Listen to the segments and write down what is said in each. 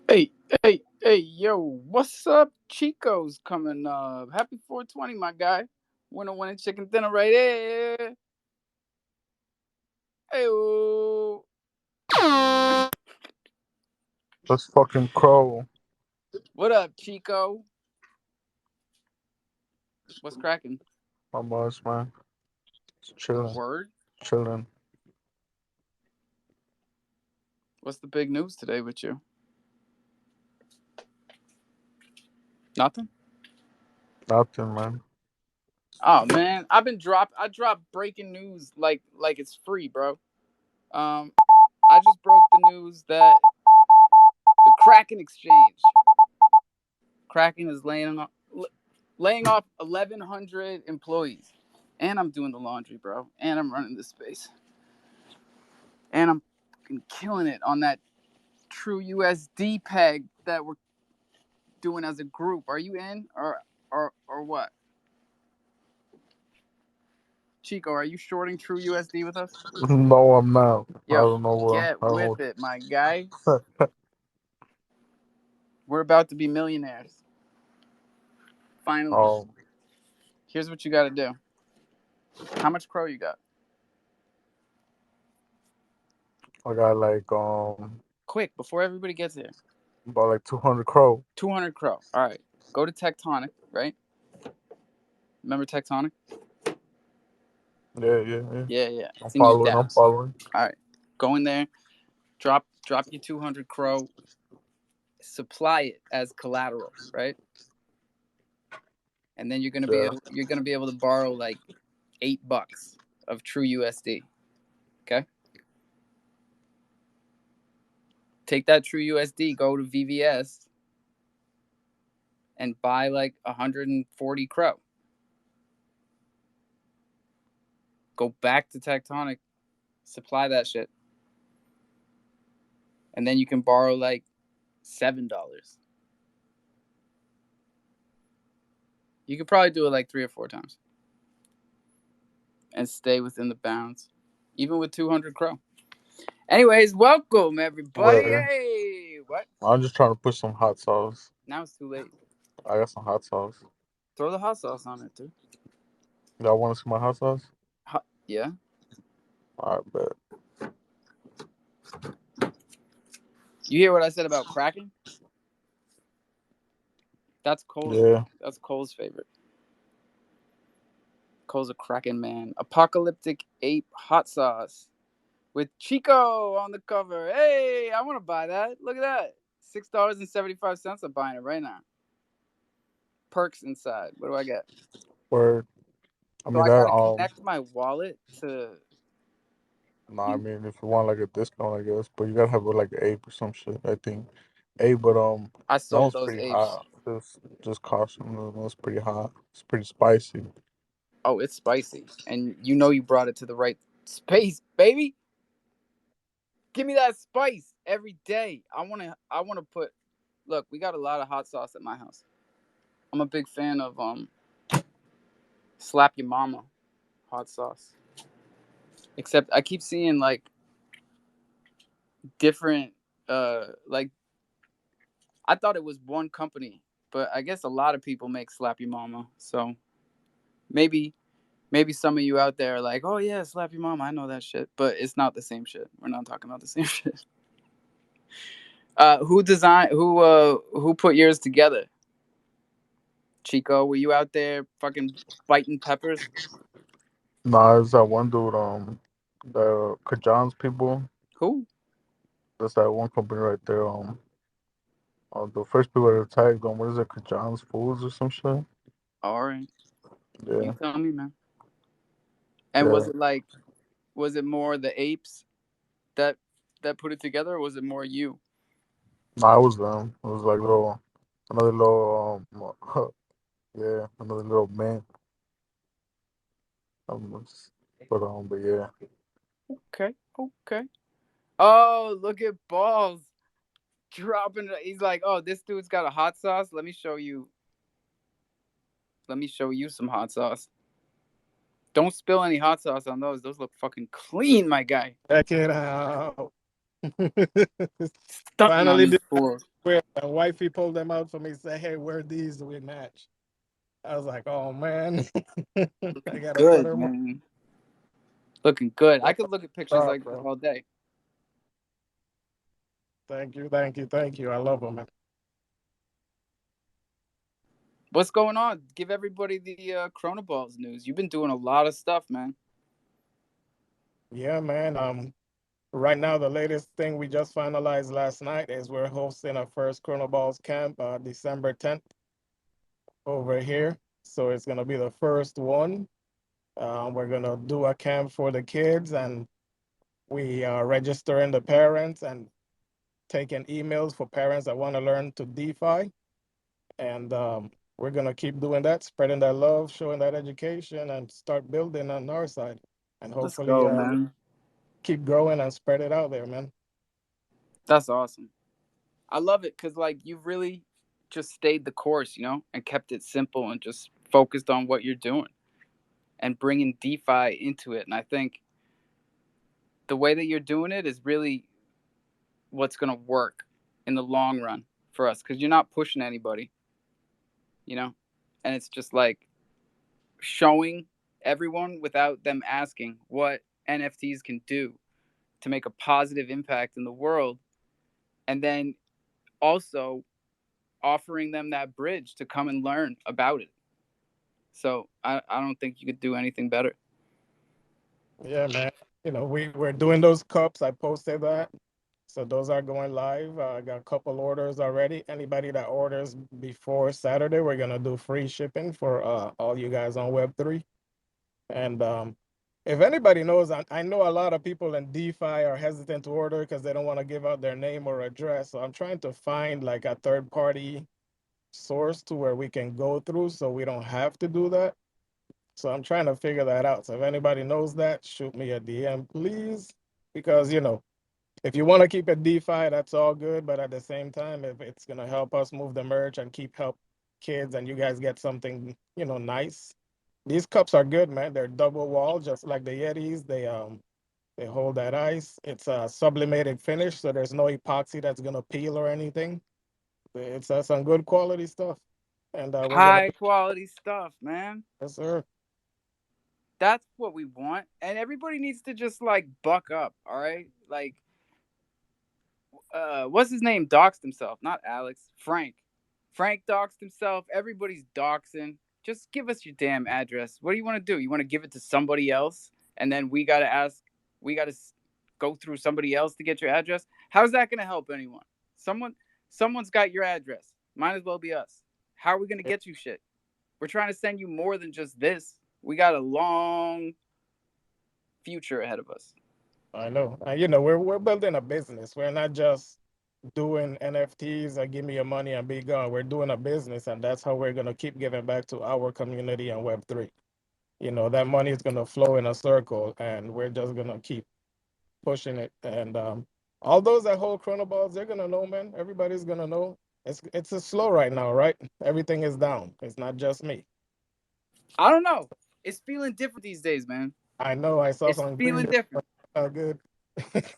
Hey, yo, what's up? Chico's coming up. Happy 420, my guy. Winning chicken dinner right here. Hey, Let's fucking crow. what up, Chico? What's cracking? My boss, man. Just chilling. Word? Chilling. What's the big news today with you? Nothing? Nothing, man. Oh man, I dropped breaking news like it's free, bro. Um I just broke the news that the Kraken exchange. Kraken is laying off 1,100 employees. And I'm doing the laundry, bro. And I'm running this space. And I'm fucking killing it on that true USD peg that we're doing as a group. Are you in or what? Chico, are you shorting true USD with us? No, I'm not. I Yo, don't know what. get I don't with it, my guy. We're about to be millionaires. Finally. Oh, Here's what you got to do. How much crow you got? I got like Quick, before everybody gets here. about like 200 crow. 200 crow. All right. Go to Tectonic, right? Remember Tectonic? Yeah. Yeah. I'm It's in your following. I'm dApps. following. All right. Go in there. Drop your 200 crow. Supply it as collateral, right? And then Yeah. you're gonna be able to borrow like $8 of true USD. Okay. Take that true USD. Go to VVS and buy like 140 crow. Go back to Tectonic. Supply that shit. And then you can borrow like $7. You could probably do it like 3 or 4 times and stay within the bounds, even with 200 crow. Anyways, welcome everybody. Where? Hey, what? I'm just trying to put some hot sauce. Now it's too late. I got some hot sauce. Throw the hot sauce on it, too. Y'all want to see my hot sauce? Yeah. I bet. You hear what I said about Kraken? That's Cole's. Yeah. That's Cole's favorite. Cole's a Kraken man. Apocalyptic ape hot sauce with Chico on the cover. Hey, I want to buy that. Look at that. $6.75. I'm buying it right now. Perks inside. What do I get? Where? I So mean I that gotta connect my wallet to. Nah, I You, mean if you want like a discount, I guess, but you gotta have like an ape or some shit. I think ape, but I that sold one's those pretty apes. hot. Just caution, that one's pretty hot. It's pretty spicy. Oh, it's spicy, and you know you brought it to the right space, baby. Give me that spice every day. I wanna put. Look, we got a lot of hot sauce at my house. I'm a big fan of slap your mama hot sauce. Except I keep seeing like different like I thought it was one company, but I guess a lot of people make slap your mama. So maybe some of you out there are like, "Oh yeah, slap your mama. I know that shit." But it's not the same shit. We're not talking about the same shit. Who put yours together? Chico, were you out there fucking biting peppers? Nah, it's that one dude, the Kajan's people. Who? That's that one company right there. The first people that attacked them, what is it, Kajan's Foods or some shit? All right. You Yeah, tell me, man. And yeah. was it more the apes that put it together, or was it more you? Nah, it was them. It was like another little, yeah, another little man. Was- but yeah. Okay, okay. Oh, look at balls dropping. He's like, oh, this dude's got a hot sauce. Let me show you. Let me show you some hot sauce. Don't spill any hot sauce on those. Those look fucking clean, my guy. Check it out. Stunting on Finally these did fools. Where the wifey pulled them out for me, say, "Hey, wear these, we match." I was like, "Oh man, I gotta put Good, her more man. Looking good. I could look at pictures up, like that bro." all day. Thank you, thank you, thank you. I love them, man. What's going on? Give everybody the Chronoballs news. You've been doing a lot of stuff, man. Yeah, man. Right now, the latest thing we just finalized last night is we're hosting our first Chrono Balls camp, December 10th over here. So it's gonna be the first one. We're gonna do a camp for the kids, and we are registering the parents and taking emails for parents that want to learn to DeFi. And we're gonna keep doing that, spreading that love, showing that education, and start building on our side. And Let's hopefully, go, man. keep growing and spread it out there, man. That's awesome. I love it because like you've really just stayed the course, and kept it simple and just focused on what you're doing and bringing DeFi into it. And I think the way that you're doing it is really what's going to work in the long run for us because you're not pushing anybody, you know, and it's just like showing everyone without them asking what NFTs can do to make a positive impact in the world, and then also offering them that bridge to come and learn about it. So I don't think you could do anything better. Yeah, man. We're doing those cups. I posted that. So those are going live. I got a couple orders already. Anybody that orders before Saturday, we're gonna do free shipping for all you guys on Web3. And if anybody knows, I know a lot of people in DeFi are hesitant to order because they don't want to give out their name or address. So I'm trying to find like a third party source to where we can go through so we don't have to do that. So I'm trying to figure that out. So if anybody knows that, shoot me a DM, please. Because, if you want to keep it DeFi, that's all good. But at the same time, if it's going to help us move the merch and keep help kids and you guys get something, nice. These cups are good, man. They're double wall, just like the Yetis. They hold that ice. It's a sublimated finish, so there's no epoxy that's gonna peel or anything. It's some good quality stuff, and we're gonna. High quality stuff, man. Yes, sir. That's what we want. And everybody needs to just like buck up, all right? Like what's his name doxed himself, not Alex, Frank doxed himself. Everybody's doxing. Just give us your damn address. What do you want to do? You want to give it to somebody else and then we got to go through somebody else to get your address? How's that going to help anyone? Someone's got your address. Might as well be us. How are we going to get you shit? We're trying to send you more than just this. We got a long future ahead of us. I know. We're building a business. We're not just doing NFTs or give me your money and be gone. We're doing a business, and that's how we're gonna keep giving back to our community and Web3. That money is gonna flow in a circle, and we're just gonna keep pushing it. And all those that hold chronoballs, they're gonna know, man. Everybody's gonna know. It's a slow right now, right? Everything is down. It's not just me. I don't know. It's feeling different these days, man. I know. I saw It's some green. feeling different. Good.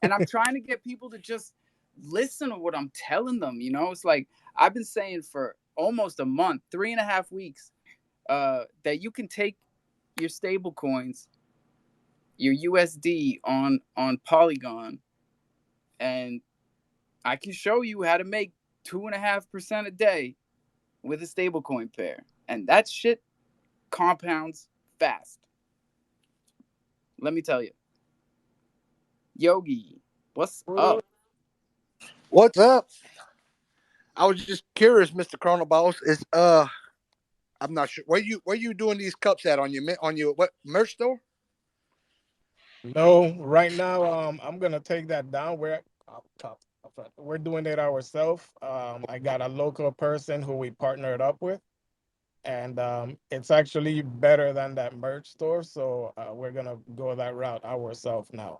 And I'm trying to get people to just listen to what I'm telling them. It's like I've been saying for almost a month, 3.5 weeks, that you can take your stable coins, your USD on Polygon, and I can show you how to make 2.5% a day with a stablecoin pair. And that shit compounds fast. Let me tell you. Yogi, what's What up? up? What's up? I was just curious, Mr. Chronoboss. I'm not sure where you doing these cups at on your what merch store? No, right now, I'm gonna take that down. We're doing it ourselves. I got a local person who we partnered up with, and it's actually better than that merch store. So we're gonna go that route ourselves now,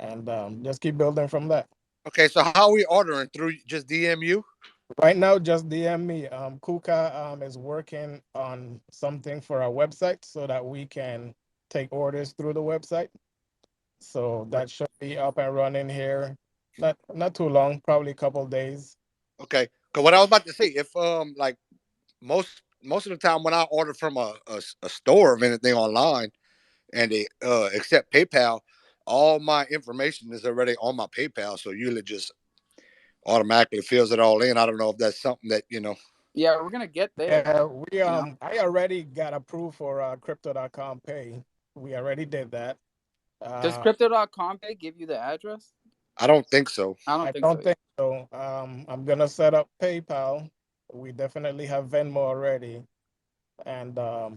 and just keep building from that. Okay, so how are we ordering through just DMU? Right now, just DM me. Kuka is working on something for our website so that we can take orders through the website. So Right. that should be up and running here. Not too long, probably a couple days. Okay. Because what I was about to say, if like most of the time when I order from a store of anything online and they accept PayPal, all my information is already on my PayPal, so usually just automatically fills it all in. I don't know if that's something that Yeah, we're gonna get there. Yeah, You know, I already got approved for crypto.com pay. We already did that. does Uh, Crypto.com pay give you the address? I don't think so. I don't I think so don't either. think so. I'm gonna set up PayPal. We definitely have Venmo already, and I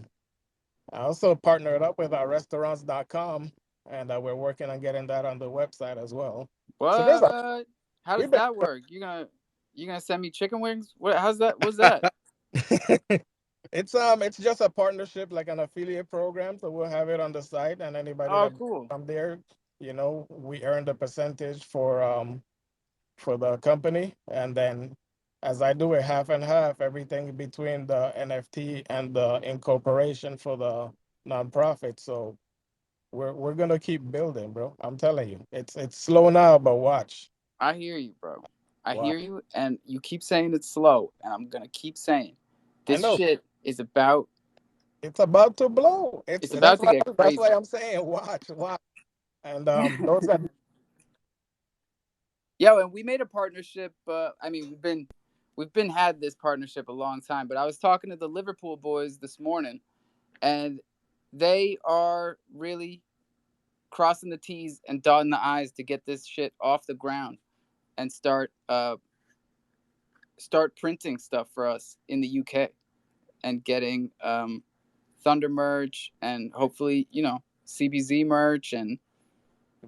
also partnered up with our restaurants.com, and we're working on getting that on the website as well. So there's a What? How does we've been that work? You gonna send me chicken wings? What? How's that? What's that? it's just a partnership, like an affiliate program. So we'll have it on the site, and anybody Oh, that cool. from there, we earn the percentage for the company, and then as I do it half and half, everything between the NFT and the incorporation for the nonprofit. So we're gonna keep building, bro. I'm telling you, it's slow now, but watch, I hear you, bro. I watch. hear you, and you keep saying it's slow, and I'm gonna keep saying I this know shit is about. it's about to blow. It's It's about to get that's why crazy. I'm saying watch. And those that Yo, and we made a partnership. I mean, we've been had this partnership a long time. But I was talking to the Liverpool boys this morning, and they are really crossing the T's and dotting the I's to get this shit off the ground and start printing stuff for us in the UK and getting Thunder merch and hopefully CBZ merch and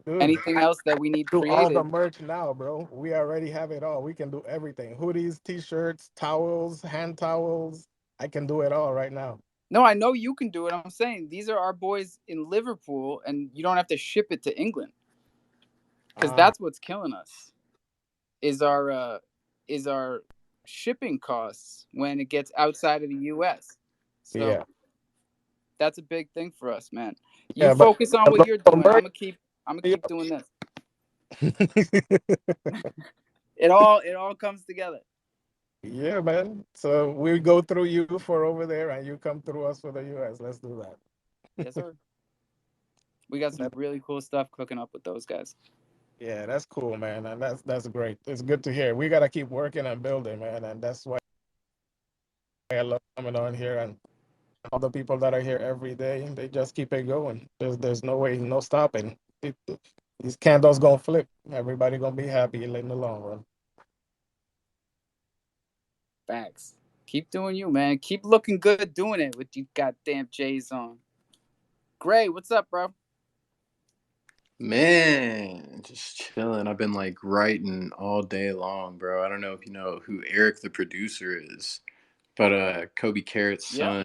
dude, anything else that we need do all the created. merch now, bro. We already have it all. We can do everything: hoodies, t-shirts, towels, hand towels. I can do it all right now. No, I know you can do it. I'm saying these are our boys in Liverpool, and you don't have to ship it to England because Ah, that's what's killing us. Is our shipping costs when it gets outside of the U.S. So yeah, that's a big thing for us, man. You yeah, but focus on the what you're local doing. merch. I'm gonna keep doing this. It all comes together. Yeah, man. So we go through you for over there, and you come through us for the US. Let's do that. Yes, sir. We got some That really cool stuff cooking up with those guys. yeah, that's cool, man, and that's great. It's good to hear. We gotta keep working and building, man, and that's why I love coming on here and all the people that are here every day. They just keep it going. There's no way, no stopping. These candles gonna flip. Everybody gonna be happy in the long run. Facts. Keep doing you, man. Keep looking good doing it with you goddamn J's on. Gray, what's up, bro? Man, just chilling. I've been like writing all day long, bro. I don't know if you know who Eric the producer is, but Kobe Carrot's Yeah. son,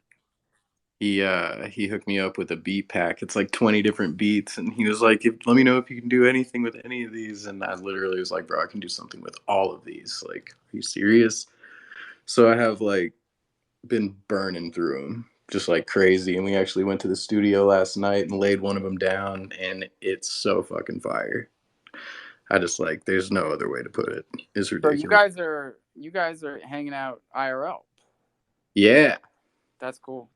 he hooked me up with a beat pack. It's like 20 different beats and he was like, "Let me know if you can do anything with any of these." And I literally was like, "Bro, I can do something with all of these." Like, are you serious? So I have like been burning through them just like crazy, and we actually went to the studio last night and laid one of them down, and it's so fucking fire. I just like there's no other way to put it. It's So you ridiculous. guys are you guys are hanging out IRL. Yeah. That's cool.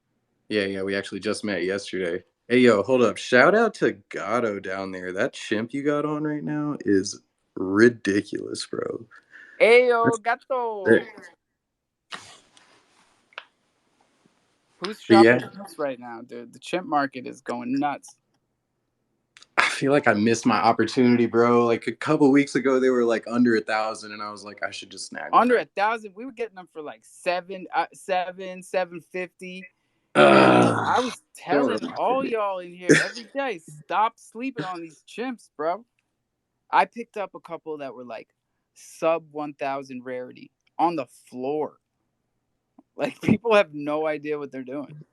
Yeah, we actually just met yesterday. Hey yo, hold up. Shout out to Gatto down there. That chimp you got on right now is ridiculous, bro. Ayo, That's gato. sick. Who's But shopping yeah, chimps right now, dude? The chimp market is going nuts. I feel like I missed my opportunity, bro. Like a couple weeks ago, they were like under 1,000, and I was like, I should just snag one Under right. 1,000, we were getting them for like 750. And I Ugh, was don't telling remind all me. y'all in here every day, stop sleeping on these chimps, bro. I picked up a couple that were like sub 1,000 rarity on the floor. Like people have no idea what they're doing.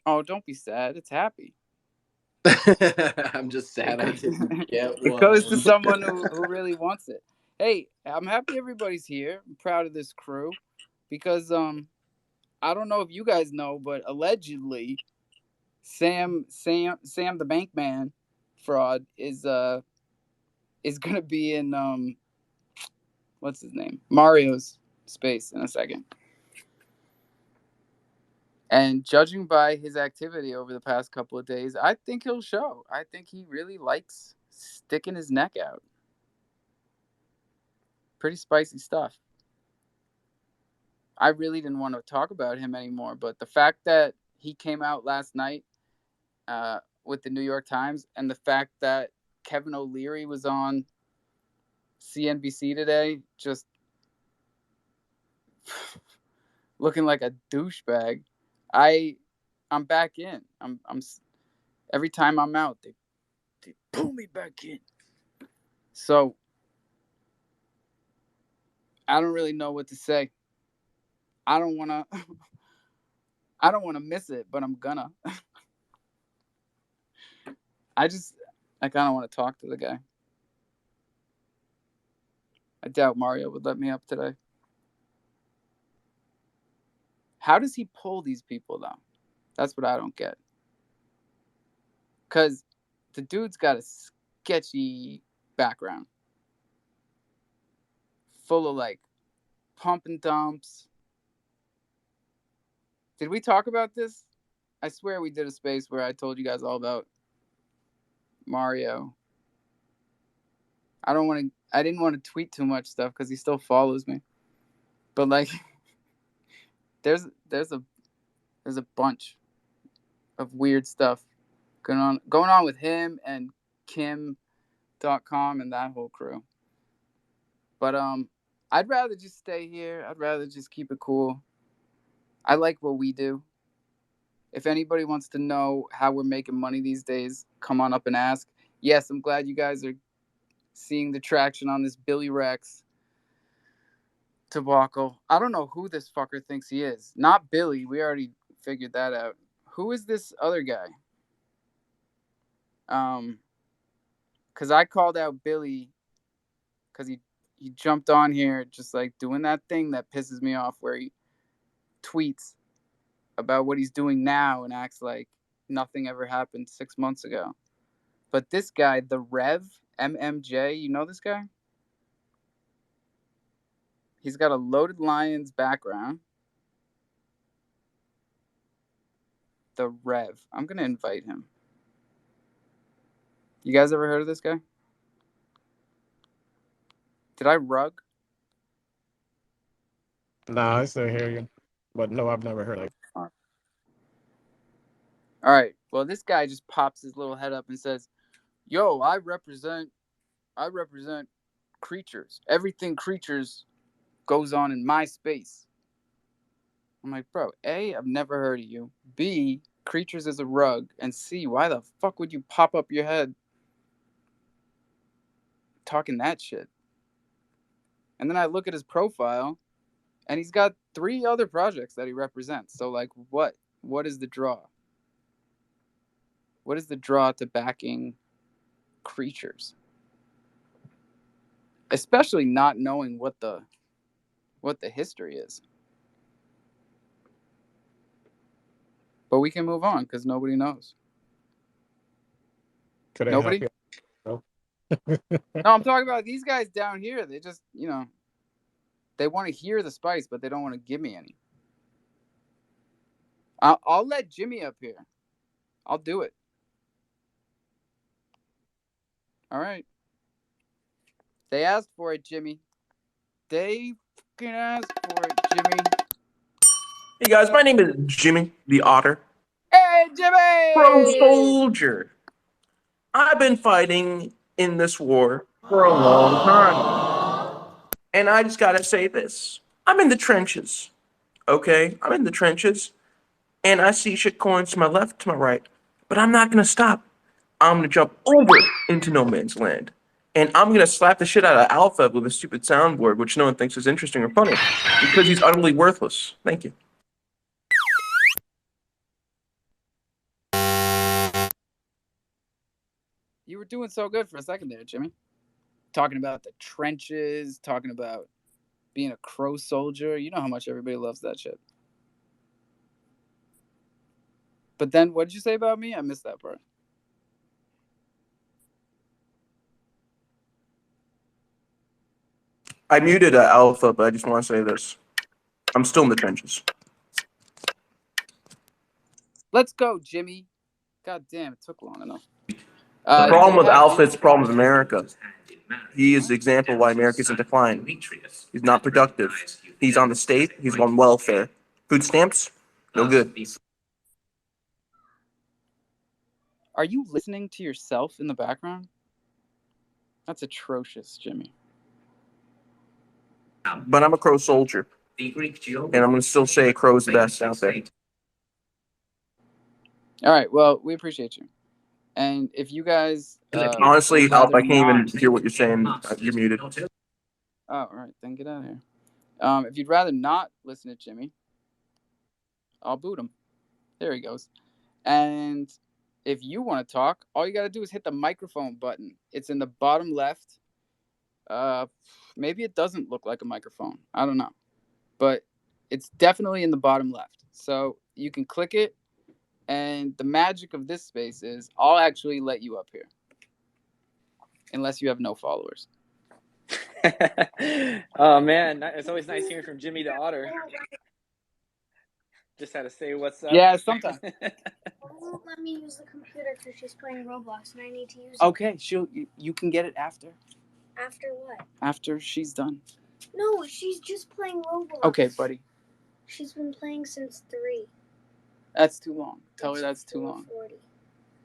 Oh, don't be sad. It's happy. I'm just It, sad I didn't get it goes to one. someone who really wants it. Hey, I'm happy everybody's here. I'm proud of this crew because I don't know if you guys know, but allegedly Sam the bank man fraud is gonna be in what's his name? Mario's space in a second. And judging by his activity over the past couple of days, I think he'll show. I think he really likes sticking his neck out. Pretty spicy stuff. I really didn't want to talk about him anymore, but the fact that he came out last night with the New York Times, and the fact that Kevin O'Leary was on CNBC today, just looking like a douchebag. I'm back in. I'm every time I'm out, they pull me back in. So I don't really know what to say. I don't want to miss it, but I'm gonna. I kind of want to talk to the guy. I doubt Mario would let me up today. How does he pull these people, though? That's what I don't get. Because the dude's got a sketchy background. Full of, like, pump and dumps. Did we talk about this? I swear we did a space where I told you guys all about Mario. I didn't want to tweet too much stuff because he still follows me. But, like, there's a bunch of weird stuff going on with him and Kim.com and that whole crew. But I'd rather just stay here. I'd rather just keep it cool. I like what we do. If anybody wants to know how we're making money these days, come on up and ask. Yes, I'm glad you guys are seeing the traction on this Billy Rex debacle. I don't know who this fucker thinks he is. Not Billy. We already figured that out. Who is this other guy? Because I called out Billy because he jumped on here just like doing that thing that pisses me off where he tweets about what he's doing now and acts like nothing ever happened 6 months ago. But this guy, the Rev, MMJ, you know this guy? He's got a Loaded Lions background. The Rev. I'm going to invite him. You guys ever heard of this guy? Did I rug? Nah, I still hear you. But no, I've never heard of it. All right. Well, this guy just pops his little head up and says, "Yo, I represent creatures. Everything creatures goes on in my space." I'm like, bro, A, I've never heard of you. B, creatures is a rug. And C, why the fuck would you pop up your head talking that shit? And then I look at his profile, and he's got 3 other projects that he represents. So, like, what? What is the draw? What is the draw to backing creatures? Especially not knowing what the history is. But we can move on because nobody knows. Could I help Nobody? you? No. No, I'm talking about these guys down here. They just, they want to hear the spice, but they don't want to give me any. I'll let Jimmy up here. I'll do it. All right. They asked for it, Jimmy. They fucking asked for it, Jimmy. Hey guys, my name is Jimmy the Otter. Hey, Jimmy! Pro soldier. I've been fighting in this war for a long time. And I just gotta say this. I'm in the trenches. Okay? I'm in the trenches. And I see shit coins to my left, to my right. But I'm not gonna stop. I'm gonna jump over into no man's land. And I'm gonna slap the shit out of Alpha with a stupid soundboard, which no one thinks is interesting or funny. Because he's utterly worthless. Thank you. You were doing so good for a second there, Jimmy. Talking about the trenches, talking about being a crow soldier. You know how much everybody loves that shit. But then what did you say about me? I missed that part. I muted Alpha, but I just want to say this. I'm still in the trenches. Let's go, Jimmy. God damn, it took long enough. The Do problem you with have Alpha is any- the problem with America. He is the example why America's in decline. He's not productive. He's on the state. He's on welfare. Food stamps, no good. Are you listening to yourself in the background? That's atrocious, Jimmy. But I'm a Crow soldier, and I'm gonna still say Crow's the best out there. All right. Well, we appreciate you. And if you guys Honestly, would Alpha, rather I can't even not- hear what you're saying. You're muted. Oh, all right. Then get out of here. If you'd rather not listen to Jimmy, I'll boot him. There he goes. And if you want to talk, all you got to do is hit the microphone button. It's in the bottom left. Maybe it doesn't look like a microphone. I don't know. But it's definitely in the bottom left. So you can click it. And the magic of this space is I'll actually let you up here. Unless you have no followers. Oh man, it's always nice hearing from Jimmy the Otter. Just had to say what's up. Yeah, sometimes. Won't let me use the computer because she's playing Roblox and I need to use it. Okay, you can get it after. After what? After she's done. No, she's just playing Roblox. Okay, buddy. She's been playing since 3. That's too long. Tell her that's too long. 4:40.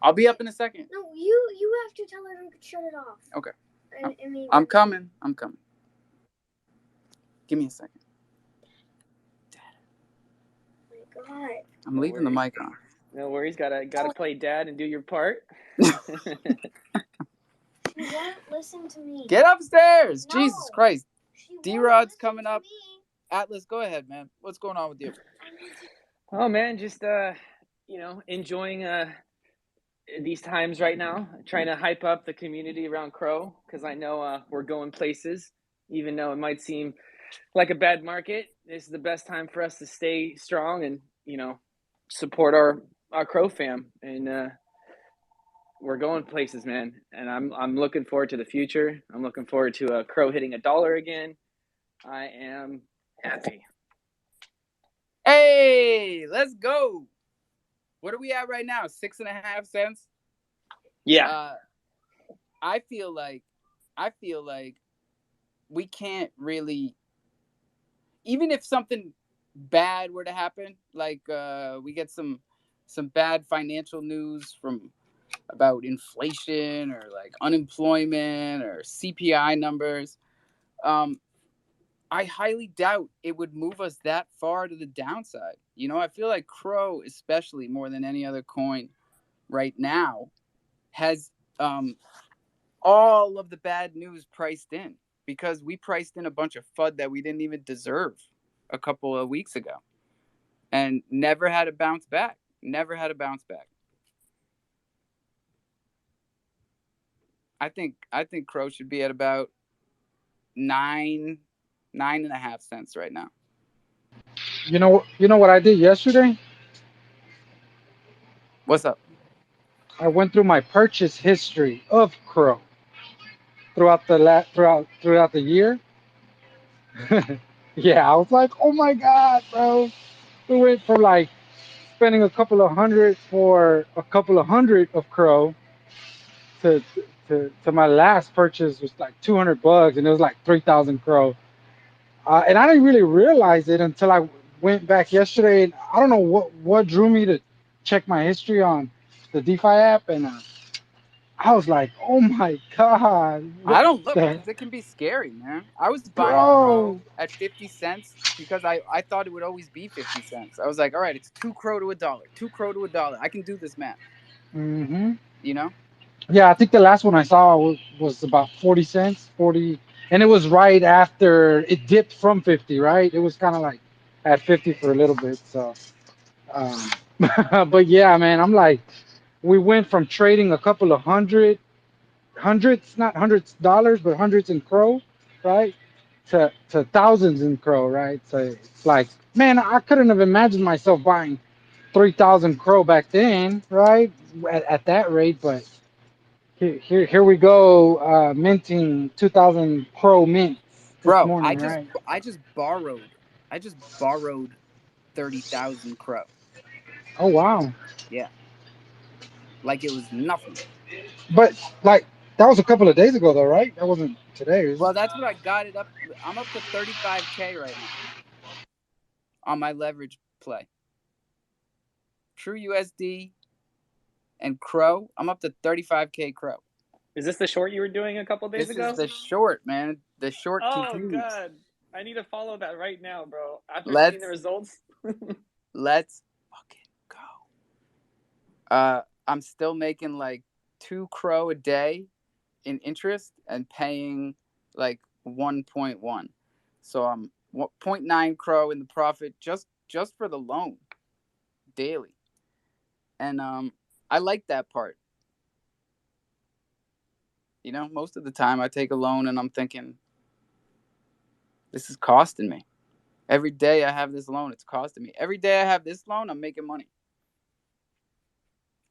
I'll be up in a second. No, you have to tell her to shut it off. Okay. I'm coming. Give me a second. Oh my God. I'm leaving the mic on. No worries, gotta play dad and do your part. She won't listen to me. Get upstairs! No. Jesus Christ. She won't D-Rod's listen coming to up. me. Atlas, go ahead, man. What's going on with you? Oh man, just enjoying these times right now. Trying to hype up the community around Crow because I know we're going places, even though it might seem like a bad market. This is the best time for us to stay strong and support our Crow fam, and we're going places, man. And I'm looking forward to the future. I'm looking forward to Crow hitting $1 again. I am happy. Hey, let's go. What are we at right now? 6.5 cents? Yeah. I feel like we can't really, even if something bad were to happen, like we get some bad financial news from about inflation or like unemployment or CPI numbers, I highly doubt it would move us that far to the downside. I feel like Crow, especially more than any other coin right now, has all of the bad news priced in because we priced in a bunch of FUD that we didn't even deserve a couple of weeks ago and never had a bounce back. I think Crow should be at about 9.5 cents right now. You know what I did yesterday? What's up? I went through my purchase history of Crow throughout the year. Yeah, I was like, oh my God, bro. We went from like spending a couple of hundred for a couple of hundred of Crow to my last purchase was like $200 and it was like 3,000 Crow. And I didn't really realize it until I went back yesterday. And I don't know what drew me to check my history on the DeFi app, and I was like, "Oh my God!" I don't look because it can be scary, man. I was buying Crow at 50 cents because I thought it would always be 50 cents. I was like, all right, it's 2 Crow to $1, 2 Crow to $1. I can do this math. Mm-hmm. Yeah, I think the last one I saw was about 40 cents, 40, and it was right after it dipped from 50, right? It was kind of like at 50 for a little bit. So, but yeah, man, I'm like, we went from trading a couple of hundreds, not hundreds dollars, but hundreds in Crow, right? To thousands in Crow, right? So it's like, man, I couldn't have imagined myself buying 3,000 Crow back then, right? At that rate, but here we go, minting 2,000 Crow mints this Bro, morning, right? I just borrowed 30,000 crow. Oh wow. Yeah, like it was nothing. But like that was a couple of days ago though, right? That wasn't today. Well, that's what I got it up. I'm up to 35K right now on my leverage play. True USD and Crow. I'm up to 35K Crow. Is this the short you were doing a couple days This ago? is the short, man. The short Oh continues. god, I need to follow that right now, bro. After seeing the Let's results. let's fucking go. I'm still making like 2 Crow a day in interest and paying like 1.1. So I'm 0.9 Crow in the profit just for the loan daily. And I like that part. You know, most of the time I take a loan and I'm thinking, this is costing me. Every day I have this loan, it's costing me. Every day I have this loan, I'm making money.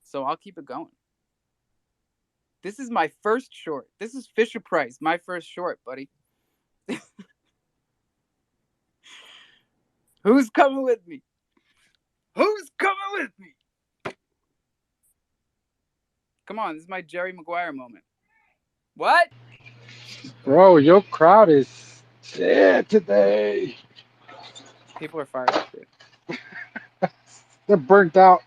So I'll keep it going. This is my first short. This is Fisher Price, my first short, buddy. Who's coming with me? Who's coming with me? Come on, this is my Jerry Maguire moment. What? Bro, your crowd is dead today. People are fired up, dude. They're burnt out.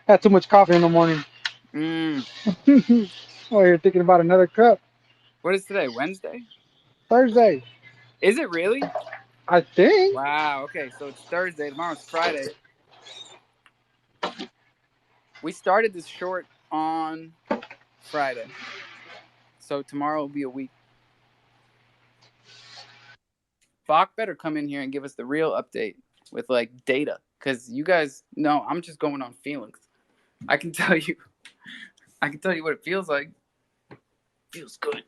Had too much coffee in the morning. Mm. Oh, you're thinking about another cup. What is today? Wednesday? Thursday, Is it really? I think. Wow. Okay, so it's Thursday. Tomorrow's Friday. We started this short on Friday. So tomorrow will be a week. Bach better come in here and give us the real update with like data. Because you guys know I'm just going on feelings. I can tell you what it feels like. Feels good.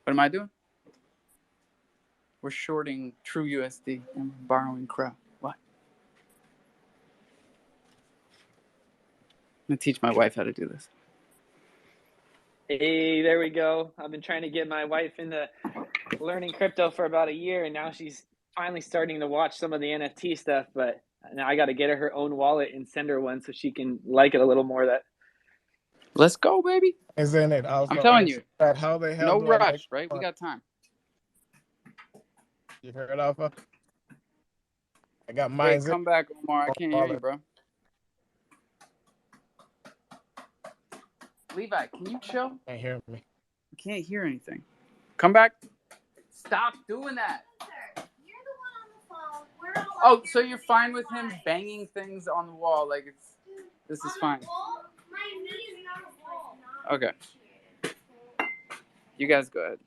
What am I doing? We're shorting True USD and borrowing Crow. What? I'm gonna teach my wife how to do this. Hey, there we go. I've been trying to get my wife into learning crypto for about a year, and now she's finally starting to watch some of the NFT stuff. But now I got to get her own wallet and send her one so she can like it a little more. Let's go, baby. Isn't it I'm also telling you, that how the hell no do I make rush, right? We got time. You heard Alpha? I got Wait, mine. come back, Omar. I can't hear you, bro. Levi, can you chill? Can't hear me. I can't hear anything. Come back. Stop doing that. Oh, so you're fine with him banging things on the wall? Like this is fine. Okay. You guys go ahead.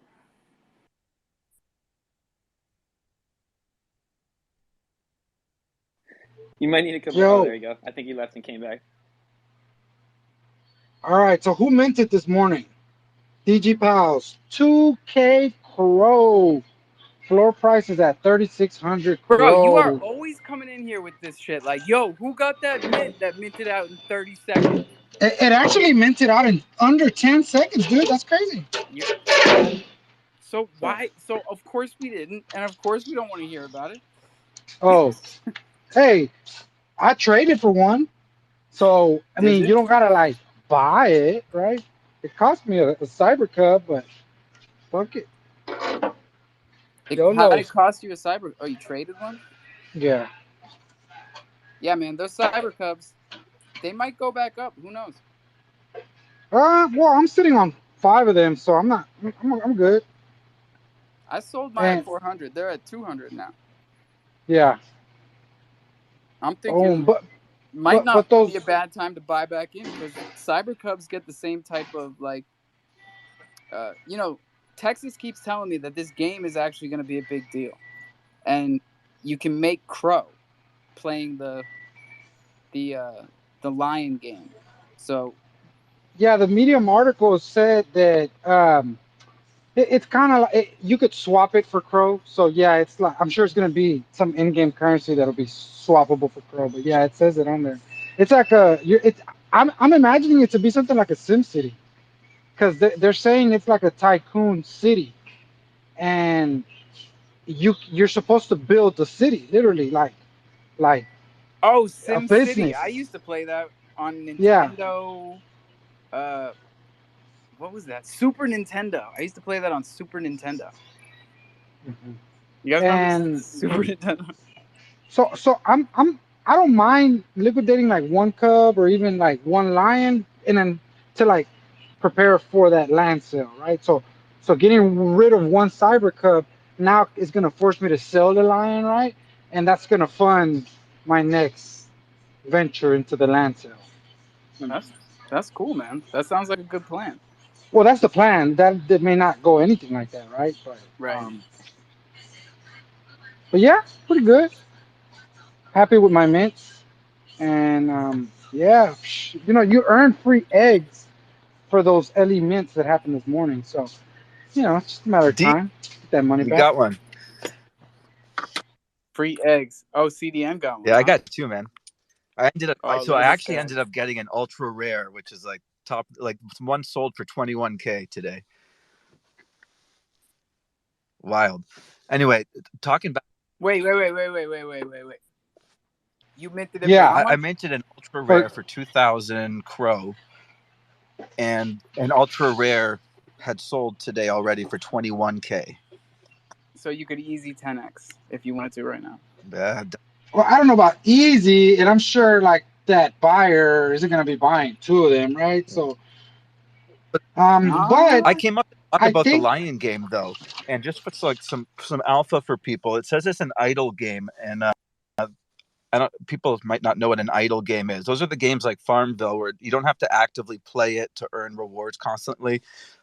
You might need to come. Yo. Oh, there you go. I think he left and came back. All right, so who minted this morning? DG Pals, 2K Crow. Floor price is at 3,600 Bro, you are Crow. always coming in here with this shit. Like, yo, who got that minted out in 30 seconds? It actually minted out in under 10 seconds, dude. That's crazy. So why? So of course we didn't, and of course we don't want to hear about it. Oh, hey, I traded for one. So, I mean, you don't gotta like buy it, right? It cost me a Cyber Cub, but fuck it. How did it cost you a Cyber? Oh, you traded one? Yeah. Yeah, man, those Cyber Cubs, they might go back up. Who knows? Well, I'm sitting on 5 of them, so I'm good. I sold mine at 400. They're at 200 now. Yeah. I'm thinking but not those... be a bad time to buy back in because Cyber Cubs get the same type of like, you know, Texas keeps telling me that this game is actually going to be a big deal, and you can make Crow playing the Lion game. So yeah, the Medium article said that it's kind of like you could swap it for Crow. So yeah, it's like I'm sure it's gonna be some in-game currency that'll be swappable for Crow. But yeah, it says it on there. It's like I'm imagining it to be something like a SimCity. because they're saying it's like a tycoon city, and you're supposed to build the city literally like Oh, a Sim City. I business. used to play that on Yeah. Nintendo. Uh, what was that? Super Nintendo. I used to play that on Super Nintendo. Mhm. You guys remember And Super Nintendo? so I don't mind liquidating like one cub or even like one lion, and then to like prepare for that land sale, right? So getting rid of one cyber cub now is gonna force me to sell the lion, right? And that's gonna fund my next venture into the land sale. That's that's cool, man. That sounds like a good plan. Well, that's the plan. That may not go anything like that, right? Right. But yeah, pretty good. Happy with my mints, and yeah, you earn free eggs for those LE mints that happened this morning. So it's just a matter of D, time. Get that money you back. got one. Free eggs. Oh, CDN got one, Yeah, I huh? got two, man. I ended up Oh, so look I at this actually guy. ended up getting an ultra rare, which is like top, like one sold for 21K today. Wild. Anyway, talking about Wait. You minted it for Yeah. how I much? minted an ultra For rare for 2,000 crow, and an ultra rare had sold today already for 21K. So you could easy 10x if you wanted to right now. well, I don't know about easy, and I'm sure like that buyer isn't gonna be buying two of them, right? So, but I Ah, came up to talk I about the think Lion game though, and just for like some alpha for people. It says it's an idle game, and I don't. People might not know what an idle game is. Those are the games like Farmville where you don't have to actively play it to earn rewards constantly.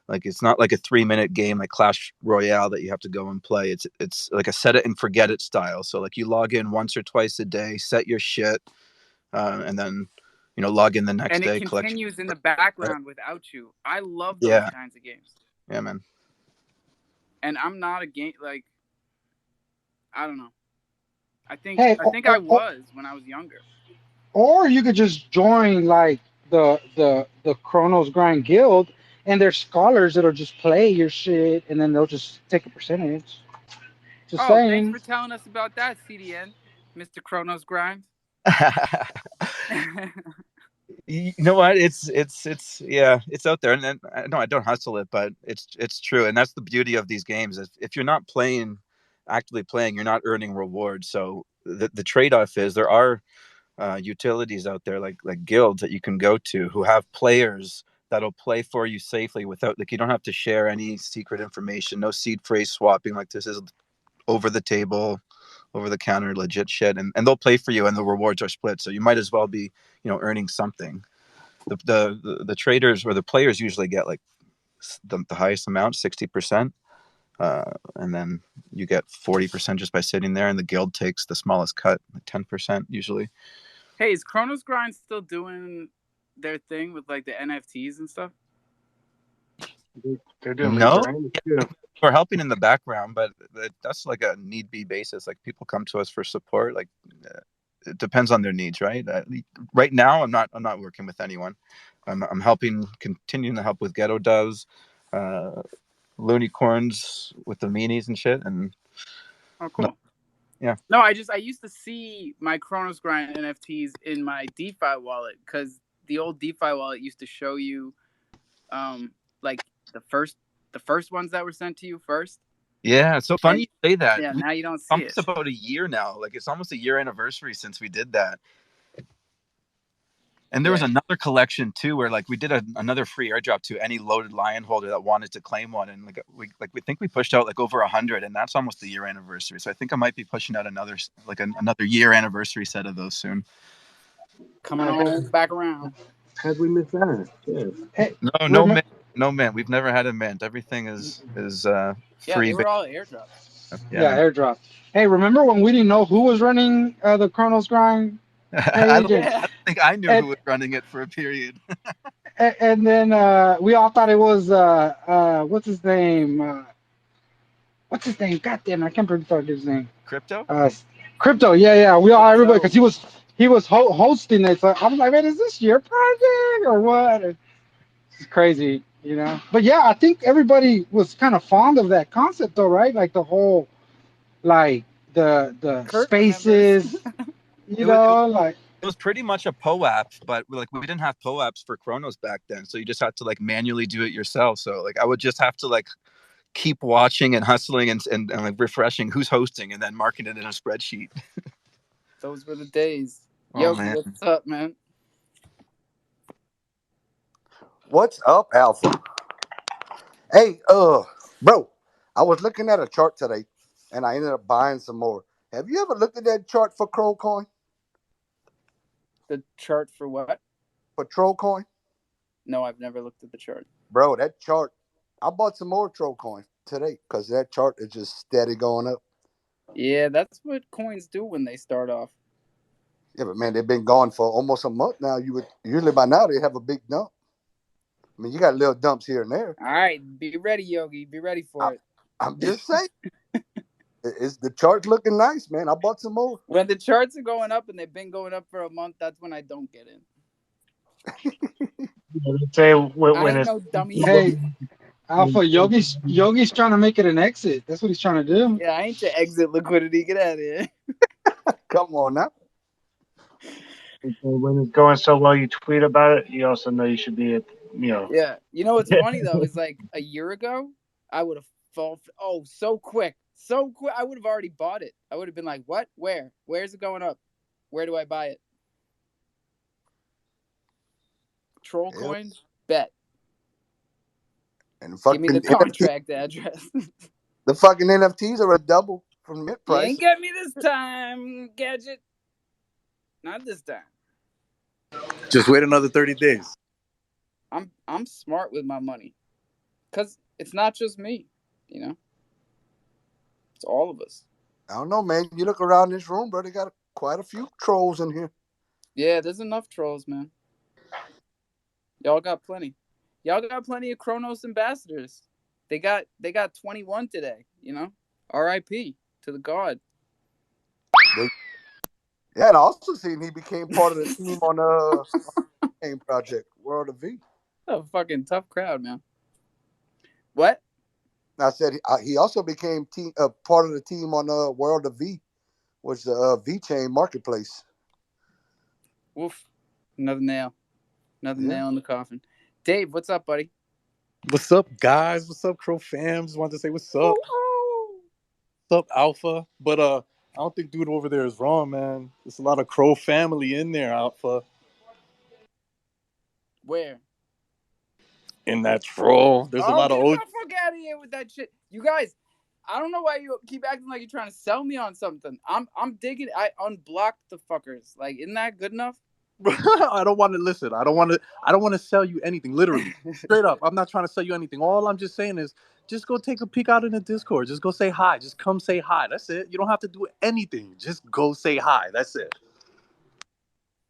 Like it's not like a 3 minute game like Clash Royale that you have to go and play. It's like a set it and forget it style. So like you log in once or twice a day, set your shit, and then log in the next and it day, collect. continues in the background without you. I love those Yeah, kinds of games. yeah, man. And I'm not a game like I don't know. I think hey, I think I was when I was younger. or you could just join like the Chronos Grind Guild, and there's scholars that'll just play your shit, and then they'll just take a percentage. Just Oh, thanks saying. for telling us about that, CDN, Mr. Chronos Grimes. You know what? It's yeah, it's out there, and then no, I don't hustle it, but it's true, and that's the beauty of these games. If you're not actively playing, you're not earning rewards. So the trade off is there are utilities out there like guilds that you can go to who have players that'll play for you safely without like you don't have to share any secret information, no seed phrase swapping. Like this is over the table, over the counter, legit shit, and they'll play for you, and the rewards are split. So you might as well be earning something. The traders or the players usually get like the highest amount, 60%, and then you get 40% just by sitting there, and the guild takes the smallest cut, 10% usually. Hey, is Chronos Grind still doing their thing with like the NFTs and stuff? They're doing No, rebranding too. we're helping in the background, but that's like a need be basis. Like people come to us for support. Like it depends on their needs, right? Right now, I'm not working with anyone. I'm continuing to help with Ghetto Doves, Looney Corns with the meanies and shit. And Oh, cool. yeah. No, I used to see my Chronos Grind NFTs in my DeFi wallet because the old DeFi wallet used to show you, like the first ones that were sent to you first. Yeah, it's so funny you say that. Yeah, now you don't see Almost it. about a year now. Like it's almost a year anniversary since we did that. And there was another collection too, where like we did another free airdrop to any loaded lion holder that wanted to claim one, and we think we pushed out like over 100, and that's almost the year anniversary. So I think I might be pushing out another another year anniversary set of those soon. Coming on back around. How'd we miss that? Yeah. Hey, No man, we've never had a mint. Everything is free. Yeah, they were all airdrops. Yeah, airdrop. Hey, remember when we didn't know who was running the Chronos Grind I page? don't think I knew who was running it for a period. And then we all thought it was what's his name? What's his name? God damn, I can't remember his name. Crypto? Crypto. Yeah. We all everybody because he was hosting it. So I was like, man, is this your project or what? It's crazy. You know, but yeah, I think everybody was kind of fond of that concept, though, right? Like the whole, like the Kurt remembers. spaces, you It was, know, like it was pretty much a POAP, but like we didn't have POAPs for Chronos back then, so you just had to like manually do it yourself. So like I would just have to like keep watching and hustling and like refreshing who's hosting and then marking it in a spreadsheet. Those were the days. Oh Yogi, man. what's up, man? What's up, Alpha? Hey, bro, I was looking at a chart today, and I ended up buying some more. Have you ever looked at that chart for Crow Coin? The chart for what? For Troll Coin? No, I've never looked at the chart. Bro, that chart, I bought some more Troll Coin today because that chart is just steady going up. Yeah, that's what coins do when they start off. Yeah, but man, they've been gone for almost a month now. You would usually by now they have a big dump. I mean, you got little dumps here and there. All right, be ready, Yogi. Be ready for it. I'm just saying. It's the chart's looking nice, man. I bought some more. When the charts are going up and they've been going up for a month, that's when I don't get in. Say I when ain't it's no dummy. hey, Alpha Yogi's trying to make it an exit. That's what he's trying to do. Yeah, I ain't to exit liquidity. Get out of here. Come on now. when it's going so well, you tweet about it. You also know you should be at Yeah. You know what's funny though is like a year ago, I would have fallen. Oh, so quick. I would have already bought it. I would have been like, what? Where? Where's it going up? Where do I buy it? Troll Yeah. coin? Bet. And Give me the contract address. the fucking NFTs are a double from mint You price. ain't get me this time, Gadget. Not this time. Just wait another 30 days. I'm smart with my money. Cause it's not just me, you know? It's all of us. I don't know, man. You look around this room, bro. They got quite a few trolls in here. Yeah, there's enough trolls, man. Y'all got plenty. Y'all got plenty of Chronos ambassadors. They got 21 today, you know? R.I.P. to the god. Yeah, and I also seen he became part of the team on the game project, World of V. A fucking tough crowd, man. What? I said he also became part of the team on World of V, which is the V Chain marketplace. Woof. Another nail. Nail in the coffin. Dave, what's up, buddy? What's up, guys? What's up, crofam? Just wanted to say what's up. What's up, Alpha? But I don't think dude over there is wrong, man. There's a lot of Crow family in there, Alpha. Where? In that troll. There's a lot of get the fuck out of here with that shit. You guys, I don't know why you keep acting like you're trying to sell me on something. I'm digging. I unblocked the fuckers. Like, isn't that good enough? I don't want to listen. I don't want to sell you anything. Literally, straight up. I'm not trying to sell you anything. All I'm just saying is, just go take a peek out in the Discord. Just go say hi. Just come say hi. That's it. You don't have to do anything. Just go say hi. That's it.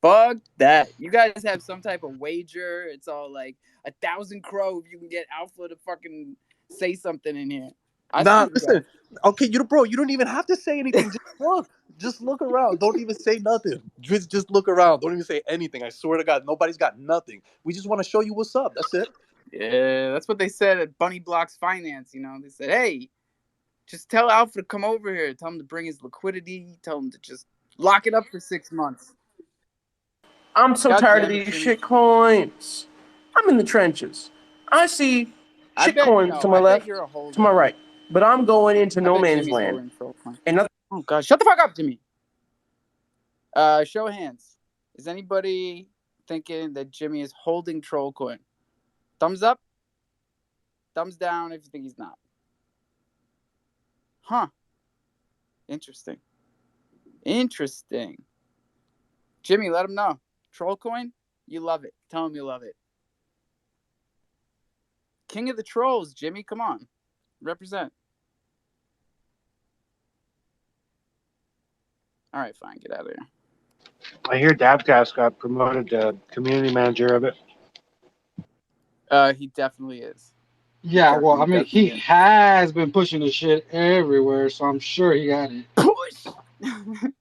Fuck that. You guys have some type of wager. It's all like 1,000 crow if you can get Alpha to fucking say something in here. Listen. Okay, you don't even have to say anything. Just look. Just look around. Don't even say nothing. Just look around. Don't even say anything. I swear to God, nobody's got nothing. We just want to show you what's up. That's it. Yeah, that's what they said at Bunny Blocks Finance. You know, they said, hey, just tell Alpha to come over here. Tell him to bring his liquidity. Tell him to just lock it up for 6 months. I'm so tired of these shit coins. I'm in the trenches. I see shit coins to my left, to my right. But I'm going into no man's land. Oh, God, shut the fuck up, Jimmy. Show of hands. Is anybody thinking that Jimmy is holding troll coin? Thumbs up. Thumbs down if you think he's not. Huh. Interesting. Jimmy, let him know. Troll coin? You love it. Tell him you love it. King of the trolls, Jimmy. Come on. Represent. All right, fine. Get out of here. I hear Dabcast got promoted to community manager of it. He definitely is. Yeah, well, I mean, he has been pushing this shit everywhere, so I'm sure he got it. Push!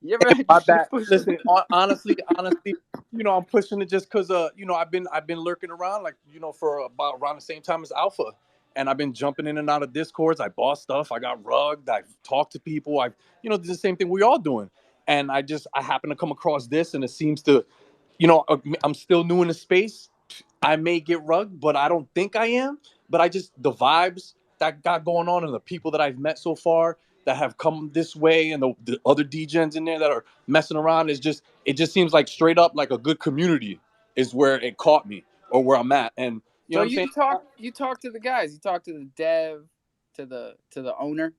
You're right. My You bad. should push it. Listen, honestly, I'm pushing it just because, I've been lurking around, like, for about around the same time as Alpha, and I've been jumping in and out of discords. I bought stuff. I got rugged. I've talked to people. I've, did the same thing we all doing, and I happen to come across this, and it seems to, I'm still new in the space. I may get rugged, but I don't think I am. But the vibes that got going on and the people that I've met so far that have come this way and the other DJs in there that are messing around it just seems like straight up like a good community is where it caught me or where I'm at. And you know So what I'm saying? you talk to the guys. You talk to the dev, to the owner.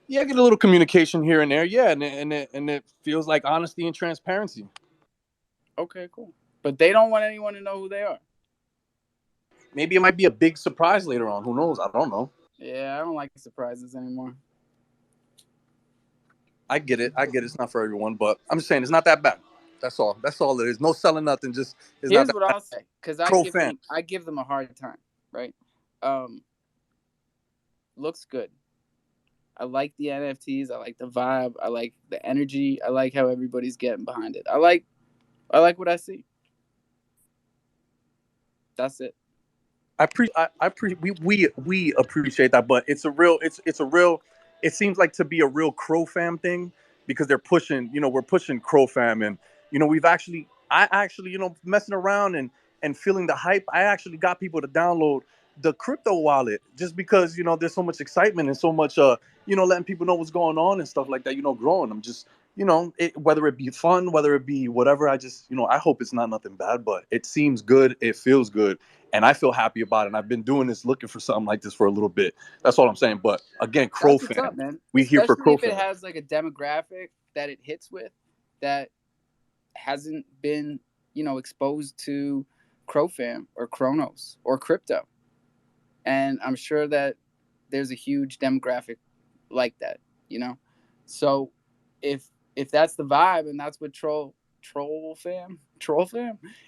Yeah, I get a little communication here and there. Yeah, and it feels like honesty and transparency. Okay, cool. But they don't want anyone to know who they are. Maybe it might be a big surprise later on. Who knows? I don't know. Yeah, I don't like surprises anymore. I get it. It's not for everyone, but I'm just saying it's not that bad. That's all. That's all it is. No selling nothing. Just it's not Here's that what bad. I'll say, because Crofam. I give them a hard time, right? Looks good. I like the NFTs. I like the vibe. I like the energy. I like how everybody's getting behind it. I like what I see. That's it. We appreciate that, but it seems like to be a real crofam thing because they're pushing, we're pushing crofam, and I actually, messing around and feeling the hype. I actually got people to download the crypto wallet just because, there's so much excitement and so much letting people know what's going on and stuff like that, growing. I'm just, whether it be fun, whether it be whatever, I hope it's not nothing bad, but it seems good, it feels good, and I feel happy about it. And I've been doing this, looking for something like this for a little bit. That's all I'm saying. But again, That's what's crofam, up, man. we here for Especially if it crofam. has like a demographic that it hits with that hasn't been, exposed to crofam or Chronos or crypto. And I'm sure that there's a huge demographic like that, So if that's the vibe and that's what troll fam,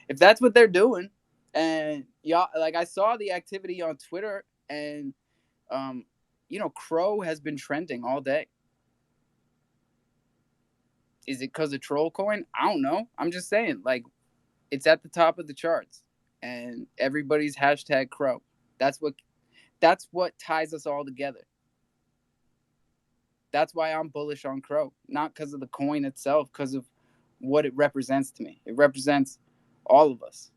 if that's what they're doing, and y'all, like, I saw the activity on Twitter, and Crow has been trending all day. Is it because of troll coin? I don't know. I'm just saying, like, it's at the top of the charts, and everybody's hashtag Crow. That's what ties us all together. That's why I'm bullish on Crow, not because of the coin itself, because of what it represents to me. It represents all of us,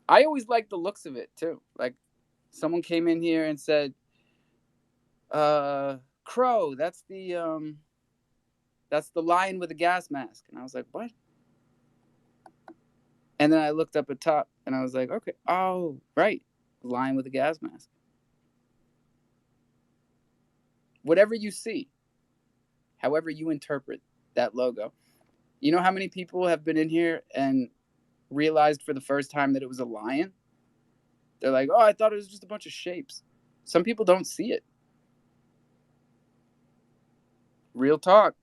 I always like the looks of it too. Like, someone came in here and said, Crow, that's the lion with a gas mask. And I was like, what? And then I looked up at top and I was like, okay, oh, right, lion with a gas mask. Whatever you see, however you interpret that logo. You know how many people have been in here and realized for the first time that it was a lion? They're like, oh, I thought it was just a bunch of shapes. Some people don't see it. Real talk.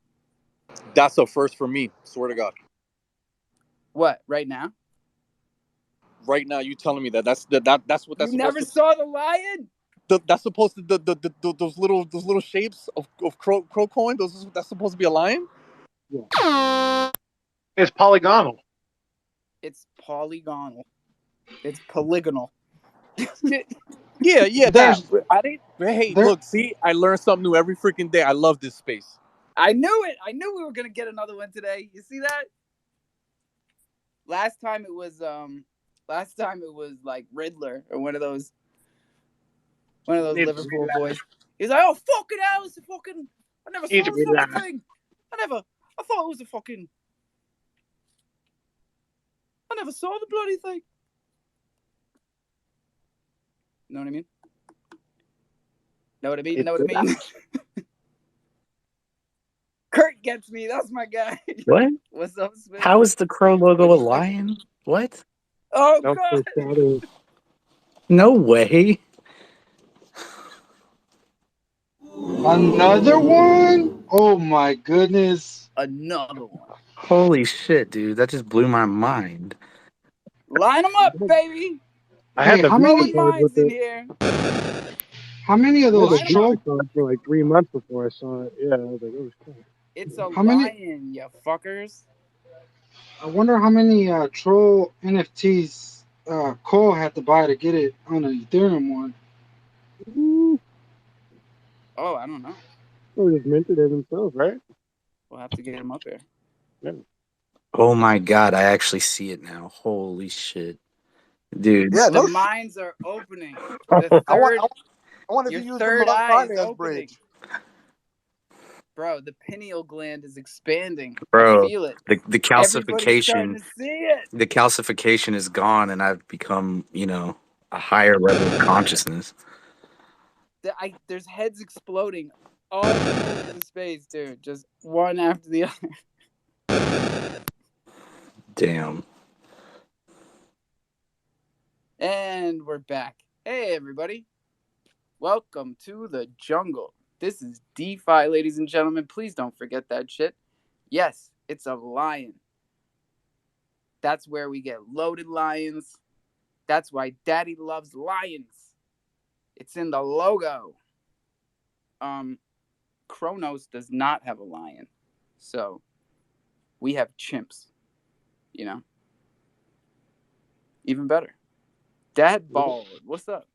That's a first for me. Swear to God. What, right now? Right now, you telling me that's what that's You supposed never to. saw the lion? That's supposed to those little shapes of crow coin. That's supposed to be a lion. Yeah. It's polygonal. It's polygonal. It's polygonal. Yeah, that. There's I didn't. Hey, there. look, see, I learn something new every freaking day. I love this space. I knew it. I knew we were gonna get another one today. You see that? Last time it was like Riddler or one of those Liverpool boys. He's like, oh, fucking hell, it's a fucking, I never saw the fucking thing. I thought it was a fucking, I never saw the bloody thing. Know what I mean? Know what I mean? Know what I mean? Kurt gets me. That's my guy. What? What's up, Smith? How is the Crow logo a lion? What? Oh, God. No way. Another one? Oh my goodness. Another one. Holy shit, dude. That just blew my mind. Line them up, baby. I had the how many Blowing minds in here. How many of I had those the Why not? VPix troll? on for like 3 months before I saw it. Yeah, I was like, oh shit. It's a How many? lion, you fuckers. I wonder how many troll NFTs Cole had to buy to get it on an Ethereum one. Ooh, Oh, I don't know. or just minted it himself, right? We'll have to get him up here. Yeah. Oh my god, I actually see it now. Holy shit. Dude. Yeah, The no shit. mines are opening. The I want, I third, want, I want if your you use the third eye is finance opening. bridge. Bro, the pineal gland is expanding. I Bro, feel it. the Everybody's starting calcification to see it. the calcification is gone and I've become, a higher level of consciousness. There's heads exploding all over the space, dude. Just one after the other. Damn. And we're back. Hey, everybody. Welcome to the jungle. This is DeFi, ladies and gentlemen. Please don't forget that shit. Yes, it's a lion. That's where we get loaded lions. That's why Daddy loves lions. It's in the logo. Kronos does not have a lion. So we have chimps. Even better. Dad Bald, what's up?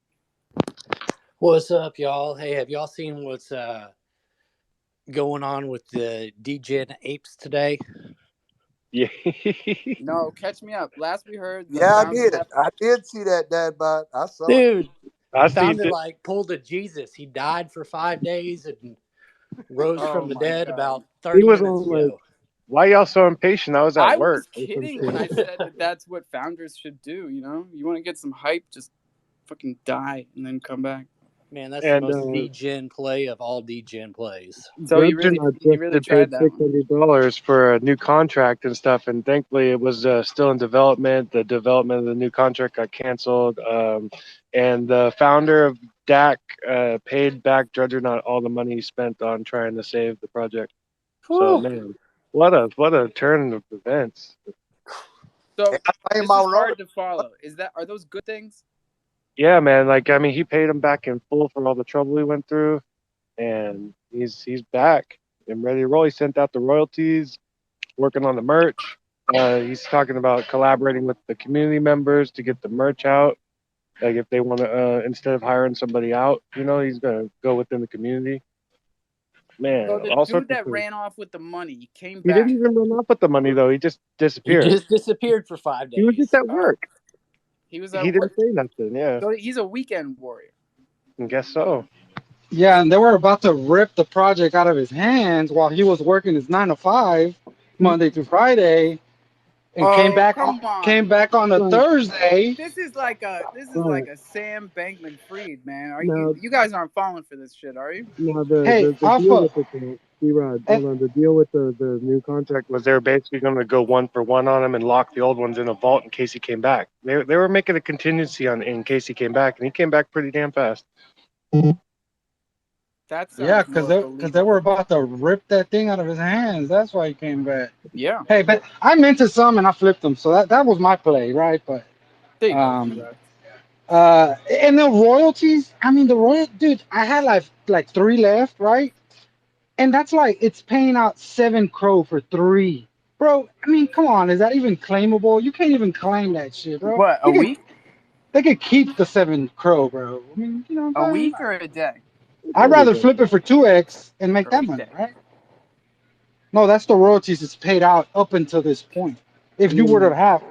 What's up, y'all? Hey, have y'all seen what's going on with the degen apes today? Yeah. No, catch me up. Last we heard, the Yeah, I founder did. left. I did see that, Dad Bot. I saw it. Dude, I seen founder it. like pulled a Jesus. He died for 5 days and rose Oh from the my dead god. about He 30 was minutes on like, ago. why y'all so impatient? I was at I work was or some kidding when I shit. said that that's what founders should do, You want to get some hype, just fucking die and then come back. Man, that's the And most degen play of all degen plays. So Judgernauts you really just paid tried that one. $600 for a new contract and stuff, and thankfully it was still in development. The development of the new contract got canceled, and the founder of DAC paid back Judgernaut all the money he spent on trying to save the project. So Whew. man, what a turn of events. So I this my is roller. hard to follow. Are those good things? Yeah, man. Like I mean, he paid him back in full for all the trouble he went through, and he's back and ready to roll. He sent out the royalties, working on the merch. He's talking about collaborating with the community members to get the merch out. Like if they want to, instead of hiring somebody out, he's gonna go within the community. So Man, the all sorts dude of that things. ran off with the money came He didn't back. even run off with the money though. He just He disappeared. just disappeared for 5 He was just days. at work. He was He at didn't work. say nothing. Yeah, So he's a weekend warrior. I guess so. Yeah, and they were about to rip the project out of his hands while he was working his 9 to 5, Monday through Friday, and Oh, come on. came back on a Right, Thursday. This is like right. a Sam Bankman Fried, man. Are Now, you guys aren't falling for this shit, are you? now the, Hey, the, the deal Alpha, with it, though, D-Rod, and hold on. The deal with the new contract was they were basically going to go one for one on him and lock the old ones in a vault in case he came back. They were making a contingency on in case he came back, and he came back pretty damn fast. That yeah, sounds because more they were believable. about to rip that thing out of his hands. That's why he came back. Yeah. Hey, but I minted some and I flipped them, so that was my play, right? But There you go, um, D-Rod. and the royalties. I mean, dude. I had like 3 left, right? And that's like it's paying out 7 crow for 3, bro. I mean, come on, is that even claimable? You can't even claim that shit, bro. What, a week? They could keep the 7 crow, bro. I mean, you know what A I'm saying? week or a day? It's I'd only rather that. flip it for 2x and make Or a that money, day. right? No, that's the royalties that's paid out up until this point. I If you were to mean, have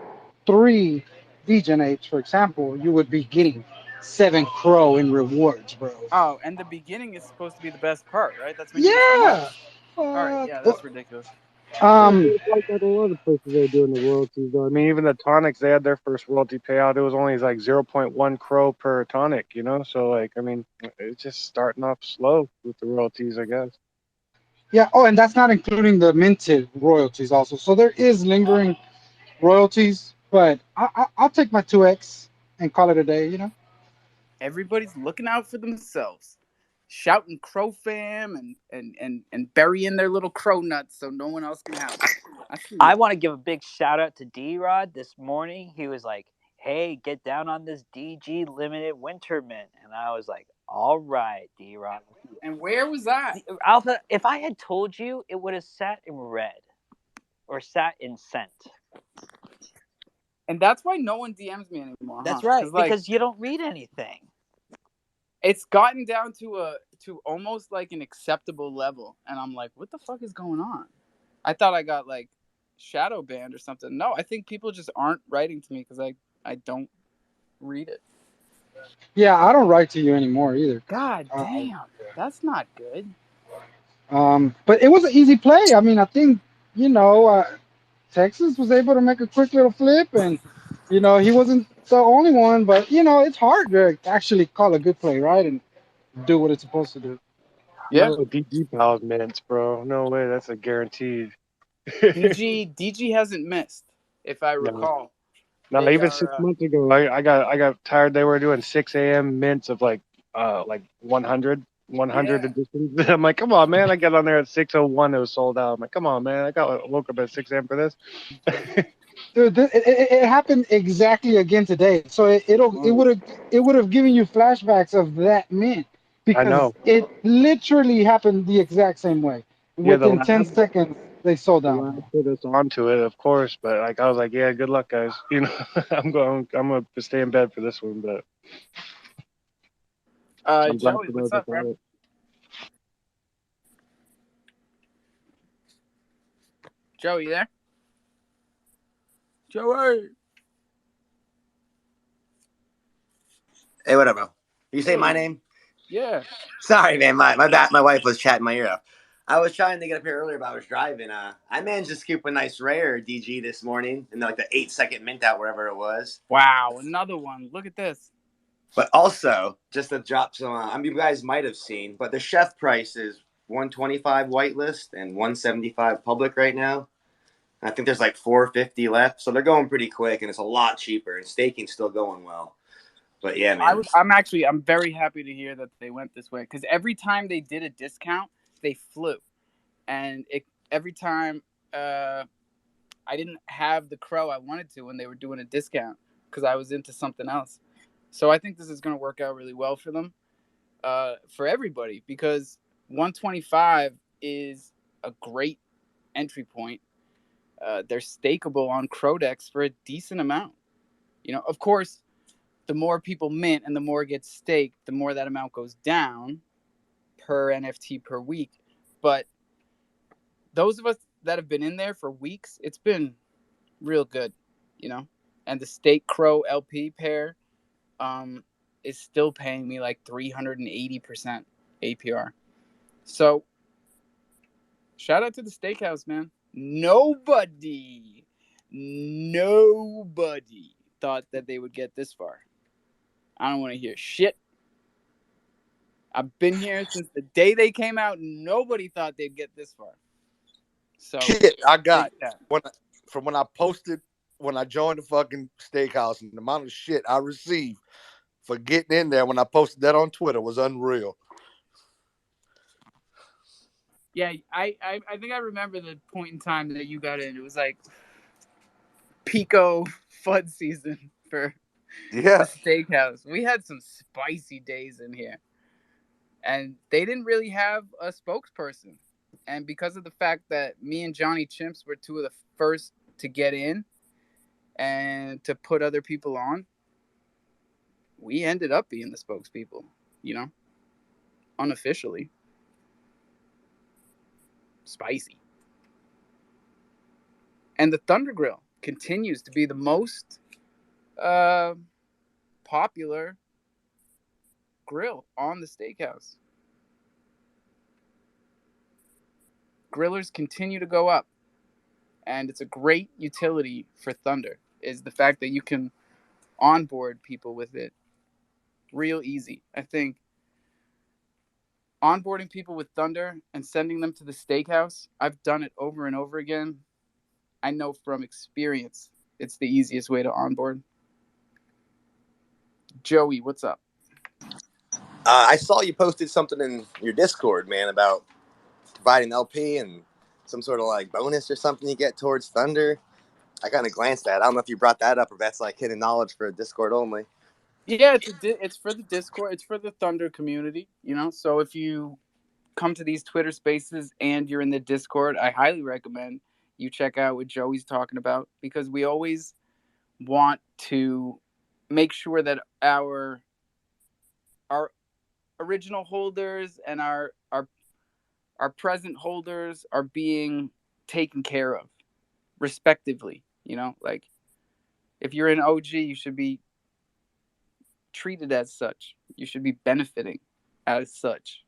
3 degenerates, for example, you would be getting 7 crow in rewards, bro. Oh, and the beginning is supposed to be the best part, right? That's when you get the Yeah. most. All right, yeah, Well, that's ridiculous. it's like that a lot of places they're doing the royalties, though. I mean, even the tonics, they had their first royalty payout. It was only like 0.1 crow per tonic. So, like, I mean, it's just starting off slow with the royalties, I guess. yeah. Oh, and that's not including the minted royalties also. So there is lingering royalties, but I'll take my 2x and call it a day. Everybody's looking out for themselves, shouting crofam and burying their little crow nuts so no one else can have them. I see I you. want to give a big shout out to D-Rod this morning. He was like, hey, get down on this DG limited winter mint. And I was like, All right, D-Rod. And where was I? Alpha, if I had told you, it would have sat in red or sat in scent. And that's why no one DMs me anymore. That's huh? right, Like, because you don't read anything. it's gotten down to almost like an acceptable level, and I'm like, what the fuck is going on? I thought I got like shadow banned or something. No, I think people just aren't writing to me because I don't read it. Yeah, I don't write to you anymore either. God Uh, damn, that's not good. but it was an easy play. I mean, I think you know Texas was able to make a quick little flip, and you know he wasn't the only one. But you know it's hard to actually call a good play, right, and do what it's supposed to do. Yeah, No DG pals minutes, bro. No way. That's a guaranteed. DG hasn't missed, if I No, recall. no. They Even 6 are. months ago, I got tired. They were doing 6 a.m. mints of like 100 Yeah, editions. I'm like, come on, man. I got on there at 6:01. It was sold out. I'm like, come on, man. Woke up at 6 a.m. for this. Dude, it happened exactly again today. So oh, it would have given you flashbacks of that mint I because know. it literally happened the exact same way. Yeah, the Within 10 seconds, they sold out, lab bro. put us onto it, of course. But like, I was like, yeah, good luck, guys. You know, I'm gonna stay in bed for this one, but I'm glad Joey, to know what's that up, bro? it. Joey, you there? Joey. Hey, whatever. You say my Hey. name? Yeah. Sorry, man. My wife was chatting my ear off. I was trying to get up here earlier, but I was driving. I managed to scoop a nice rare DG this morning in like the 8 second mint out wherever it was. Wow, another one. Look at this. But also, just to drop some, I mean, you guys might have seen, but the chef price is 125 whitelist and 175 public right now. I think there's like 450 left, so they're going pretty quick, and it's a lot cheaper. And staking's still going well. But yeah, man. I'm very happy to hear that they went this way because every time they did a discount, they flew, and every time I didn't have the crow I wanted to when they were doing a discount because I was into something else. So I think this is going to work out really well for them, for everybody, because 125 is a great entry point. They're stakeable on Crodex for a decent amount. You know, of course, the more people mint and the more gets staked, the more that amount goes down per NFT per week. But those of us that have been in there for weeks, it's been real good, you know. And the Stake Crow LP pair is still paying me like 380% APR. So shout out to the Steakhouse, man. Nobody thought that they would get this far. I don't want to hear shit. I've been here since the day they came out. Nobody thought they'd get this far. So Shit, I got yeah. from when I posted when I joined the fucking steakhouse, and the amount of shit I received for getting in there when I posted that on Twitter was unreal. Yeah, I think I remember the point in time that you got in. It was like Pico FUD season for Yeah. the steakhouse. We had some spicy days in here. And they didn't really have a spokesperson. And because of the fact that me and Johnny Chimps were two of the first to get in and to put other people on, we ended up being the spokespeople, you know, unofficially. Spicy. And the Thunder Grill continues to be the most popular grill on the steakhouse. Grillers continue to go up, and it's a great utility for Thunder, is the fact that you can onboard people with it real easy. I think onboarding people with Thunder and sending them to the steakhouse, I've done it over and over again. I know from experience it's the easiest way to onboard. Joey, what's up? I saw you posted something in your Discord, man, about providing LP and some sort of like bonus or something you get towards Thunder. I kind of glanced at it. I don't know if you brought that up or if that's like hidden knowledge for Discord only. Yeah, it's for the Discord. It's for the Thunder community. So if you come to these Twitter Spaces and you're in the Discord, I highly recommend you check out what Joey's talking about, because we always want to make sure that our original holders and our present holders are being taken care of respectively. Like, if you're an OG, you should be treated as such. You should be benefiting as such.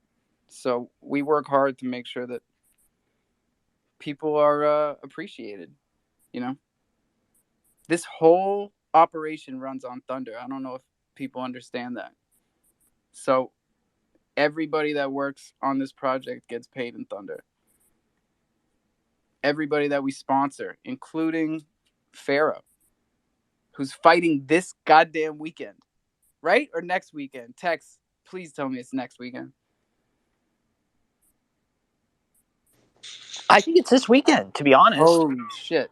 So we work hard to make sure that people are appreciated. You know, this whole operation runs on Thunder. I don't know if people understand that. So everybody that works on this project gets paid in Thunder. Everybody that we sponsor, including Pharaoh, who's fighting this goddamn weekend, right? Or next weekend? Tex, please tell me it's next weekend. I think it's this weekend, to be honest. Holy shit.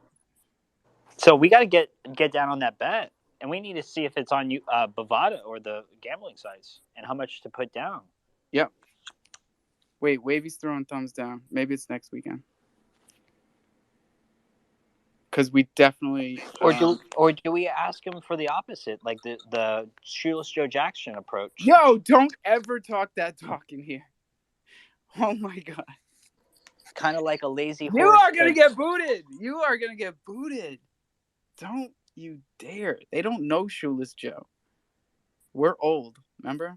So we got to get down on that bet, and we need to see if it's on Bovada or the gambling sites, and how much to put down. Yep. Wait, Wavy's throwing thumbs down. Maybe it's next weekend. Because we definitely... Or do we ask him for the opposite, like the Shoeless Joe Jackson approach? Yo, don't ever talk that talk in here. Oh my god. It's kind of like a lazy horse. You are going to get booted. You are going to get booted. Don't you dare. They don't know Shoeless Joe. We're old, remember?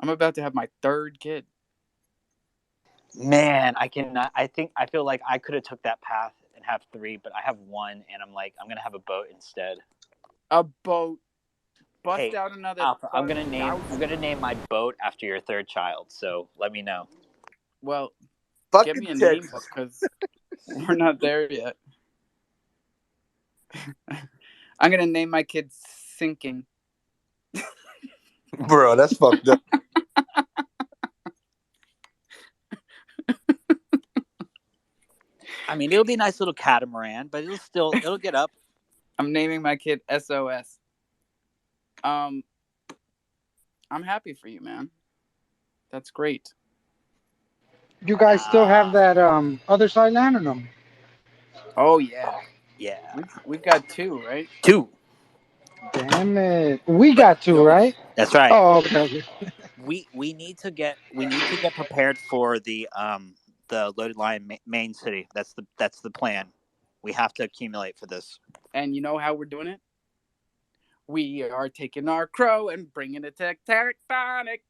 I'm about to have my third kid. Man, I feel like I could have took that path and have 3, but I have 1, and I'm like, I'm gonna have a boat instead. A boat. Bust out another. Alpha, I'm gonna name my boat after your 3rd child. So let me know. Well, Fucking get me a Texas. name, because we're not there yet. I'm gonna name my kid Sinking. Bro, that's fucked up. I mean, it'll be a nice little catamaran, but it'll get up. I'm naming my kid SOS. I'm happy for you, man. That's great. You guys still have that other side land or no? Oh yeah. Yeah. We've got 2, right? 2. Damn it. We got 2, right? That's right. Oh, okay. We need to get prepared for the loaded line main city. That's the plan. We have to accumulate for this. And you know how we're doing it? We are taking our crow and bringing it to Tectonic,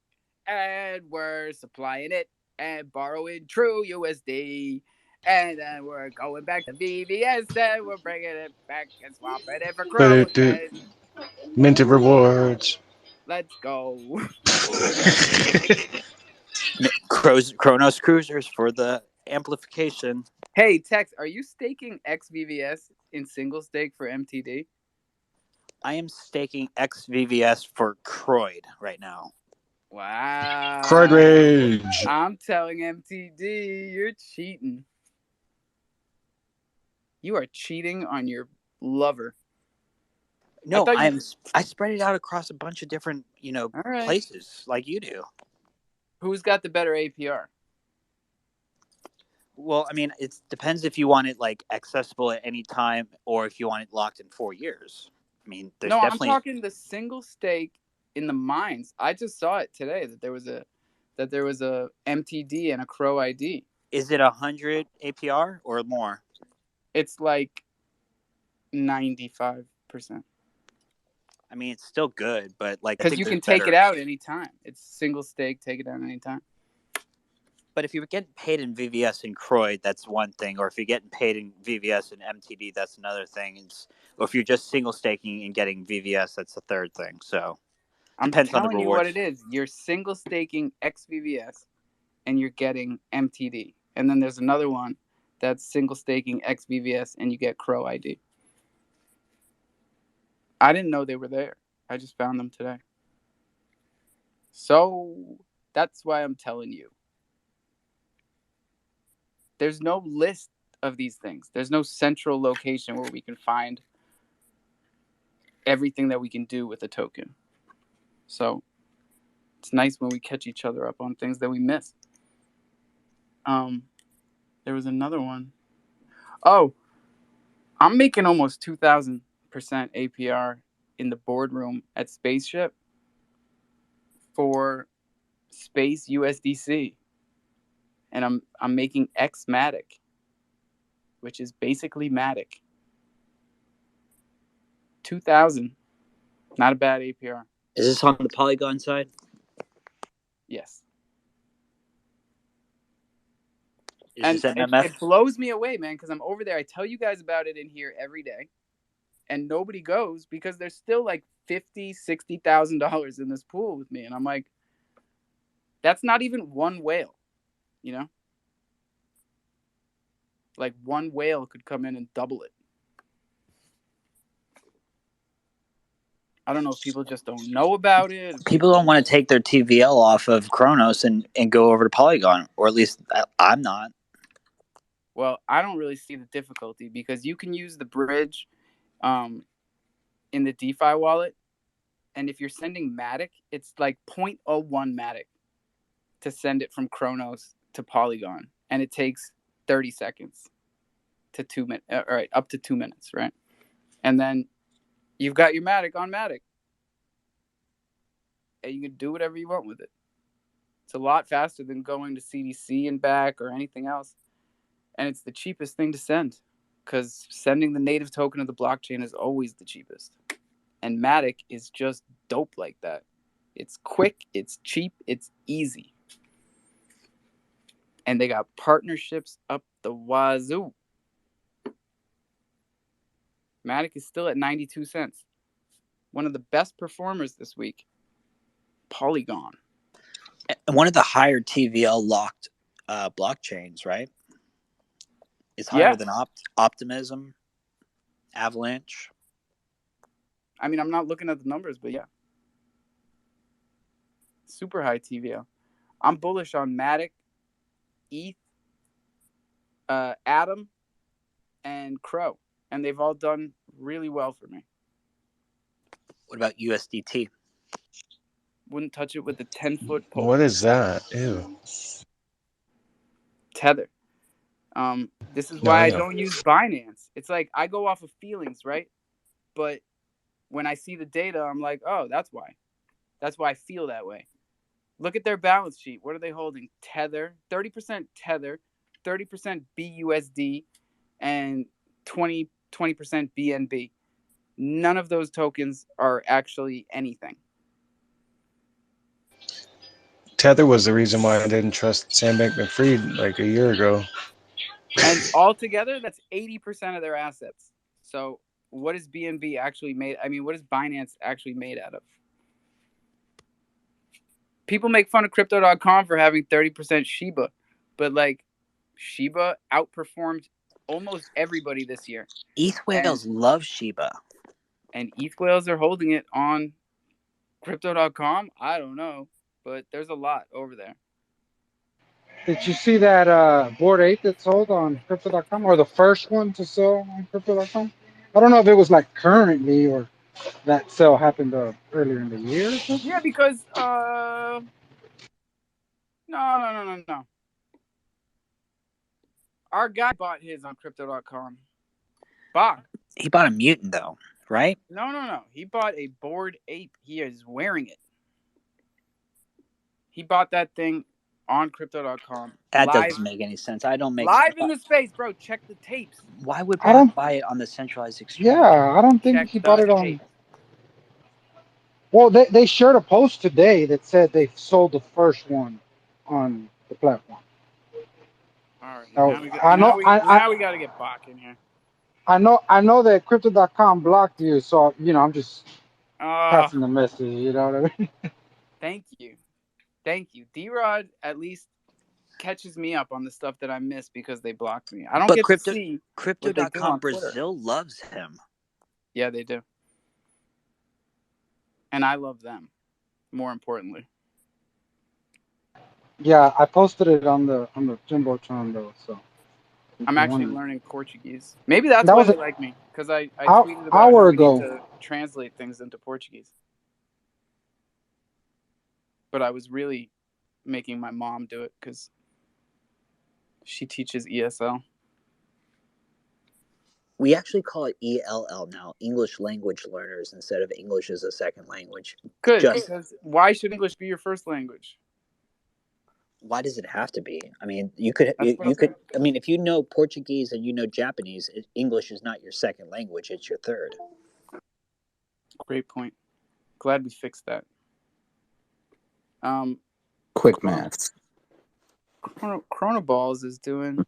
and we're supplying it and borrowing true USD. And then we're going back to VVS, and we're bringing it back and swapping it for crow again. Minted rewards. Let's go. Chronos Cruisers for the amplification. Hey, Tex, are you staking XVVS in single stake for MTD? I am staking XVVS for Croyd right now. Wow. Croyd Rage. I'm telling MTD, you're cheating. You are cheating on your lover. No, I spread it out across a bunch of different, places like you do. Who's got the better APR? Well, I mean, it depends if you want it like accessible at any time or if you want it locked in 4 years. I mean, there's definitely... I'm talking the single stake in the mines. I just saw it today that there was a MTD and a Crow ID. Is it 100 APR or more? It's like 95%. I mean, it's still good, but like because you can take it out anytime. It's single stake, take it out anytime. But if you're getting paid in VVS and Croyd, that's one thing. Or if you're getting paid in VVS and MTD, that's another thing. Or if you're just single staking and getting VVS, that's the third thing. So depends on the rewards. I'm telling you what it is. You're single staking XVVS and you're getting MTD. And then there's another one that's single staking XVVS and you get Crow ID. I didn't know they were there. I just found them today. So that's why I'm telling you. There's no list of these things. There's no central location where we can find everything that we can do with a token. So it's nice when we catch each other up on things that we miss. There was another one. Oh, I'm making almost 2,000% APR in the boardroom at Spaceship for Space USDC, and I'm making X Matic, which is basically Matic. 2,000, not a bad APR. Is this on the Polygon side? Yes. Is And this MMF? it blows me away, man, because I'm over there. I tell you guys about it in here every day, and nobody goes because there's still like $50,000-$60,000 in this pool with me, and I'm like, that's not even one whale, you know? Like one whale could come in and double it. I don't know if people just don't know about it. People don't want to take their TVL off of Kronos and go over to Polygon, or at least I'm not. Well, I don't really see the difficulty because you can use the bridge in the DeFi wallet. And if you're sending Matic, it's like 0.01 Matic to send it from Kronos to Polygon. And it takes 30 seconds to 2 minutes, all right, up to 2 minutes, right? And then you've got your Matic on Matic. And you can do whatever you want with it. It's a lot faster than going to CDC and back or anything else. And it's the cheapest thing to send because sending the native token of the blockchain is always the cheapest. And Matic is just dope like that. It's quick, it's cheap, it's easy. And they got partnerships up the wazoo. Matic is still at 92 cents. One of the best performers this week. Polygon. And one of the higher TVL locked blockchains, right? It's higher than Optimism, Avalanche. I mean, I'm not looking at the numbers, but yeah. Super high TVL. I'm bullish on Matic, ETH, Atom, and Crow. And they've all done really well for me. What about USDT? Wouldn't touch it with a 10-foot pole. What is that? Ew. Tether. This is why I don't use Binance. It's like I go off of feelings, right? But when I see the data, I'm like, oh, that's why. That's why I feel that way. Look at their balance sheet. What are they holding? Tether, 30% Tether, 30% BUSD, and 20% BNB. None of those tokens are actually anything. Tether was the reason why I didn't trust Sam Bankman-Fried like a year ago. And altogether, that's 80% of their assets. So what is BNB actually made? I mean, what is Binance actually made out of? People make fun of crypto.com for having 30% Shiba, but like Shiba outperformed almost everybody this year. ETH whales love Shiba. And ETH whales are holding it on crypto.com. I don't know, but there's a lot over there. Did you see that Bored Ape that sold on crypto.com, or the first one to sell on crypto.com? I don't know if it was like currently or that sale happened earlier in the year or something. Yeah, because no. Our guy bought his on crypto.com. Bach. He bought a mutant though, right? No. He bought a Bored Ape. He is wearing it. He bought that thing on crypto.com. That doesn't make any sense. I don't make live in the space, bro. Check the tapes. Why would Bach buy it on the centralized exchange? Yeah, I don't think Check he bought it on. tapes. Well, they shared a post today that said they sold the first one on the platform. All right. Now we got to get Bach in here. I know that crypto.com blocked you, so I'm just passing the message. You know what I mean? Thank you. D-Rod at least catches me up on the stuff that I miss because they blocked me. I don't get to see Crypto.com Brazil loves him. Yeah, they do. And I love them, more importantly. Yeah, I posted it on the Jumbotron though, so. I'm actually learning Portuguese. Maybe that's why they like me, because I tweeted about how we need to translate things into Portuguese. but I was really making my mom do it because she teaches ESL. We actually call it ELL now, English Language Learners, instead of English as a second language. Good, Just because why should English be your first language? why does it have to be? I mean, you could That's what I'm you could. saying. I mean, if you know Portuguese and you know Japanese, English is not your second language; it's your third. Great point. Glad we fixed that. Quick Chrono, maths. Chrono Balls is doing.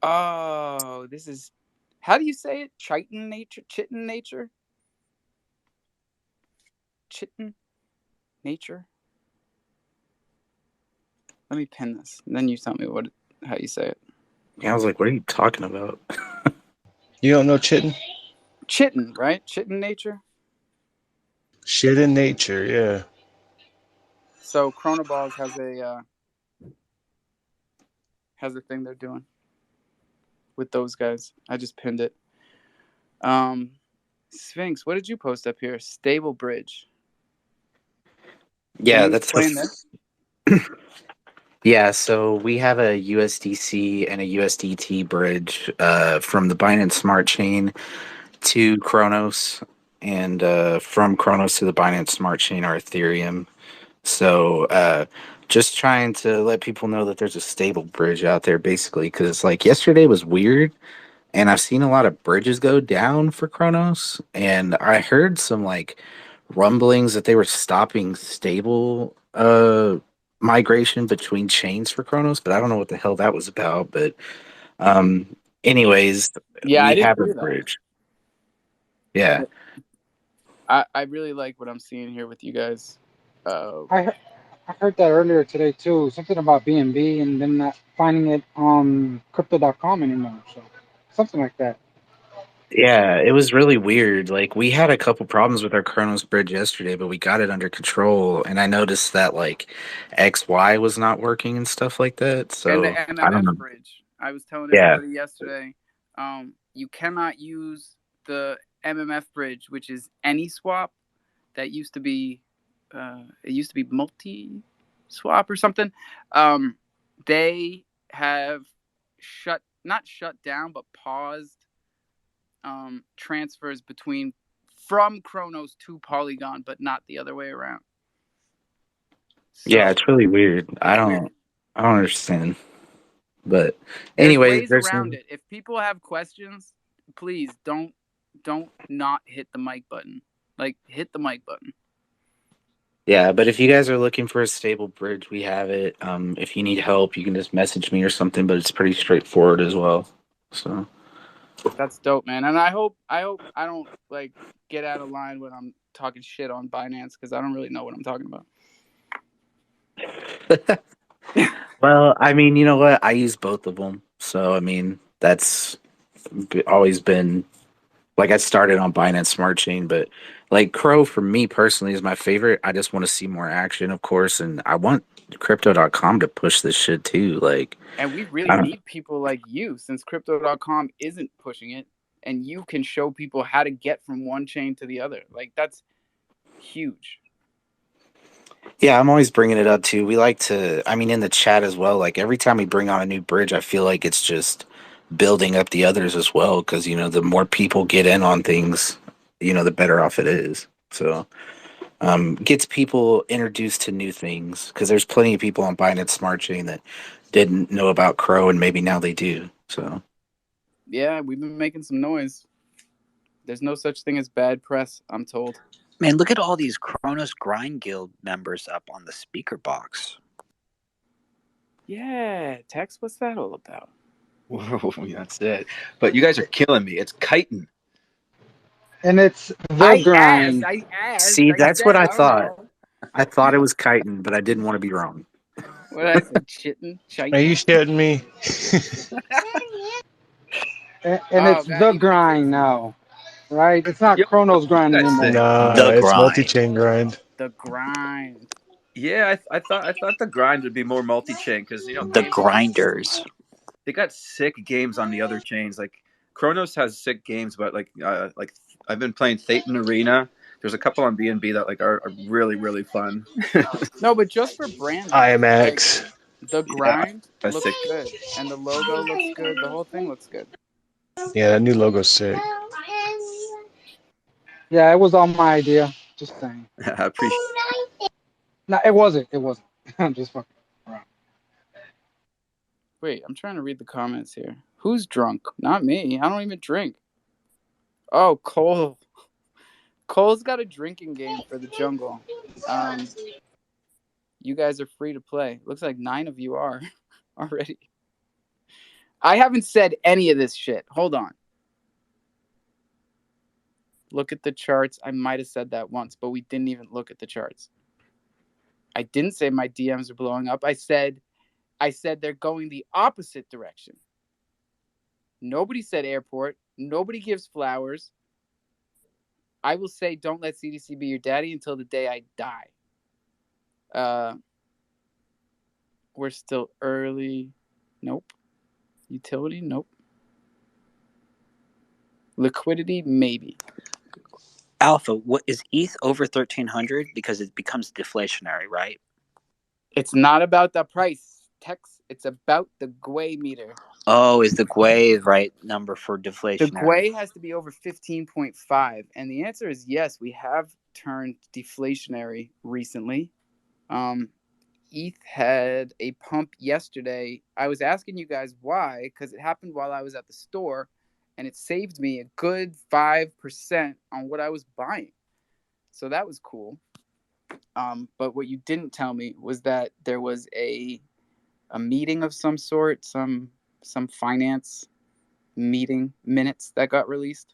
Oh, this is. How do you say it? Chitin nature? Chitin nature? Chitin nature? Let me pin this. And then you tell me how you say it. Yeah, I was like, what are you talking about? You don't know Chitin? Chitin, right? Chitin nature? Shit in nature, yeah. So Chronoballs has a thing they're doing with those guys. I just pinned it. Sphinx, what did you post up here? Stable Bridge. Can Yeah, you that's explain this? Yeah, so we have a USDC and a USDT bridge from the Binance Smart Chain to Kronos, and from Kronos to the Binance Smart Chain or Ethereum. So just trying to let people know that there's a stable bridge out there, basically, because like yesterday was weird, and I've seen a lot of bridges go down for Kronos, and I heard some like rumblings that they were stopping stable migration between chains for Kronos, but I don't know what the hell that was about. But anyways, Yeah, I we didn't have a hear that. bridge. Yeah. I really like what I'm seeing here with you guys. I heard that earlier today too. Something about BNB and then not finding it on crypto.com anymore. So something like that. Yeah, it was really weird. Like we had a couple problems with our Kronos bridge yesterday, but we got it under control. And I noticed that like XY was not working and stuff like that. And the So I don't MMF know. bridge. I was telling Yeah. everybody yesterday, you cannot use the MMF bridge, which is AnySwap. That used to be, it used to be multi swap or something. They have not shut down, but paused transfers from Kronos to Polygon, but not the other way around. Yeah, So it's really weird. it's weird. I don't understand. But There's anyways, ways there's around some it. If people have questions, please don't not hit the mic button. Like hit the mic button. yeah, but if you guys are looking for a stable bridge, we have it. If you need help, you can just message me or something, but it's pretty straightforward as well. So That's dope, man. And I hope I don't like get out of line when I'm talking shit on Binance because I don't really know what I'm talking about. well, I mean, you know what? I use both of them. So I mean, that's always been like I started on Binance Smart Chain, but like Crow for me personally is my favorite. I just want to see more action, of course, and I want crypto.com to push this shit too. Like And we really I don't need people like you since crypto.com isn't pushing it and you can show people how to get from one chain to the other. Like that's huge. Yeah, I'm always bringing it up too. We like to, I mean, in the chat as well. Like every time we bring on a new bridge, I feel like it's just building up the others as well. Because the more people get in on things, the better off it is. So, gets people introduced to new things. Because there's plenty of people on Binance Smart Chain that didn't know about Crow, and maybe now they do. So, Yeah, we've been making some noise. There's no such thing as bad press, I'm told. Man, look at all these Kronos Grind Guild members up on the speaker box. Yeah, Tex, what's that all about? Whoa, that's it. But you guys are killing me. It's chitin. And it's the grind. see, I that's what said, I I don't thought. know. I thought it was chitin, but I didn't want to be wrong. What did I say? Chitin? Are you Chitin? shitting me? And Oh, it's man, the even the kids. grind now, right? It's not Yo, Chrono's what grind did you guys anymore. say? Nah, The it's Grind. multi-chain grind. The grind. Yeah, I thought the grind would be more multi-chain because The games got Grinders. they got sick games on the other chains. Like Kronos has sick games, but like I've been playing Thetan Arena. there's a couple on B&B that like are really really fun. No, but just for branding, like IMAX. the grind That's looks sick. good, and the logo looks good. The whole thing looks good. Yeah, that new logo's sick. Yeah, it was on my idea. Just saying. I appreciate. No, it wasn't. It wasn't. I'm just fucking around. Wait, I'm trying to read the comments here. Who's drunk? Not me. I don't even drink. Oh, Cole. Cole's got a drinking game for the jungle. You guys are free to play. Looks like 9 of you are already. I haven't said any of this shit. Hold on. Look at the charts. I might have said that once, but we didn't even look at the charts. I didn't say my DMs are blowing up. I said they're going the opposite direction. Nobody said airport. Nobody gives flowers. I will say don't let CDC be your daddy until the day I die. We're still early. Nope. Utility? Nope. Liquidity? Maybe. Alpha, what is ETH over 1,300 because it becomes deflationary, right? It's not about the price, Tex. It's about the Gwei meter. Oh, is the Gwei the right number for The deflationary? Gwei has to be over 15.5, and the answer is yes. We have turned deflationary recently. ETH had a pump yesterday. I was asking you guys why, because it happened while I was at the store, and it saved me a good 5% on what I was buying. So that was cool. But what you didn't tell me was that there was a meeting of some sort, some finance meeting minutes that got released.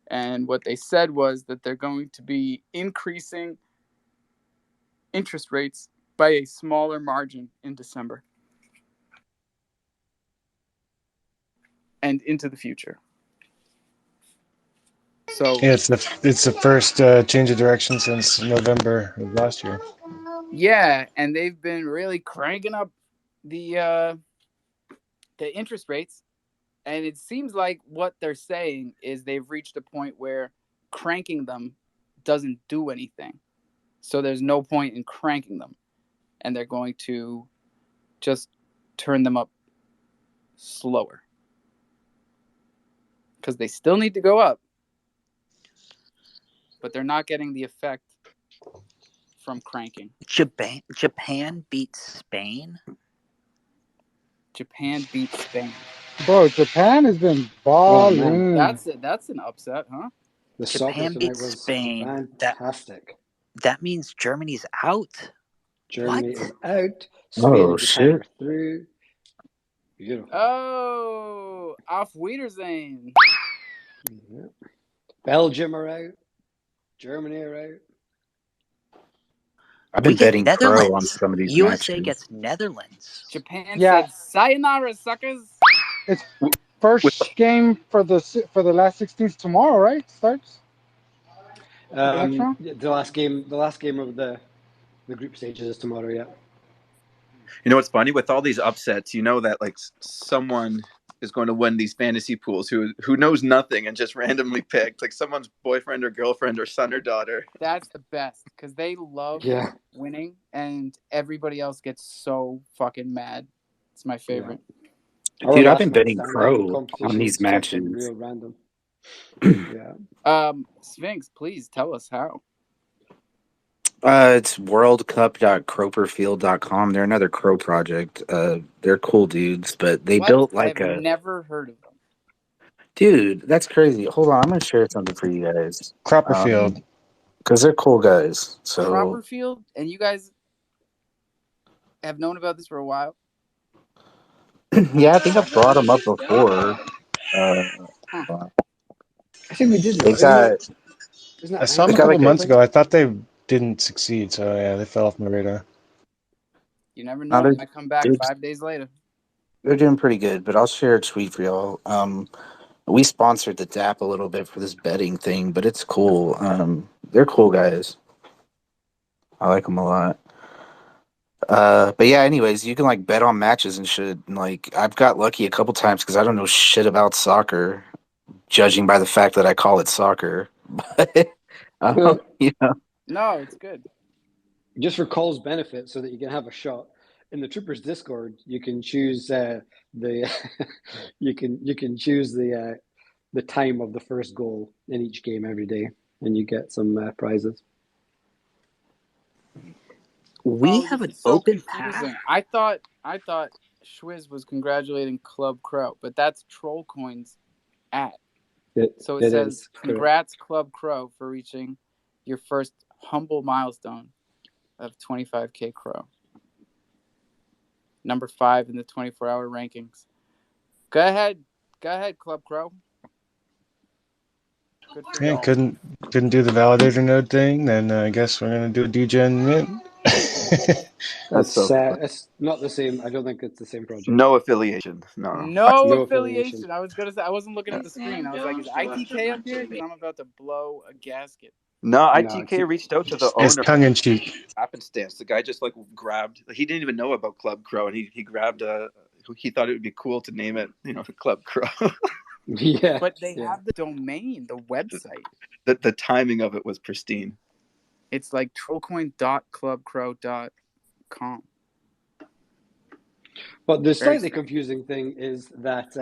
And what they said was that they're going to be increasing interest rates by a smaller margin in December and into the future. So Yeah, it's the first change of direction since November of last year. yeah, and they've been really cranking up the interest rates, and it seems like what they're saying is they've reached a point where cranking them doesn't do anything. So there's no point in cranking them, and they're going to just turn them up slower because they still need to go up, but they're not getting the effect from cranking. Japan beats Spain. Japan beat Spain. Bro, Japan has been Oh man, balling. That's an upset, huh? the soccer Japan tonight beats was Spain. fantastic. That means Germany's out. Germany What? is out. Spain Oh and Japan shit! are through. Beautiful. Oh, auf Wiedersehen. Yeah. Belgium are out. Germany are out. I've We been get betting pro on Netherlands. some of these USA matches. gets Netherlands. Japan Yeah. said sayonara, suckers. It's first game for the last 16th tomorrow, right? Starts the next round. The last game of the group stages is tomorrow. Yeah. You know what's funny with all these upsets? You know that like someone is going to win these fantasy pools who knows nothing and just randomly picked like someone's boyfriend or girlfriend or son or daughter. That's the best because they love Yeah. winning, and everybody else gets so fucking mad. It's my favorite. Our Dude, I've last been night's betting standing pro on competition these is something matches. real random. Yeah. Sphinx, please tell us how. It's worldcup.croperfield.com. They're another crow project. They're cool dudes, but they built like I've a never heard of them. dude. That's crazy. Hold on, I'm gonna share something for you guys. Cropperfield. Because they're cool guys. So Cropperfield, and you guys have known about this for a while. yeah, I think I've brought them up before. I think we did. They got. I saw them a couple months ago. I thought they didn't succeed, so yeah, they fell off my radar. You never know. They might come back 5 days later. They're doing pretty good, but I'll share a tweet for y'all. We sponsored the DAP a little bit for this betting thing, but it's cool. They're cool guys. I like them a lot. But yeah, anyways, you can like bet on matches and shit. And, like I've got lucky a couple times because I don't know shit about soccer, judging by the fact that I call it soccer. Yeah. No, it's good. Just for Cole's benefit, so that you can have a shot in the Troopers Discord, you can choose the you can choose the time of the first goal in each game every day, and you get some prizes. We Oh, have this an is so open path. confusing. I thought Schwiz was congratulating Club Crow, but that's Troll Coin's at. So it says, is correct. "Congrats, Club Crow, for reaching your first humble milestone of 25K Crow. Number 5 in the 24-hour rankings. Go ahead, Club Crow. Good for Yeah, y'all." couldn't do the validator node thing. Then I guess we're gonna do a degen mint. That's so funny. It's not the same. I don't think it's the same project. No affiliation. No. No No affiliation. affiliation. I was gonna say, I wasn't looking at the screen. I was like, is ITK up here? Because I'm about to blow a gasket. No, No, ITK reached out to the It's owner. tongue in cheek. Happenstance. The guy just like grabbed. He didn't even know about Club Crow, and he grabbed a. He thought it would be cool to name it, Club Crow. Yeah. But they have the domain, the website. The timing of it was pristine. It's like trollcoin.clubcrow.com. But the slightly confusing thing is that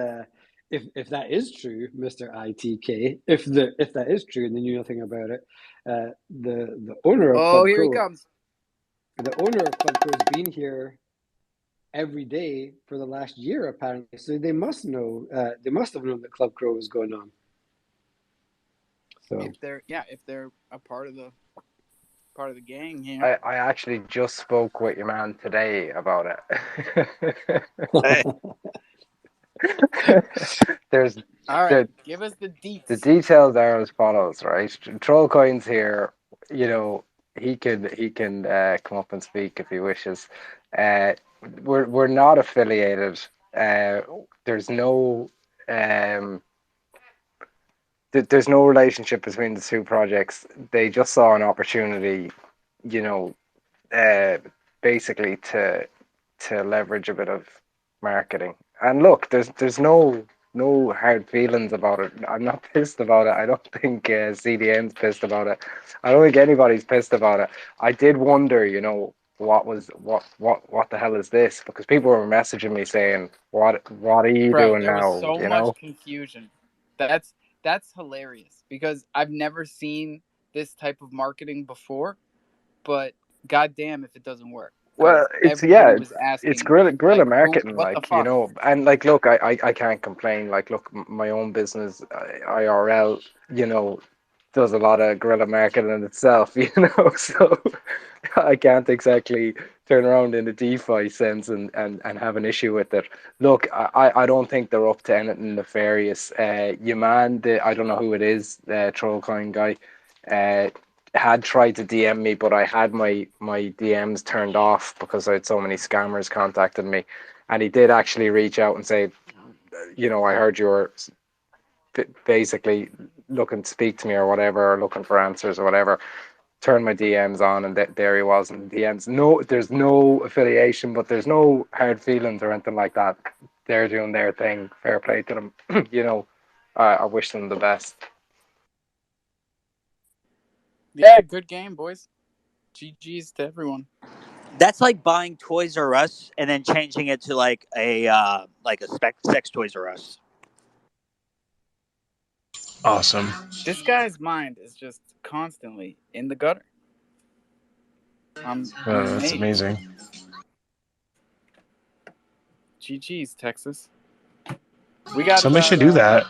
if that is true, Mr. ITK, if that is true and they knew nothing about it, the owner of Club here Crow, he comes. The owner of Club Crow has been here every day for the last year, apparently. So they must know. They must have known that Club Crow was going on. So if they're a part of the gang here. I actually just spoke with your man today about it. All right, give us the deets. The details are as follows, right? Trollcoin's here. He can come up and speak if he wishes. We're not affiliated. There's no there's no relationship between the two projects. They just saw an opportunity, basically to leverage a bit of marketing. And look, there's no hard feelings about it. I'm not pissed about it. I don't think CDN's pissed about it. I don't think anybody's pissed about it. I did wonder, what the hell is this? Because people were messaging me saying, what are you doing There now? was so much confusion. That's hilarious because I've never seen this type of marketing before, but goddamn if it doesn't work. Well, it's guerrilla marketing, and look, I can't complain. Look, my own business, IRL, does a lot of guerrilla marketing itself, so I can't exactly turn around in a DeFi sense and have an issue with it. Look, I don't think they're up to anything nefarious. Your man, I don't know who it is, Trollcoin guy, had tried to DM me, but I had my DMs turned off because I had so many scammers contacting me, and he did actually reach out and say, I heard you were basically looking to speak to me or whatever, or looking for answers or whatever. Turned my DMs on, and there he was in DMs. No, there's no affiliation, but there's no hard feelings or anything like that. They're doing their thing. Fair play to them. I wish them the best. Yeah, good game, boys. GG's to everyone. That's like buying Toys R Us and then changing it to like a sex Toys R Us. Awesome. This guy's mind is just constantly in the gutter. I'm That's amazing. GG's, Texas. We got somebody should do that.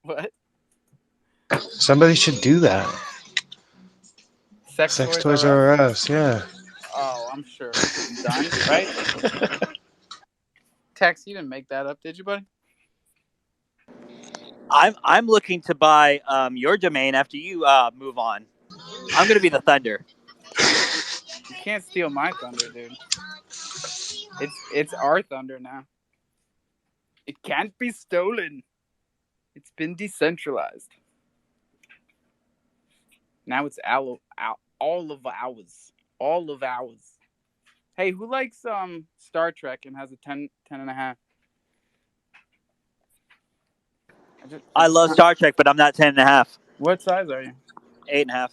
What? Somebody should do that. Sex Toys R Us, yeah. Oh, I'm sure it's done, right? Tex, you didn't make that up, did you, buddy? I'm looking to buy your domain after you move on. I'm gonna be the Thunder. You can't steal my thunder, dude. It's our thunder now. It can't be stolen. It's been decentralized. Now it's all of ours. All of ours. Hey, who likes Star Trek and has a 10 and a half? I love Star Trek, but I'm not 10 and a half. What size are you? 8 and a half.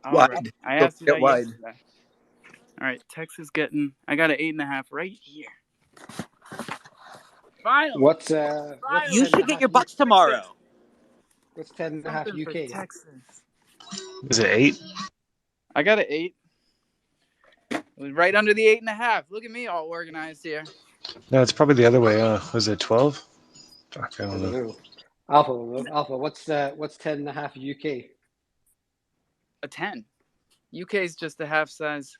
All right. Wide. I Don't asked you get that wide. yesterday. All right. Texas getting. I got an 8.5 right here. Finally. What's You 10 and a should get half your Bucks tomorrow. What's 10 and a half Something for UK? Texas. Is it 8? I got an 8. It was right under the 8.5. Look at me, all organized here. No, it's probably the other way. Was it 12? Fuck, I I don't don't know. know. Alpha will know. Alpha, what's 10 and a half UK? A 10. UK is just a half size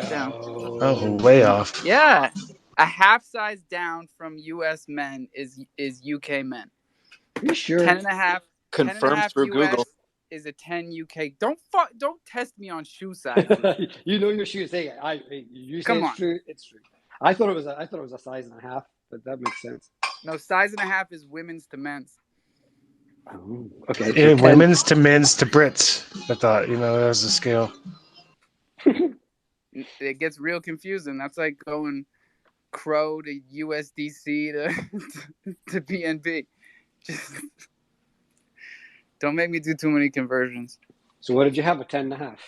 down. Oh, way off. Yeah, a half size down from US men is UK men. Are you sure? 10.5. Confirmed through US Google. is a 10 UK. Don't test me on shoe sizes. You know your shoes. Hey, you say Come it's on. true. It's true. I thought it was a size and a half, but that makes sense. No, size and a half is women's to men's. Oh, okay. Yeah, women's to men's to Brits. I thought, that was the scale. It gets real confusing. That's like going Crow to USDC to BNB. Just don't make me do too many conversions. So what did you have? A 10 and a half?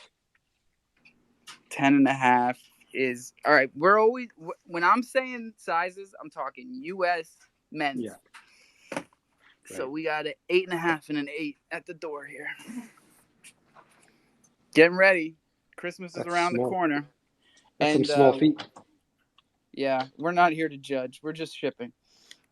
10.5 is all right. We're always, when I'm saying sizes, I'm talking US men's. Yeah. So we got an 8.5 and an 8 at the door here. Getting ready. Christmas is around the corner. That's some small feet. Yeah, we're not here to judge. We're just shipping.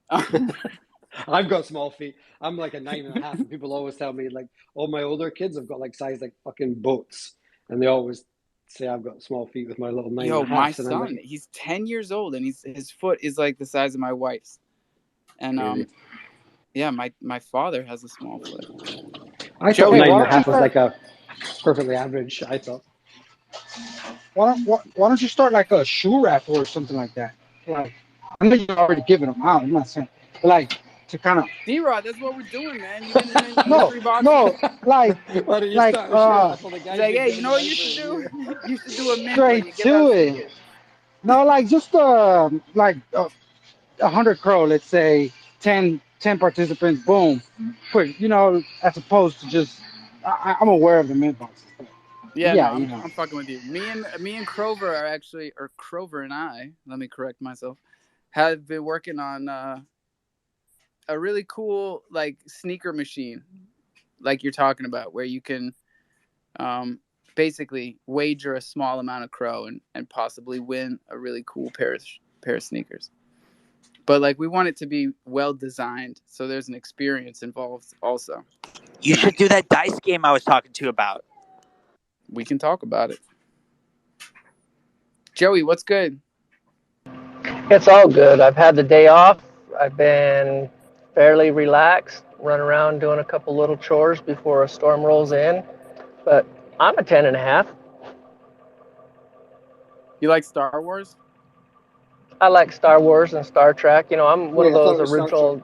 I've got small feet. I'm like a 9.5, and people always tell me, like, all my older kids have got like size like fucking boats, and they always say I've got small feet with my little 9.5. Yo, my son, he's 10 years old, and his foot is like the size of my wife's. And yeah, my father has a small foot. I thought 9.5 was like a perfectly average. I thought. Why don't you start like a shoe raffle or something like that? Like, I know you're already giving them out. I'm not saying, but like to kind of. D-Rod, that's what we're doing, man. You getting them in No, mystery boxes? no, like, why don't you start a shoe raffle? The guy's like, been hey, you know what you giving should them out do? You should do a mint where straight you give out to stickers. it. No, like just like 100 crow. Let's say 10 participants. Boom, quick. As opposed to just. I'm aware of the mint boxes. Yeah, no, you know. I'm fucking with you. Me and Crover are actually, or Crover and I, let me correct myself, have been working on a really cool like sneaker machine, like you're talking about, where you can basically wager a small amount of crow and possibly win a really cool pair of sneakers. But like we want it to be well designed, so there's an experience involved also. You should do that dice game I was talking to you about. We can talk about it. Joey, what's good? It's all good. I've had the day off. I've been fairly relaxed, run around doing a couple little chores before a storm rolls in. But I'm a 10.5. You like Star Wars? I like Star Wars and Star Trek. I'm one of those original.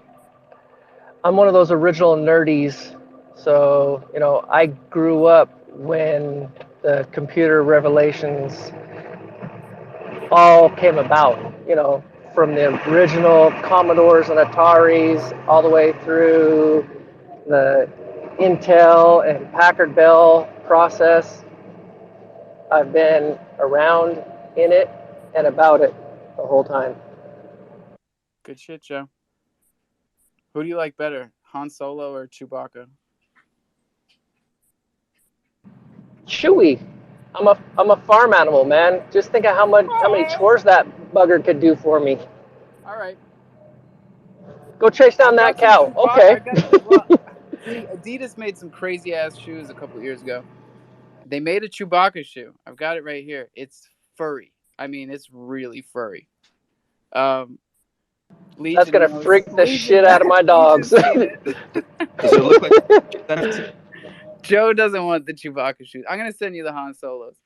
I'm one of those original nerdies. So I grew up when the computer revelations all came about. From the original Commodores and Ataris all the way through the Intel and Packard Bell process. I've been around in it and about it the whole time. Good shit, Joe. Who do you like better, Han Solo or Chewbacca? Chewy. I'm a farm animal, man. Just think of how many chores that bugger could do for me. All right. Go chase down that cow. Okay. See, Adidas made some crazy ass shoes a couple years ago. They made a Chewbacca shoe. I've got it right here. It's furry. I mean, it's really furry. Legion, that's gonna freak the shit out of my dogs. Does it look like? Joe doesn't want the Chewbacca shoes. I'm gonna send you the Han Solos.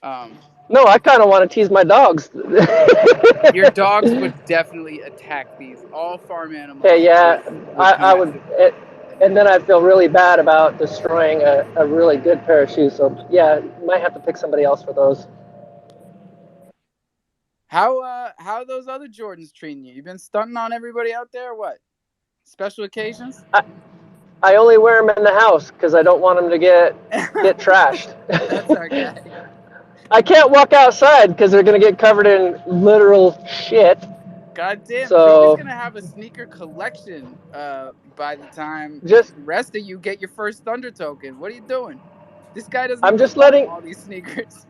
No, I kind of want to tease my dogs. Your dogs would definitely attack these. All farm animals. Okay, yeah, I would. And then I feel really bad about destroying a really good pair of shoes. So yeah, might have to pick somebody else for those. How are those other Jordans treating you? You been stunting on everybody out there or what? Special occasions? I only wear them in the house because I don't want them to get trashed. That's our guy. I can't walk outside because they're going to get covered in literal shit. God damn, Joey's So gonna have a sneaker collection by the time just the rest of you get your first Thunder token. What are you doing? This guy doesn't I'm even just own letting all these sneakers.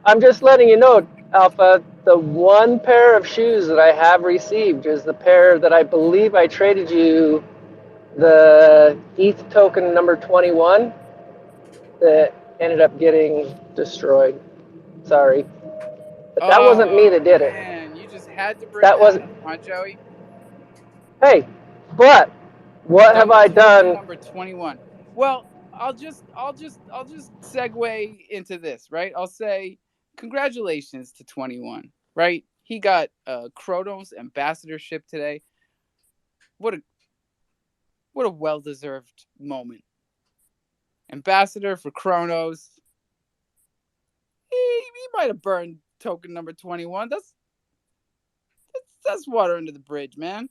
you know, Alpha, the one pair of shoes that I have received is the pair that I believe I traded you the ETH token number 21 that ended up getting destroyed. Sorry. But that wasn't me Oh that did it. man, you just had to bring That that was up, huh, Joey? Hey, but what have Thunder I token done? number 21. Well, I'll just segue into this, right? I'll say congratulations to 21, right? He got a Kronos ambassadorship today. What a well-deserved moment. Ambassador for Kronos. He might have burned token number 21. That's water under the bridge, man.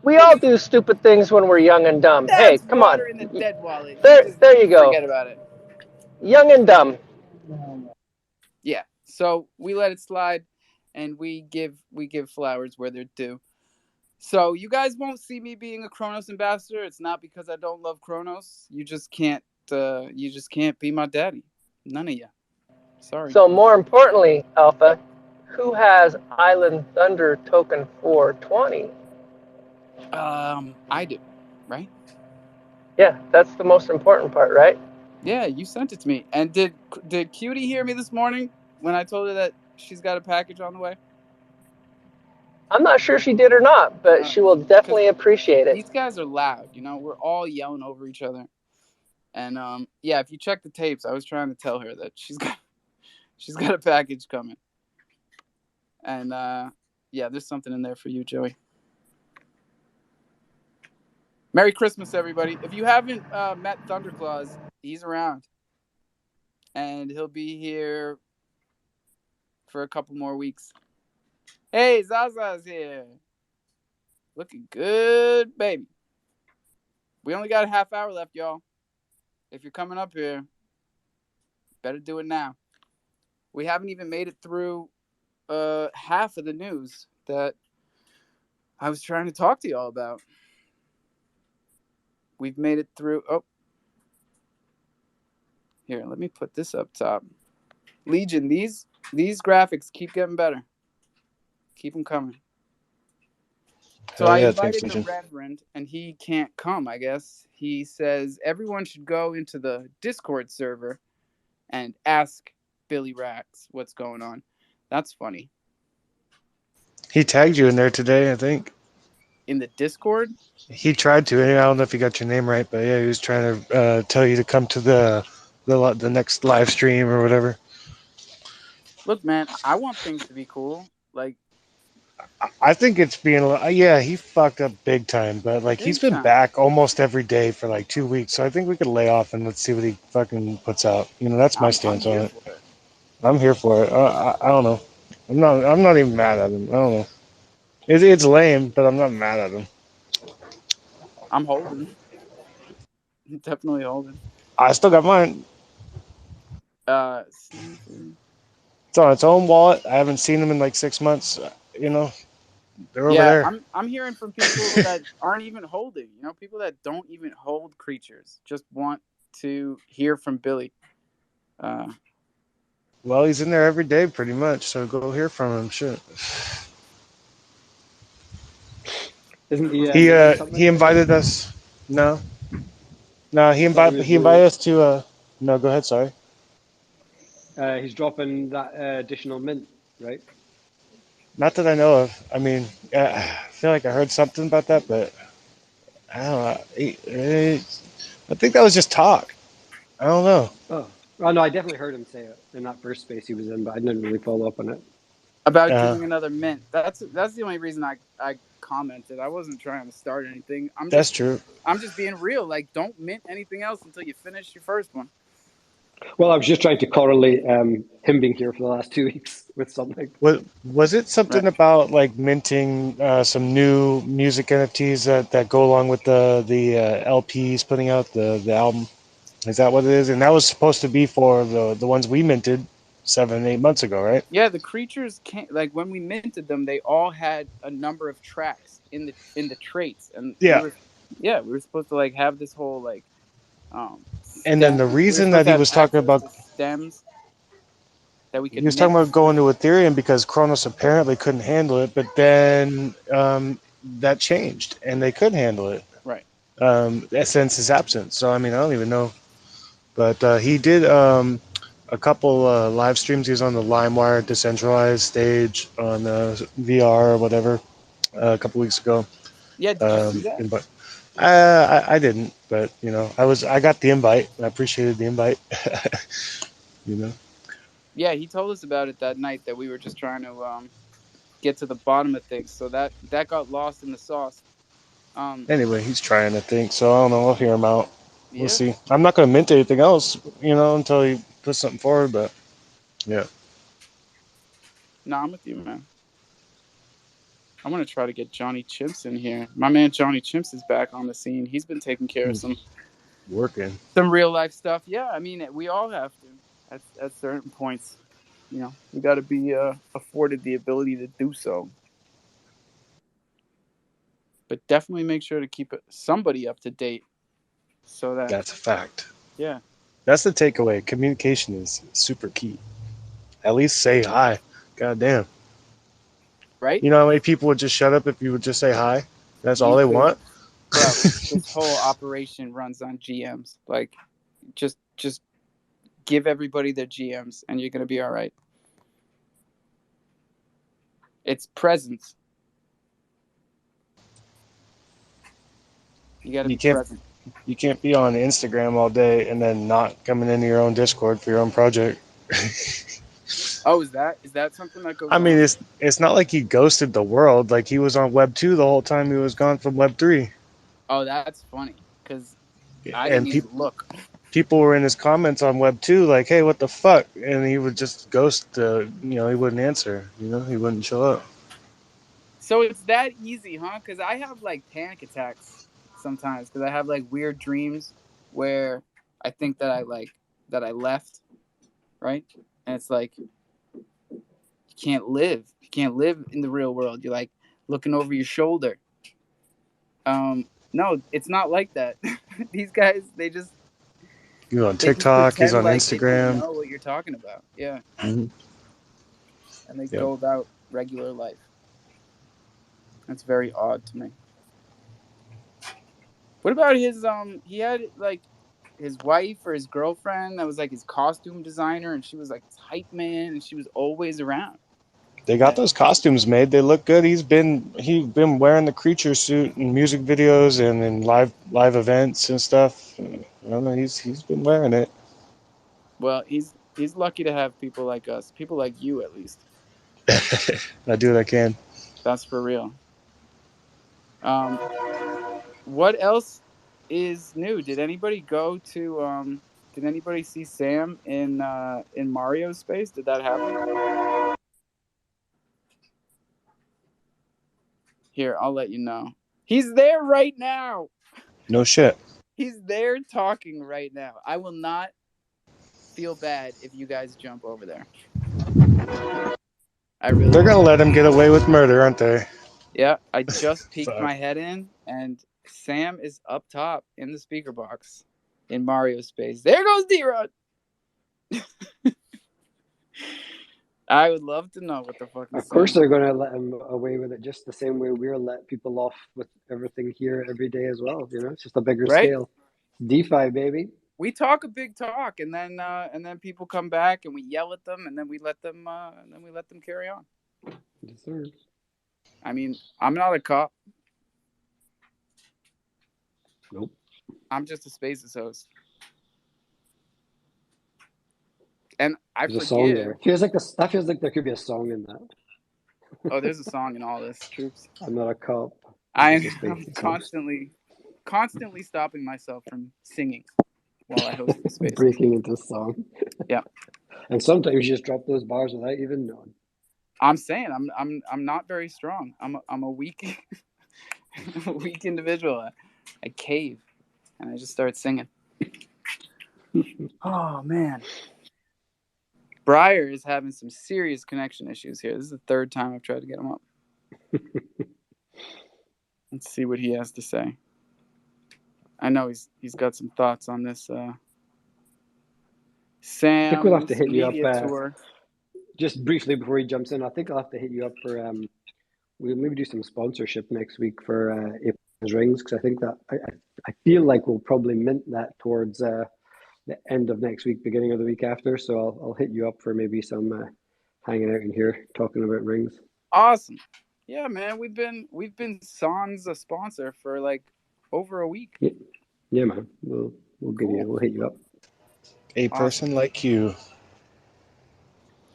We all do stupid things when we're young and dumb. Hey, That's come on. water in the dead wallet. There you You go. forget about it. Young and dumb. Yeah. So we let it slide, and we give flowers where they're due. So you guys won't see me being a Kronos ambassador. It's not because I don't love Kronos. You just can't be my daddy. None of you. Sorry. So more importantly, Alpha, who has Island Thunder token 420? I do, right? Yeah, that's the most important part, right? Yeah, you sent it to me. And did Cutie hear me this morning when I told her that she's got a package on the way? I'm not sure she did or not, but she will Because definitely appreciate it. these guys are loud. We're all yelling over each other. And yeah, if you check the tapes, I was trying to tell her that she's got a package coming. And yeah, there's something in there for you, Joey. Merry Christmas, everybody. If you haven't met Thunderclaws, he's around. And he'll be here for a couple more weeks. Hey, Zaza's here. Looking good, baby. We only got a half hour left, y'all. If you're coming up here, better do it now. We haven't even made it through half of the news that I was trying to talk to y'all about. We've made it through. Oh, here, let me put this up top. Legion, these graphics keep getting better. Keep them coming. So I yeah, thanks, invited the Legion. Reverend, and he can't come, I guess. He says everyone should go into the Discord server and ask Billy Rax what's going on. That's funny. He tagged you in there today, I think. In the Discord? He tried to. I don't know if he got your name right, but yeah, he was trying to tell you to come to the next live stream or whatever. Look, man, I want things to be cool. Like, I think it's being yeah, he fucked up big time, but like he's big been time. back almost every day for like 2 weeks, so I think we could lay off and let's see what he fucking puts out. That's my I'm stance on here it. for it. I'm here for it. I don't know. I'm not even mad at him. I don't know. It's lame, but I'm not mad at him. I'm holding. Definitely holding. I still got mine. Sneaker. It's on its own wallet. I haven't seen them in like 6 months. They're over Yeah, there. I'm hearing from people that aren't even holding. People that don't even hold creatures just want to hear from Billy. Well, he's in there every day pretty much, so go hear from him. Shit. Isn't he He making something right now? invited us. No, no. He I thought he invited was he invited us to. No, go ahead. Sorry. he's dropping that additional mint, right? Not that I know of. I mean, I feel like I heard something about that, but I don't know. I think that was just talk. I don't know. Oh, well, no, I definitely heard him say it in that first space he was in, but I didn't really follow up on it. About doing another mint. That's the only reason I commented. I wasn't trying to start anything. That's true. I'm just being real. Like, don't mint anything else until you finish your first one. Well, I was just trying to correlate him being here for the last 2 weeks with something. Was it something about like minting some new music NFTs that go along with the LPs putting out the album? Is that what it is? And that was supposed to be for the ones we minted 7-8 months ago, right? Yeah, the creatures can't, like, when we minted them, they all had a number of tracks in the traits, and Yeah. we were supposed to like have this whole like And then stem. the We were reason supposed that to he have was talking access about to stems that we he could was talking mint. about going to Ethereum because Kronos apparently couldn't handle it, but then that changed and they could handle it Right. since his absence. So I mean, I don't even know, but he did a couple live streams. He was on the LimeWire decentralized stage on VR or whatever a couple weeks ago. Yeah, did you see that? But I didn't, but you know, I got the invite. I appreciated the invite. You know. Yeah, he told us about it that night that we were just trying to get to the bottom of things. So that got lost in the sauce. Anyway, he's trying to think, so I don't know. We'll hear him out. We'll Yeah. see. I'm not going to mint anything else, you know, until he puts something forward. But yeah, Nah, I'm with you, man. I want to try to get Johnny Chimps in here. My man Johnny Chimps is back on the scene. He's been taking care of he's some working. real life stuff. Yeah, I mean, we all have to at certain points. You know, we got to be afforded the ability to do so. But definitely make sure to keep somebody up to date, so that That's a fact. yeah, That's the takeaway. Communication is super key. At least say hi. God damn. right. You know how many people would just shut up if you would just say hi? That's all You they could, want. bro. This whole operation runs on GMs. Like, just give everybody their GMs, and you're gonna be all right. It's presence. You got to You be can't present. you can't be on Instagram all day and then not coming into your own Discord for your own project. Oh, is that something that goes I mean, on? it's not like he ghosted the world. Like he was on Web 2 the whole time he was gone from Web 3. Oh, that's funny because I didn't And even look. people were in his comments on Web 2 like, "Hey, what the fuck?" And he would just ghost. You know, he wouldn't answer. You know, he wouldn't show up. So it's that easy, huh? Because I have like panic attacks sometimes because I have like weird dreams where I think that I left, right? And it's like you can't live. You can't live in the real world. You're like looking over your shoulder. No, it's not like that. These guys, He's on they just TikTok. He's pretend on like they don't Instagram. know what you're talking about. Yeah, Mm-hmm. and they Yep. go about regular life. That's very odd to me. What about his he had like his wife or his girlfriend that was like his costume designer, and she was like his hype man, and she was always around. They got Yeah. those costumes made. They look good. He's been wearing the creature suit in music videos and in live events and stuff. I don't know. He's been wearing it. Well, he's lucky to have people like us, people like you at least. I do what I can. That's for real. Um, what else is new? Did anybody go to Did anybody see Sam in Mario space? Did that happen? Here, I'll let you know. He's there right now. No shit. He's there talking right now. I will not feel bad if you guys jump over there. I really They're won't. gonna let him get away with murder, aren't they? Yeah, I just peeked Fuck. my head in, and Sam is up top in the speaker box in Mario space. There goes D-Rod. I would love to know what the fuck is Of course, Sam. they're going to let him away with it just the same way we're let people off with everything here every day as well. You know, it's just a bigger Right? scale. DeFi, baby. We talk a big talk, and then people come back, and we yell at them, and then we let them carry on. Yes, sir. I mean, I'm not a cop. Nope. I'm just a Spaces host. And I There's a song forgive. there. That feels like there could be a song in that. Oh, there's a song in all this, troops. I'm not a cop. I'm just a I'm Spaces host. constantly stopping myself from singing. while I host these spaces. Breaking into song. Yeah. And sometimes you just drop those bars without even knowing. I'm saying I'm not very strong. I'm a weak a weak individual. I cave and I just start singing. Oh man. Breyer is having some serious connection issues here. This is the third time I've tried to get him up. Let's see what he has to say. I know he's got some thoughts on this I think we'll have to Sam's hit you up media tour. just briefly before he jumps in. I think I'll have to hit you up for we'll maybe do some sponsorship next week for April's Rings, because I think that I feel like we'll probably mint that towards the end of next week, beginning of the week after. So I'll hit you up for maybe some hanging out in here talking about rings. Awesome. Yeah, man, we've been sans a sponsor for like over a week. Yeah, man. We'll hit you up. A person like you.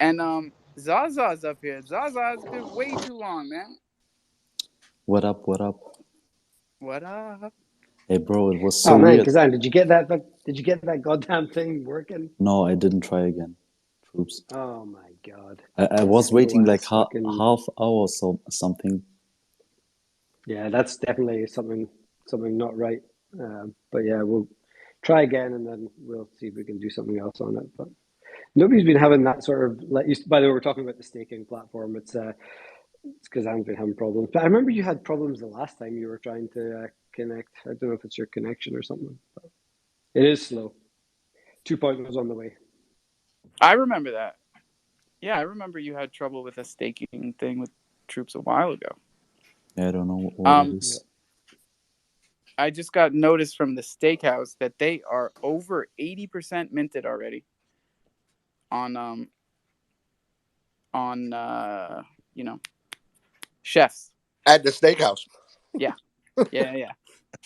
And Zaza's up here. Zaza, it's been way too long, man. What up? What up? What up? Hey, bro, it was so man, weird. Kazan, did you get that goddamn thing working? No, I didn't try again. Troops. Oh my god. I was waiting like half hour or so something. Yeah, that's definitely something not right. But yeah, we'll try again and then we'll see if we can do something else on it. But nobody's been having that sort of by the way, we're talking about the staking platform. It's because I've been having problems. But I remember you had problems the last time you were trying to connect. I don't know if it's your connection or something. But it is slow. 2.0 is on the way. I remember that. Yeah, I remember you had trouble with a staking thing with Troops a while ago. Yeah, I don't know what it is. I just got notice from the steakhouse that they are over 80% minted already on chefs at the steakhouse. Yeah.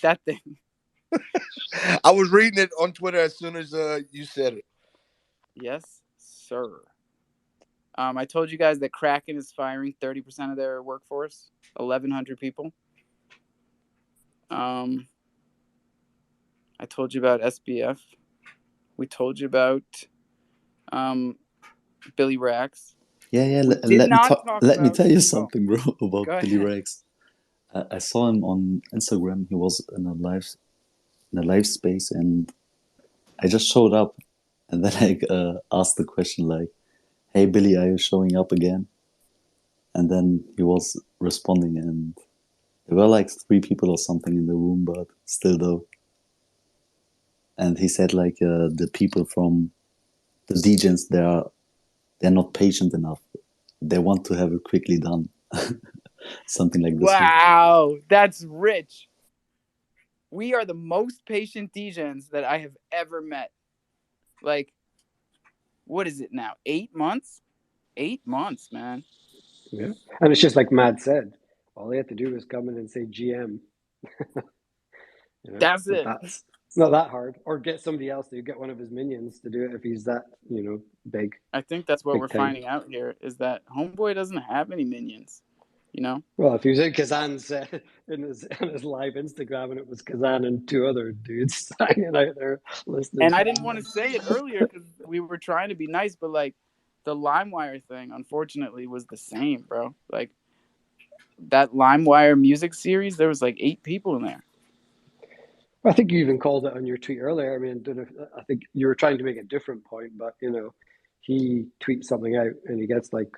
That thing. I was reading it on Twitter as soon as you said it. Yes, sir. I told you guys that Kraken is firing 30% of their workforce, 1,100 people. I told you about SBF. We told you about Billy Rax. Yeah. Let me tell you something, bro, about Billy Rax. I saw him on Instagram. He was in a live space, and I just showed up, and then I asked the question like, "Hey, Billy, are you showing up again?" And then he was responding, and there were like 3 people or something in the room, but still though. And he said like the people from the DJs, they're not patient enough. They want to have it quickly done. Something like this. Wow, that's rich. We are the most patient DJs that I have ever met. Like, what is it now? 8 months? 8 months, man. Yeah. And it's just like Matt said, all they had to do was come in and say GM. That's it. It's not that hard. Or get somebody else to get one of his minions to do it if he's that, big. I think that's what we're time. finding out here is that Homeboy doesn't have any minions. Well, if he was in Kazan's in his live Instagram and it was Kazan and 2 other dudes hanging out there listening. And I didn't want to say it earlier because we were trying to be nice, but like the LimeWire thing, unfortunately, was the same, bro. Like that LimeWire music series, there was like 8 people in there. I think you even called it on your tweet earlier. I mean, I think you were trying to make a different point, but he tweets something out and he gets like,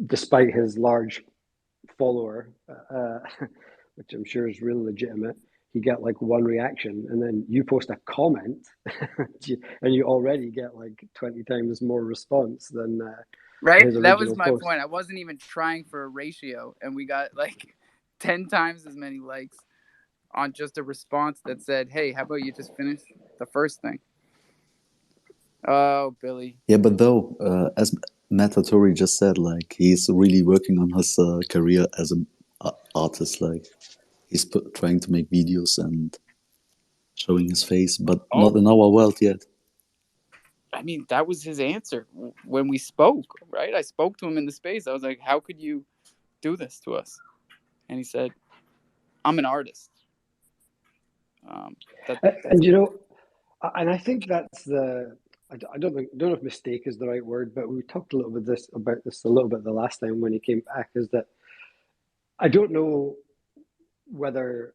despite his large follower, which I'm sure is real legitimate, he get like 1 reaction, and then you post a comment and you already get like 20 times more response than right. His that was my post. point. I wasn't even trying for a ratio, and we got like 10 times as many likes on just a response that said, "Hey, how about you just finish the first thing?" Oh, Billy. Yeah, but though, as Matt Hattori just said, like he's really working on his career as an artist. Like he's trying to make videos and showing his face, but not in our world yet. I mean, that was his answer when we spoke, right? I spoke to him in the space. I was like, "How could you do this to us?" And he said, "I'm an artist." And And I think that's I don't know if mistake is the right word, but we talked a little bit about this a little bit the last time when he came back. Is that I don't know whether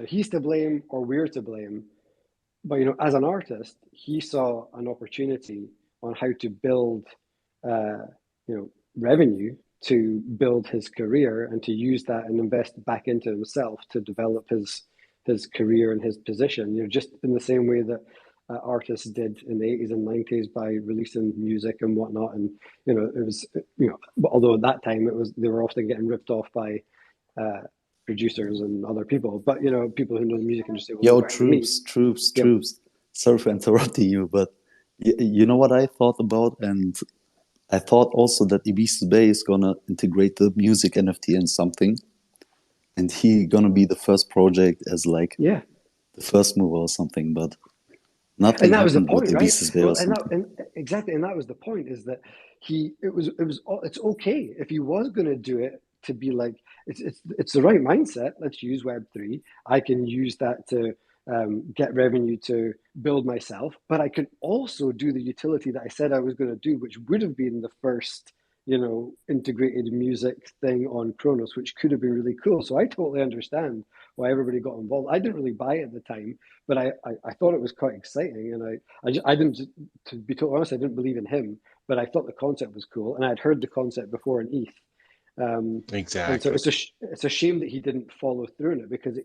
he's to blame or we're to blame, but as an artist, he saw an opportunity on how to build, revenue to build his career and to use that and invest back into himself to develop his career and his position. Just in the same way that artists did in the 80s and 90s by releasing music and whatnot. And it was although at that time they were often getting ripped off by producers and other people, but people who know the music industry will know Yo, better than me. Yep. troops. Sorry for interrupting you, but you know what I thought about? And I thought also that Ibiza Bay is gonna integrate the music NFT in something, and he gonna be the first project as like the first mover or something, but And nothing that was the happened with point, right? Ibiza Bay Well, or something. exactly, and that was the point is that it's okay if he was going to do it to be like it's the right mindset. Let's use Web3. I can use that to get revenue to build myself, but I can also do the utility that I said I was going to do, which would have been the first integrated music thing on Kronos, which could have been really cool. So I totally understand why everybody got involved. I didn't really buy it at the time, but I thought it was quite exciting, and I didn't, to be totally honest, I didn't believe in him, but I thought the concept was cool, and I'd heard the concept before in ETH. And so Exactly. it's a shame that he didn't follow through on it, because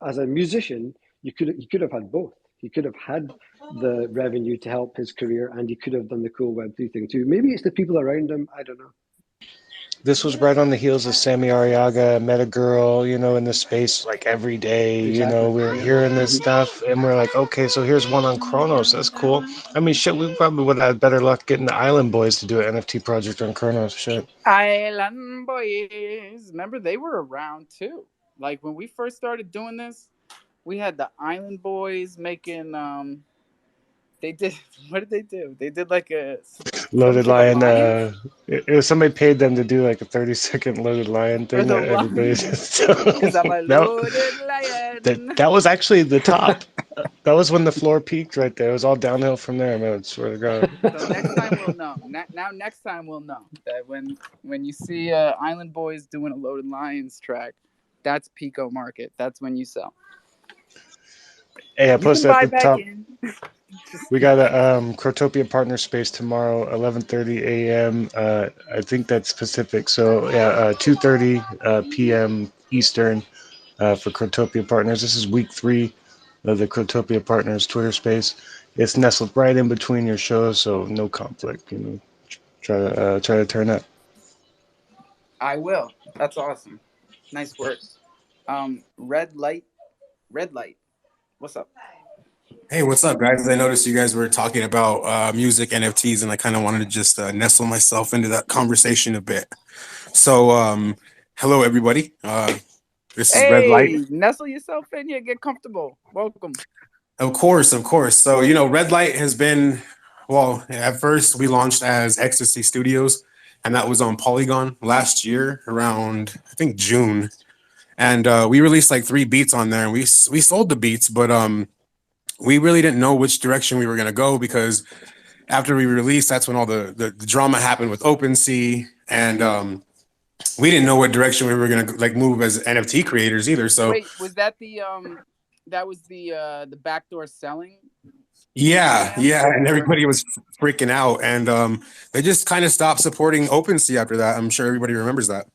as a musician, he could have had both. He could have had the revenue to help his career, and he could have done the cool Web3 thing too. Maybe it's the people around him. I don't know. This was right on the heels of Sammy Ariaga, Met a Girl, in the space like every day. Exactly. We were Yeah. hearing this stuff, and we're like, okay, so here's one on Kronos. That's cool. I mean, shit, we probably would have had better luck getting the Island Boys to do an NFT project on Kronos. Shit. Island Boys. Remember, they were around too. Like when we first started doing this, we had the Island Boys making they did what did they do? They did like some Loaded for the Lion. Lions? It was somebody paid them to do like a 30-second Loaded Lion For thing the that everybody Lions. just. Because I'm a that, loaded lion. that was actually the top. That was when the floor peaked right there. It was all downhill from there, man. I swear to God. So next time we'll know. Now next time we'll know that when you see Island Boys doing a Loaded Lions track, that's Pico Market. That's when you sell. Hey, I You can posted at buy the back top. in. We got a Crotopia partner space tomorrow, 11:30 a.m. I think that's Pacific. So yeah, 2:30 p.m. Eastern for Crotopia partners. This is week 3 of the Crotopia partners Twitter space. It's nestled right in between your shows, so no conflict. Try to turn up. I will. That's awesome. Nice work. Red light. Red light. What's up? Hey, what's up, guys? I noticed you guys were talking about music NFTs, and I kind of wanted to just nestle myself into that conversation a bit. So, hello, everybody. This is Red Light. Hey, nestle yourself in here. Get comfortable. Welcome. Of course, of course. So, Red Light has been, well, at first we launched as Ecstasy Studios, and that was on Polygon last year around, I think, June. And we released like 3 beats on there, and we sold the beats, but we really didn't know which direction we were going to go, because after we released, that's when all the drama happened with OpenSea, and we didn't know what direction we were going to like move as NFT creators either. So wait, was that the backdoor selling? yeah, and everybody was freaking out, and they just kind of stopped supporting OpenSea after that. I'm sure everybody remembers that.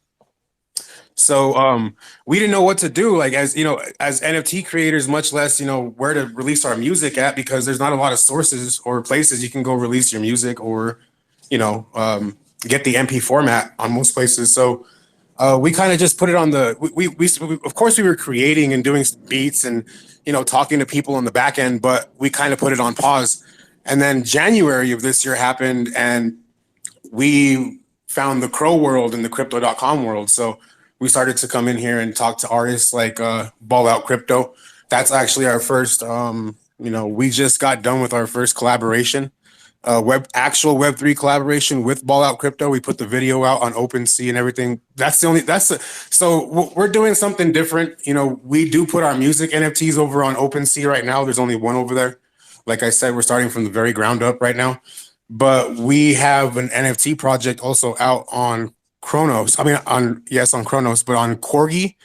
So we didn't know what to do, like as as NFT creators, much less where to release our music at, because there's not a lot of sources or places you can go release your music, or get the MP format on most places. So we kind of just put it on the we of course we were creating and doing beats and talking to people on the back end, but we kind of put it on pause. And then January of this year happened, and we found the Crow world and the crypto.com world. So we started to come in here and talk to artists like Ball Out Crypto. That's actually our first, we just got done with our first collaboration. actual Web3 collaboration with Ball Out Crypto. We put the video out on OpenSea and everything. So we're doing something different. You know, we do put our music NFTs over on OpenSea right now. There's only one over there. Like I said, we're starting from the very ground up right now. But we have an NFT project also out on Chronos. I mean, on Chronos, but on Corgi,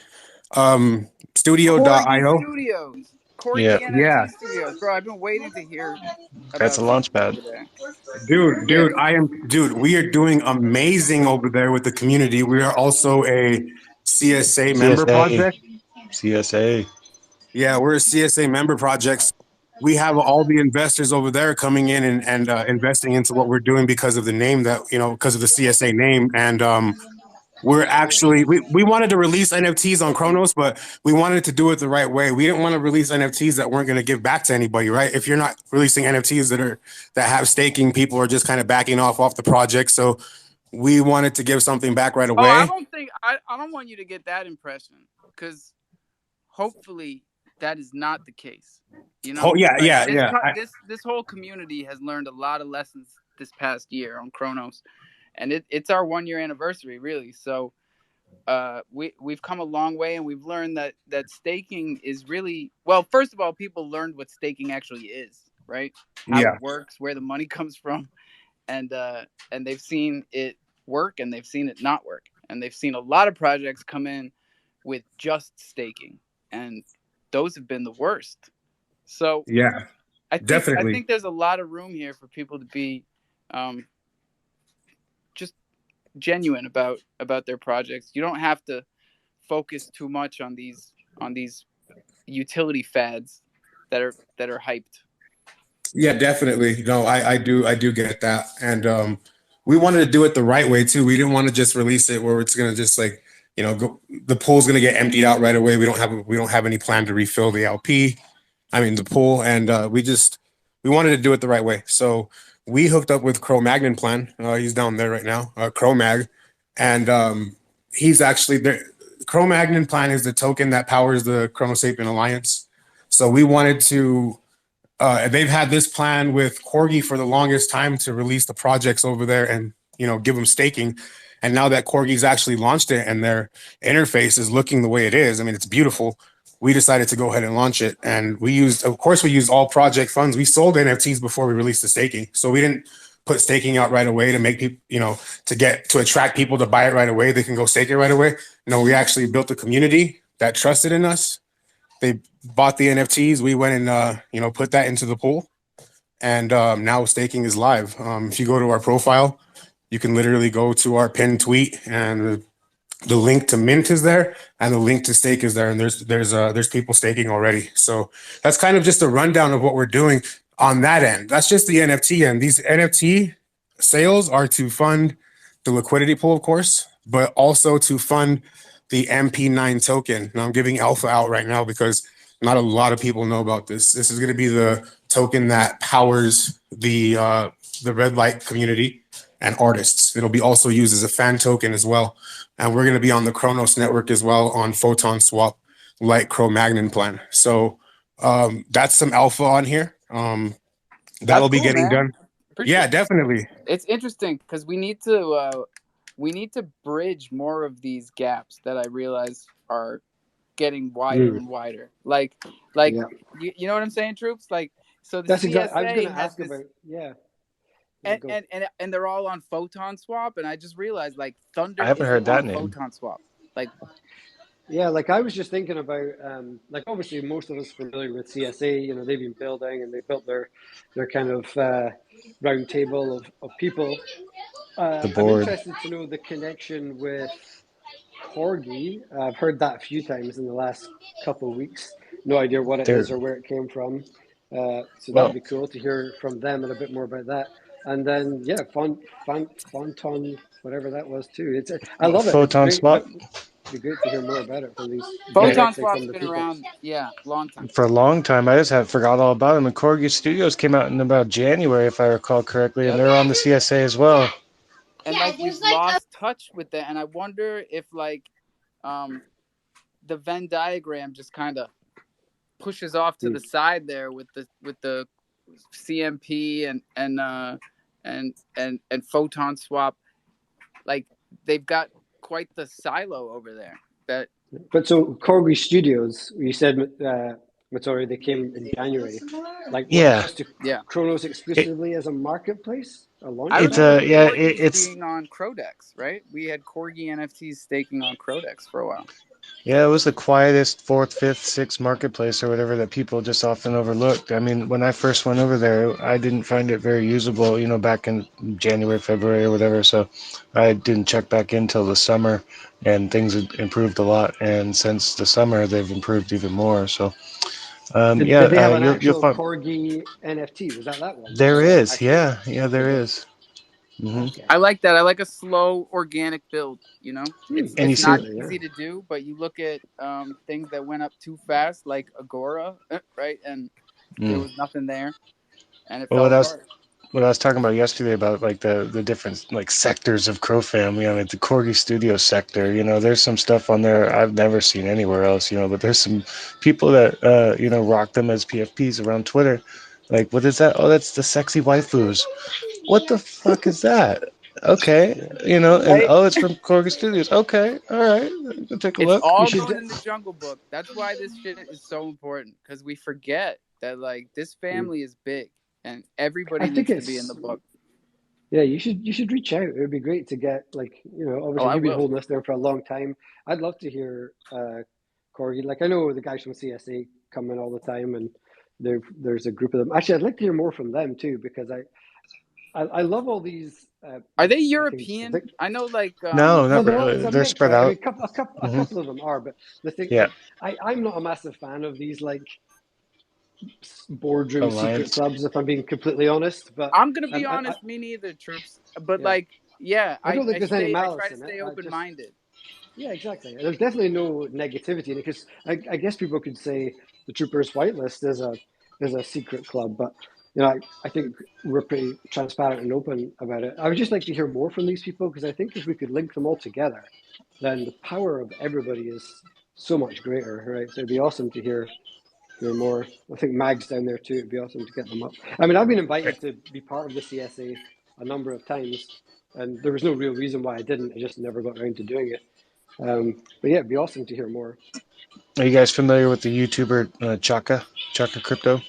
Corgi Studio.io. Studios. Corgi Yeah. NFT Studios. Bro, I've been waiting to hear That's a about launch something pad. over there. Yeah. Dude, we are doing amazing over there with the community. We are also a CSA member project. CSA. Yeah, we're a CSA member project. We have all the investors over there coming in and investing into what we're doing because of the name because of the CSA name. And we're actually, we wanted to release NFTs on Chronos, but we wanted to do it the right way. We didn't want to release NFTs that weren't going to give back to anybody, right? If you're not releasing NFTs that have staking, people are just kind of backing off the project. So we wanted to give something back right Oh, away. I don't want you to get that impression, because hopefully that is not the case. You know, this whole community has learned a lot of lessons this past year on Chronos, and it's our 1 year anniversary, really. So we've come a long way, and we've learned that staking is really, well, first of all, people learned what staking actually is, right? How it works, where the money comes from, and they've seen it work and they've seen it not work, and they've seen a lot of projects come in with just staking, and those have been the worst. So yeah, I definitely. think there's a lot of room here for people to be just genuine about their projects. You don't have to focus too much on these utility fads that are hyped. Yeah, definitely. No, I do get that. And we wanted to do it the right way too. We didn't want to just release it where it's gonna just like, the pool's gonna get emptied out right away. We don't have any plan to refill the LP. I mean the pool, and we wanted to do it the right way. So we hooked up with Cro-Magnon Plan. He's down there right now, Cro-Mag, and he's actually there. Cro-Magnon Plan is the token that powers the Chrono Sapien Alliance. So we wanted to. They've had this plan with Corgi for the longest time to release the projects over there and give them staking. And now that Corgi's actually launched it and their interface is looking the way it is, I mean, it's beautiful. We decided to go ahead and launch it, and we used all project funds. We sold NFTs before we released the staking, so we didn't put staking out right away to make people, to attract people to buy it right away. They can go stake it right away. No, we actually built a community that trusted in us. They bought the NFTs. We went and put that into the pool, and now staking is live. If you go to our profile, you can literally go to our pinned tweet, and the link to mint is there, and the link to stake is there, and there's people staking already. So that's kind of just a rundown of what we're doing on that end. That's just the NFT end. These NFT sales are to fund the liquidity pool, of course, but also to fund the MP9 token. Now I'm giving alpha out right now because not a lot of people know about this. This is going to be the token that powers the red light community and artists. It'll be also used as a fan token as well. And we're going to be on the Chronos network as well on Photon Swap, like Cro-Magnon Plan. So that's some alpha on here. That'll be getting done. Yeah, definitely. It's interesting because we need to bridge more of these gaps that I realize are getting wider and wider. Like Yeah. you know what I'm saying, Troops? Like, so the That's CSA exactly. I was going to has ask this, about. Yeah. And they're all on Photon Swap, and I just realized like Thunder I haven't heard isn't that on name. Photon Swap. Like, yeah, like I was just thinking about, like obviously most of us familiar with CSA. You know, they've been building and they built their kind of round table of people. The I'm board. interested to know the connection with Corgi. I've heard that a few times in the last couple of weeks. No idea what it is or where it came from. So that'd be cool to hear from them and a bit more about that. And then yeah, Fonton, whatever that was too. I love it. It's Photon great. Swap. Be great to hear more about it from these Photon directly Swap's from the been people. around, long time. For a long time. I just forgot all about them. And Corgi Studios came out in about January, if I recall correctly, and they're on the CSA as well. And like we've lost touch with that, and I wonder if like the Venn diagram just kind of pushes off to the side there with the CMP and Photon Swap, like they've got quite the silo over there. But so Corgi Studios, you said, Matori, they came in January. Like what? Yeah. Just to Kronos exclusively as a marketplace, a launch I It's remember yeah, Corgis it's being on Crodex, right? We had Corgi NFTs staking on Crodex for a while. yeah, it was the quietest fourth, fifth, sixth marketplace or whatever that people just often overlooked. I mean, when I first went over there, I didn't find it very usable, you know, back in January, February or whatever. So I didn't check back in till the summer, and things had improved a lot. And since the summer, they've improved even more. So did they have an you'll actual find Corgi NFT? Was that one? there Just like is, actual. there Okay. is. Mm-hmm. Okay. I like that. I like a slow, organic build. You know, And you it's see, not easy to do, but you look at things that went up too fast, like Agora, right? And there was nothing there, and it well, fell apart. what I was talking about yesterday about like the different like sectors of crofam, you know, like the Corgi Studio sector, you know, there's some stuff on there I've never seen anywhere else, you know, but there's some people that you know, rock them as PFPs around Twitter. Like, what is that? Oh, that's the sexy waifus. What the fuck is that? Okay, you know, and Right? oh, it's from Corgi Studios. Okay, all right, go take a It's look. all going in the Jungle Book. That's why this shit is so important, because we forget that like this family is big and everybody I think needs to be in it's the book. yeah. You should reach out. It would be great to get like Oh, obviously I you've been will. holding this there for a long time. I'd love to hear Corgi. Like I know the guys from CSA come in all the time, and there's a group of them. Actually, I'd like to hear more from them too because I love all these. Are they I European? think I know, like No, not they're all it's really. a They're mix, spread right? I mean, out. a Hmm. couple of them are, but the thing Yeah, like I'm not a massive fan of these like boardroom secret alliance. clubs, if I'm being completely honest. But I'm gonna be I honest, me neither, Troops. But yeah, like, yeah, I don't think there's any I try malice to in it. stay I open just minded. yeah, exactly. There's definitely no negativity in it because I guess people could say the Troopers Whitelist is a secret club, but I think we're pretty transparent and open about it. I would just like to hear more from these people because I think if we could link them all together, then the power of everybody is so much greater, right? So it'd be awesome to hear more. I think Mag's down there too. It'd be awesome to get them up. I mean, I've been invited to be part of the CSA a number of times, and there was no real reason why I didn't. I just never got around to doing it. But yeah, it'd be awesome to hear more. Are you guys familiar with the YouTuber Chaka Crypto?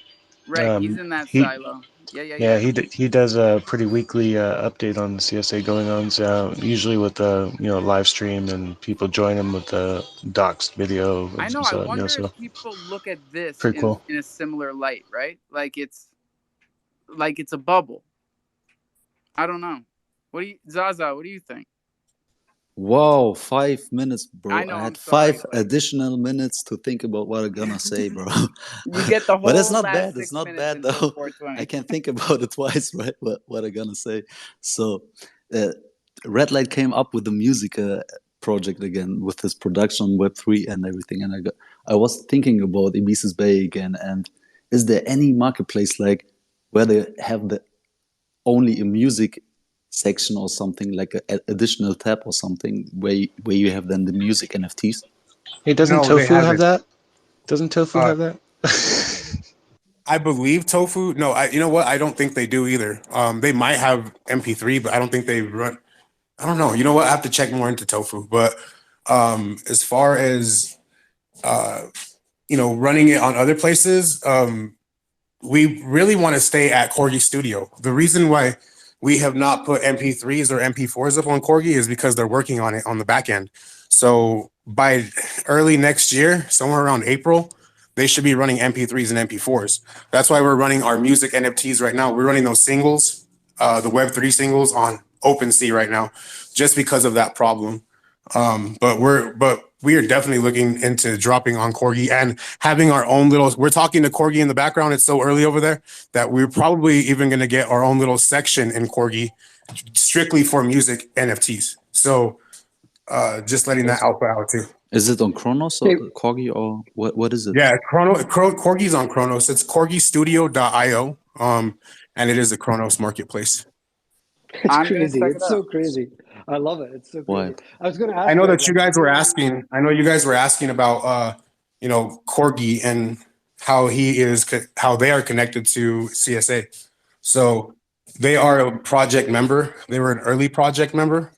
Right, he's in that He silo. Yeah, Yeah. he does a pretty weekly update on the CSA going on. Usually with you know, live stream and people join him with the docs video. I know. I So you know, wonder if so people look at this pretty cool. in a similar light, right? Like it's a bubble. I don't know. What do you, Zaza? What do you think? Wow, 5 minutes, I bro. know. I I'm had sorry, five but additional minutes to think about what I'm gonna say, bro. you get the But it's whole not last bad. It's 6 not minutes bad until though. I 4:20. can think about it twice, right? What I'm gonna say. So, uh, Red Light came up with the music project again with his production on Web3 and everything. And I was thinking about Ibiza's Bay again. And is there any marketplace like where they have the only a music section or something like a additional tab or something where you have then the music NFTs? Hey, doesn't No, they Tofu have haven't. that? Doesn't Tofu Uh, have that? I believe Tofu. No, you know what? I don't think they do either. They might have MP3, but I don't think they run. I don't know. You know what? I have to check more into Tofu. But as far as uh, running it on other places, we really want to stay at Corgi Studio. The reason why we have not put MP3s or MP4s up on Corgi is because they're working on it on the back end. So by early next year, somewhere around April, they should be running MP3s and MP4s. That's why we're running our music NFTs right now. We're running those singles, the Web3 singles on OpenSea right now, just because of that problem. But we are definitely looking into dropping on Corgi and having our own little. We're talking to Corgi in the background. It's so early over there that we're probably even going to get our own little section in Corgi, strictly for music NFTs. So just letting that alpha out too. Is it on Kronos or Corgi or what is it? Yeah, Corgi's on Kronos. It's corgistudio.io. And it is a Kronos marketplace. It's crazy. It's so crazy. I love it. It's so crazy. I was going to ask. I know Red, that you like, guys were asking. I know you guys were asking about Corgi and how they are connected to CSA. So they are a project member. They were an early project member.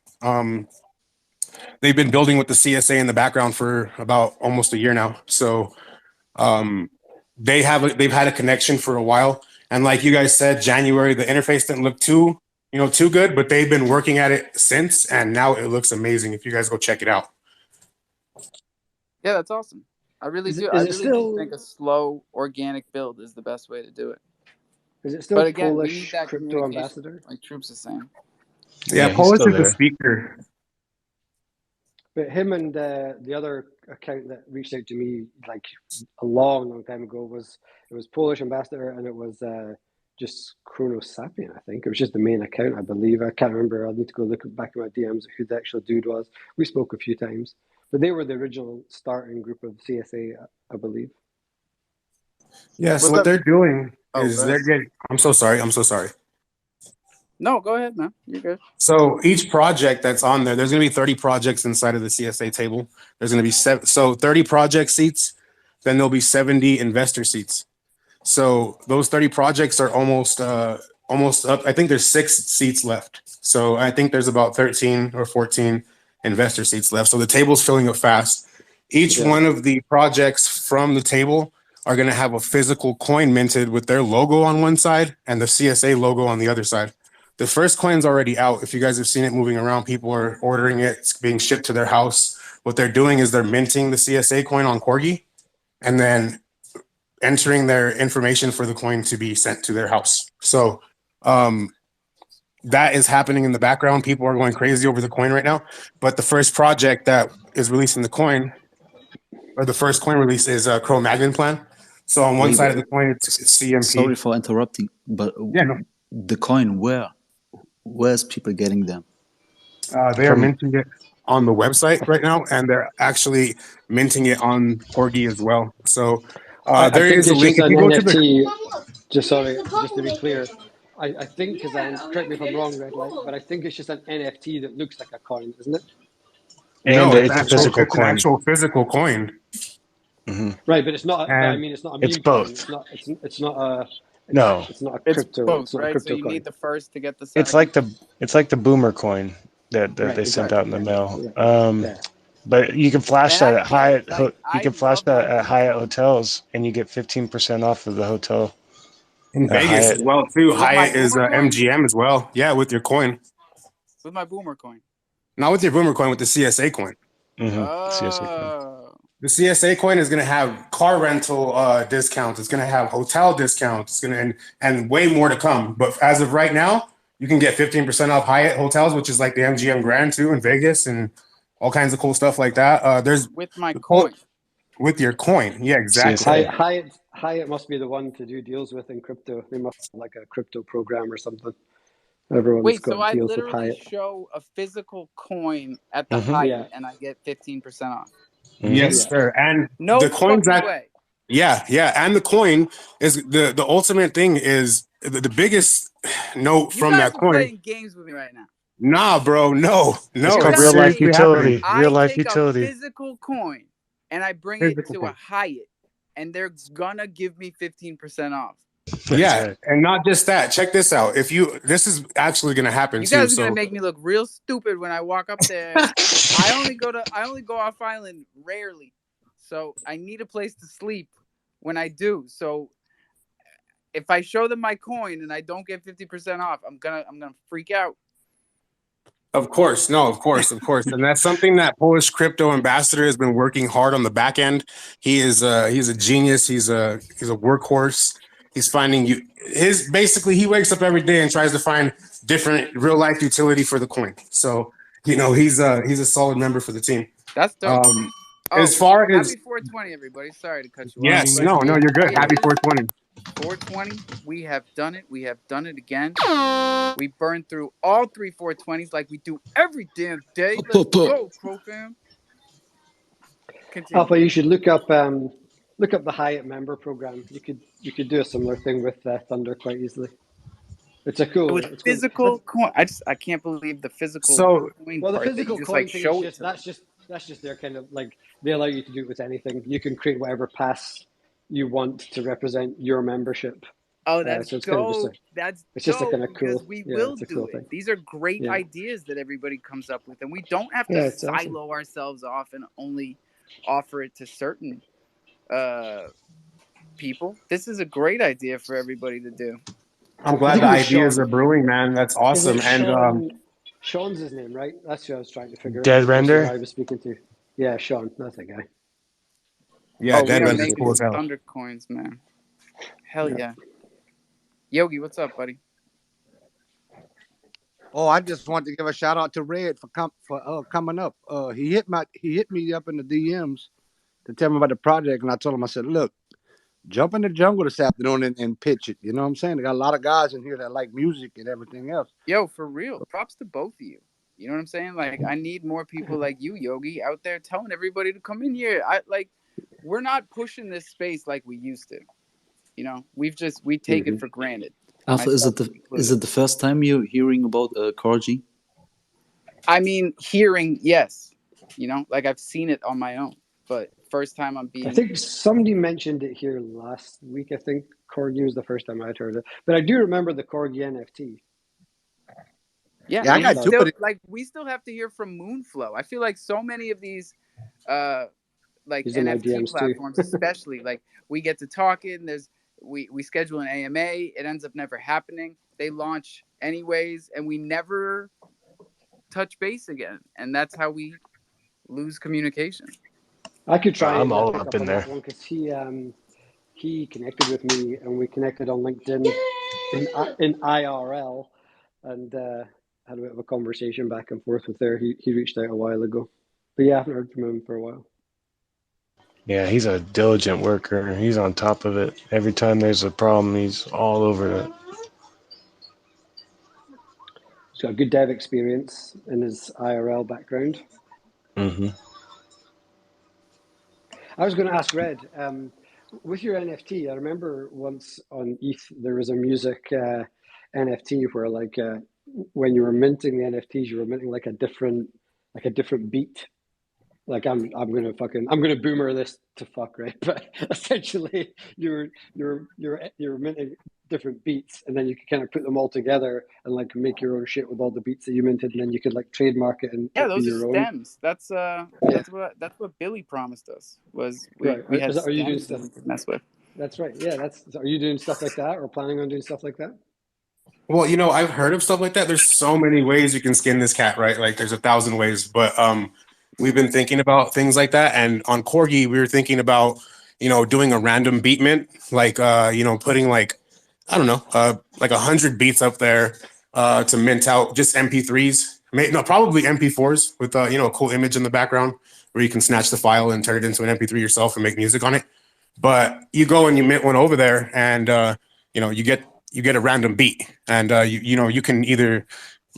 They've been building with the CSA in the background for about almost a year now. So they've had a connection for a while. And like you guys said, January, the interface didn't look too good, but they've been working at it since, and now it looks amazing. If you guys go check it out. Yeah, that's awesome. I really do. I really do think a slow, organic build is the best way to do it. Is it still But again, we Polish need that crypto communication, ambassador? like Troops is saying. Yeah, Polish is the speaker. But him and the other account that reached out to me like a long time ago was Polish ambassador, and it was just Chronos Sapien. I think it was just the main account. I believe I can't remember. I'll need to go look back at my DMs who the actual dude was. We spoke a few times, but they were the original starting group of CSA, I believe. Yeah. So what they're doing is they're getting. I'm so sorry. No, go ahead, man. You're good. So each project that's on there's going to be 30 projects inside of the CSA table. There's going to be 30 project seats. Then there'll be 70 investor seats. So those 30 projects are almost up. I think there's 6 seats left. So I think there's about 13 or 14 investor seats left. So the table's filling up fast. Each one of the projects from the table are going to have a physical coin minted with their logo on one side and the CSA logo on the other side. The first coin's already out. If you guys have seen it moving around, people are ordering it. It's being shipped to their house. What they're doing is they're minting the CSA coin on Corgi and then entering their information for the coin to be sent to their house. So that is happening in the background. People are going crazy over the coin right now. But the first project that is releasing the coin, or the first coin release, is a Cro Magnon plan. So on one side of the coin, it's CMP. Sorry for interrupting, but the coin, where's people getting them? They are minting it on the website right now, and they're actually minting it on Corgi as well. So there is a link. If you go to the just to be clear, I think, because correct me if I'm wrong, Red Light, but I think it's just an NFT that looks like a coin, isn't it? No, it's an actual physical coin. Mm-hmm. Right, but it's not. I mean, it's not a meme. It's both. It's not a. No, it's not a crypto. Both, it's not right? a crypto So you coin. need the first to get the second. It's like the Boomer coin that they sent out in the mail. But you can flash that at Hyatt. You can flash that at Hyatt hotels, and you get 15% off of the hotel. In Vegas as well too. Hyatt is MGM as well. Yeah, with your coin. With my Boomer coin. Not with your Boomer coin, with the CSA coin. Mm-hmm. CSA coin. The CSA coin is going to have car rental discounts. It's going to have hotel discounts. It's going to and way more to come. But as of right now, you can get 15% off Hyatt hotels, which is like the MGM Grand too in Vegas, and all kinds of cool stuff like that. There's with my coin. With your coin, yeah, exactly. Hyatt must be the one to do deals with in crypto. They must have like a crypto program or something. Everyone's got so I deals with literally Hyatt. show a physical coin at the Hyatt, and I get 15% off. Yes, sir. And no the coin's way. Yeah, and the coin is the ultimate thing. Is the biggest note from that coin. You guys are playing games with me right now. Nah, bro, no. It's called real life utility. Real life utility. A physical coin and I bring it to a Hyatt, and they're gonna give me 15% off. Yeah, and not just that. Check this out. This is actually gonna happen. You guys are gonna make me look real stupid when I walk up there. I only go off island rarely, so I need a place to sleep when I do. So if I show them my coin and I don't get 50% off, I'm gonna freak out. Of course, and that's something that Polish crypto ambassador has been working hard on the back end. He's a genius. He's a workhorse. He's finding he wakes up every day and tries to find different real life utility for the coin. So he's a solid member for the team. That's dope. As far as happy 420, everybody. Sorry to cut you off. Yes, no, you're good. Happy 420. 420, we have done it. We have done it again. We burned through all 3 420s like we do every damn day. Let's go, crofam. Alpha, you should look up the Hyatt member program. You could do a similar thing with Thunder quite easily. It's a cool. With physical coin. I can't believe the physical coin. Well, the physical coin thing is just that's just their kind of like they allow you to do it with anything. You can create whatever pass you want to represent your membership. Oh, that's so it's dope. kind of just That's it's dope just a kind of because cool. we Yeah, will it's a do cool it. thing. These are great Yeah. ideas that everybody comes up with, and we don't have to Yeah, it's silo awesome. ourselves off and only offer it to certain people. This is a great idea for everybody to do. I'm I glad think the it was ideas are Sean. brewing, man. That's Is awesome. it And Sean? Sean's his name, right? That's who I was trying to figure Dead out. That's the Render. guy I was speaking to. Yeah, Sean. That's the guy. yeah, Oh, we Dead are Render's making cool as hell. Thunder coins, man. Hell yeah. Yogi, what's up, buddy? Oh, I just want to give a shout out to Red for coming up. He hit me up in the DMs to tell me about the project, and I told him, I said, look, jump in the jungle this afternoon and pitch it. You know what I'm saying? They got a lot of guys in here that like music and everything else. Yo, for real, props to both of you. You know what I'm saying? Like, I need more people like you, Yogi, out there telling everybody to come in here. We're not pushing this space like we used to. You know, we take it for granted. Alpha, is it the first time you're hearing about Corgi? I mean, hearing, yes. You know, like I've seen it on my own, but first time I'm being. I think somebody mentioned it here last week. I think Corgi was the first time I'd heard it, but I do remember the Corgi NFT. Yeah, I got still, we still have to hear from Moonflow. I feel like so many of these like He's in my NFT DMs platforms, too. especially, like we get to talking. We schedule an AMA. It ends up never happening. They launch anyways, and we never touch base again, and that's how we lose communication. I could try I'm and all pick up up in on there. that one because he connected with me and we connected on LinkedIn in IRL and had a bit of a conversation back and forth with there. He reached out a while ago, but yeah, I haven't heard from him for a while. Yeah, he's a diligent worker. He's on top of it. Every time there's a problem, he's all over it. He's got a good dev experience in his IRL background. Mm-hmm. I was going to ask Red, with your NFT, I remember once on ETH there was a music NFT where like when you were minting the NFTs, you were minting like a different beat. Like I'm gonna boomer this to fuck, right? But essentially you're minting different beats and then you could kind of put them all together and like make your own shit with all the beats that you minted and then you could like trademark it and Yeah, it be those are your own. stems. That's what Billy promised us. Was we Right. had Are you doing stems stuff? that we could mess with. That's right. Yeah, are you doing stuff like that or planning on doing stuff like that? Well, I've heard of stuff like that. There's so many ways you can skin this cat, right? Like there's 1,000 ways, but we've been thinking about things like that. And on Corgi, we were thinking about, doing a random beat mint, like putting like, I don't know, like 100 beats up there to mint out just MP3s. Probably MP4s with a cool image in the background where you can snatch the file and turn it into an MP3 yourself and make music on it. But you go and you mint one over there, and you get a random beat, and you can either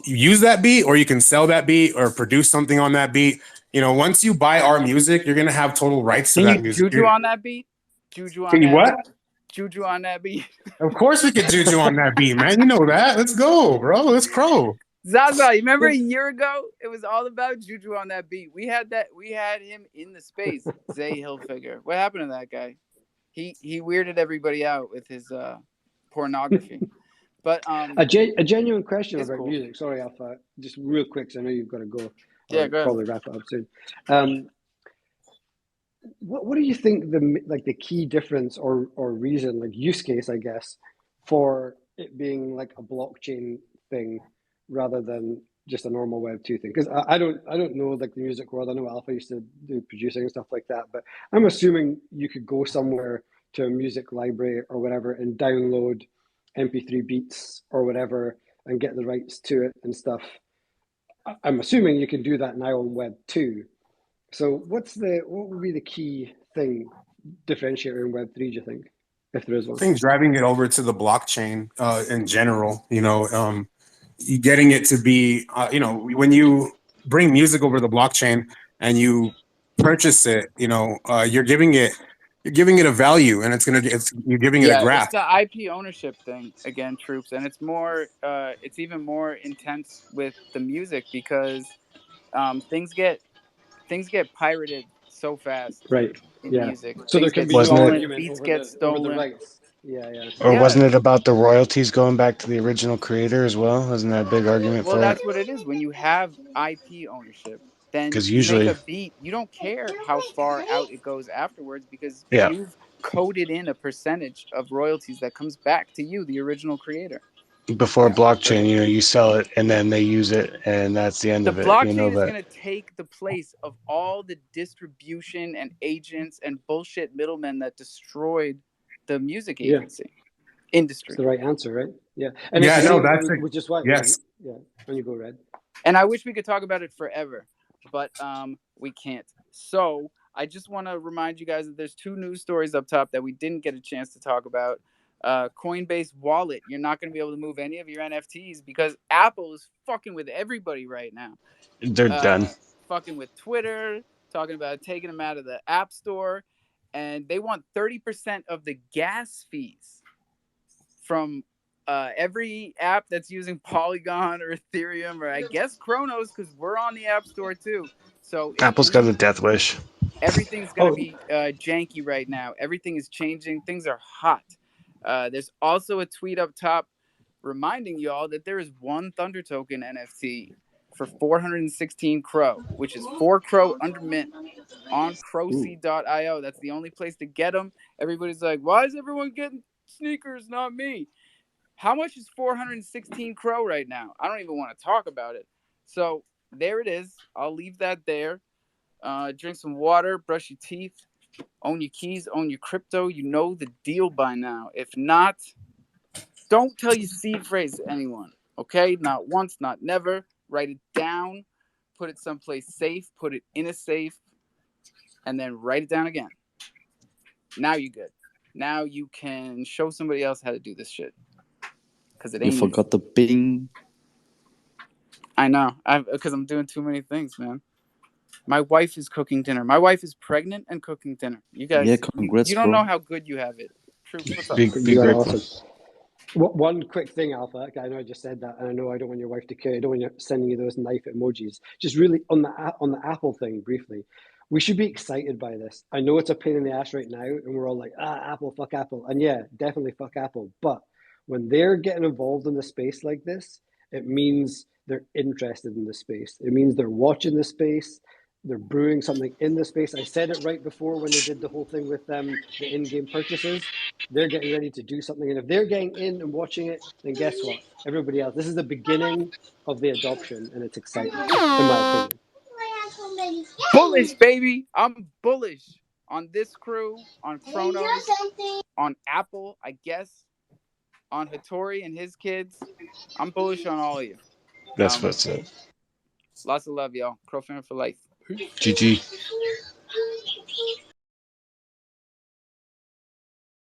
use that beat or you can sell that beat or produce something on that beat. Once you buy our music, you're gonna have total rights to that music. Juju on that beat? Juju on Can you that what? Juju on that beat. Of course we could juju on that beat, man. You know that. Let's go, bro. Let's crow. Zaza, you remember a year ago? It was all about Juju on that beat. We had him in the space. Zay Hilfiger. What happened to that guy? He weirded everybody out with his pornography. But a genuine question about music. Sorry, Alpha. Just real quick, because I know you've got to go. Yeah, go ahead. Probably wrap it up soon. What do you think the key difference or reason, like use case, I guess, for it being like a blockchain thing rather than just a normal Web 2 thing? Because I don't know like the music world. I know Alpha used to do producing and stuff like that, but I'm assuming you could go somewhere to a music library or whatever and download MP3 beats or whatever and get the rights to it and stuff. I'm assuming you can do that now on Web 2. So what would be the key thing differentiator in Web 3, do you think, if there is one? I think driving it over to the blockchain in general, getting it to be, when you bring music over the blockchain and you purchase it, you're giving it a value, and you're giving it a graph. It's the IP ownership thing again, Troops, and it's more, it's even more intense with the music because things get pirated so fast. Right. in music. So there Things can get be no stolen, argument beats over get the stolen. rights. Yeah. Or Yeah. wasn't it about the royalties going back to the original creator as well? Wasn't that a big argument Well, for it? that's what it is. When you have IP ownership, then Because you make usually, a beat. You don't care how far out it goes afterwards because yeah, you've coded in a percentage of royalties that comes back to you, the original creator. before blockchain, you sell it and then they use it, and that's the end The of it. blockchain is But going to take the place of all the distribution and agents and bullshit middlemen that destroyed the music agency industry. It's the right answer, right? Yeah. And Yeah, it's the no, same, that's which is why, yes. when you go, Red. And I wish we could talk about it forever, but we can't. So I just want to remind you guys that there's 2 news stories up top that we didn't get a chance to talk about. Coinbase wallet, you're not going to be able to move any of your NFTs because Apple is fucking with everybody right now. they're done. Fucking with Twitter, talking about taking them out of the App Store, and they want 30% of the gas fees from every app that's using Polygon or Ethereum or I guess Kronos, because we're on the App Store too. So Apple's got a death wish. Everything's going to be janky right now. Everything is changing. Things are hot. There's also a tweet up top reminding y'all that there is 1 Thunder Token NFT for 416 Crow, which is 4 Crow under mint on crowseed.io. That's the only place to get them. Everybody's like, why is everyone getting sneakers, not me? How much is 416 Crow right now? I don't even want to talk about it. So there it is. I'll leave that there. Drink some water, brush your teeth, own your keys, own your crypto. You know the deal by now. If not, don't tell your seed phrase to anyone, okay? Not once, not never. Write it down, put it someplace safe, put it in a safe, and then write it down again. Now you're good. Now you can show somebody else how to do this shit. Because it ain't You forgot the bing. I know, because I'm doing too many things, man. My wife is cooking dinner. My wife is pregnant and cooking dinner. You guys, Yeah, congrats, you don't bro. know how good you have it. Troops, what's up? You are awesome. One quick thing, Alpha. I know I just said that, and I know I don't want your wife to care. I don't want you sending you those knife emojis. Just really on the Apple thing briefly. We should be excited by this. I know it's a pain in the ass right now, and we're all like, Apple, fuck Apple. And yeah, definitely fuck Apple. But when they're getting involved in the space like this, it means they're interested in the space. It means they're watching the space. They're brewing something in the space. I said it right before when they did the whole thing with the in-game purchases. They're getting ready to do something. And if they're getting in and watching it, then guess what? Everybody else. This is the beginning of the adoption, and it's exciting, in my opinion. Bullish, baby. I'm bullish on this crew, on Kronos, on Apple, I guess, on Hattori and his kids. I'm bullish on all of you. That's what's up. Lots of love, y'all. Crofam for life. GG.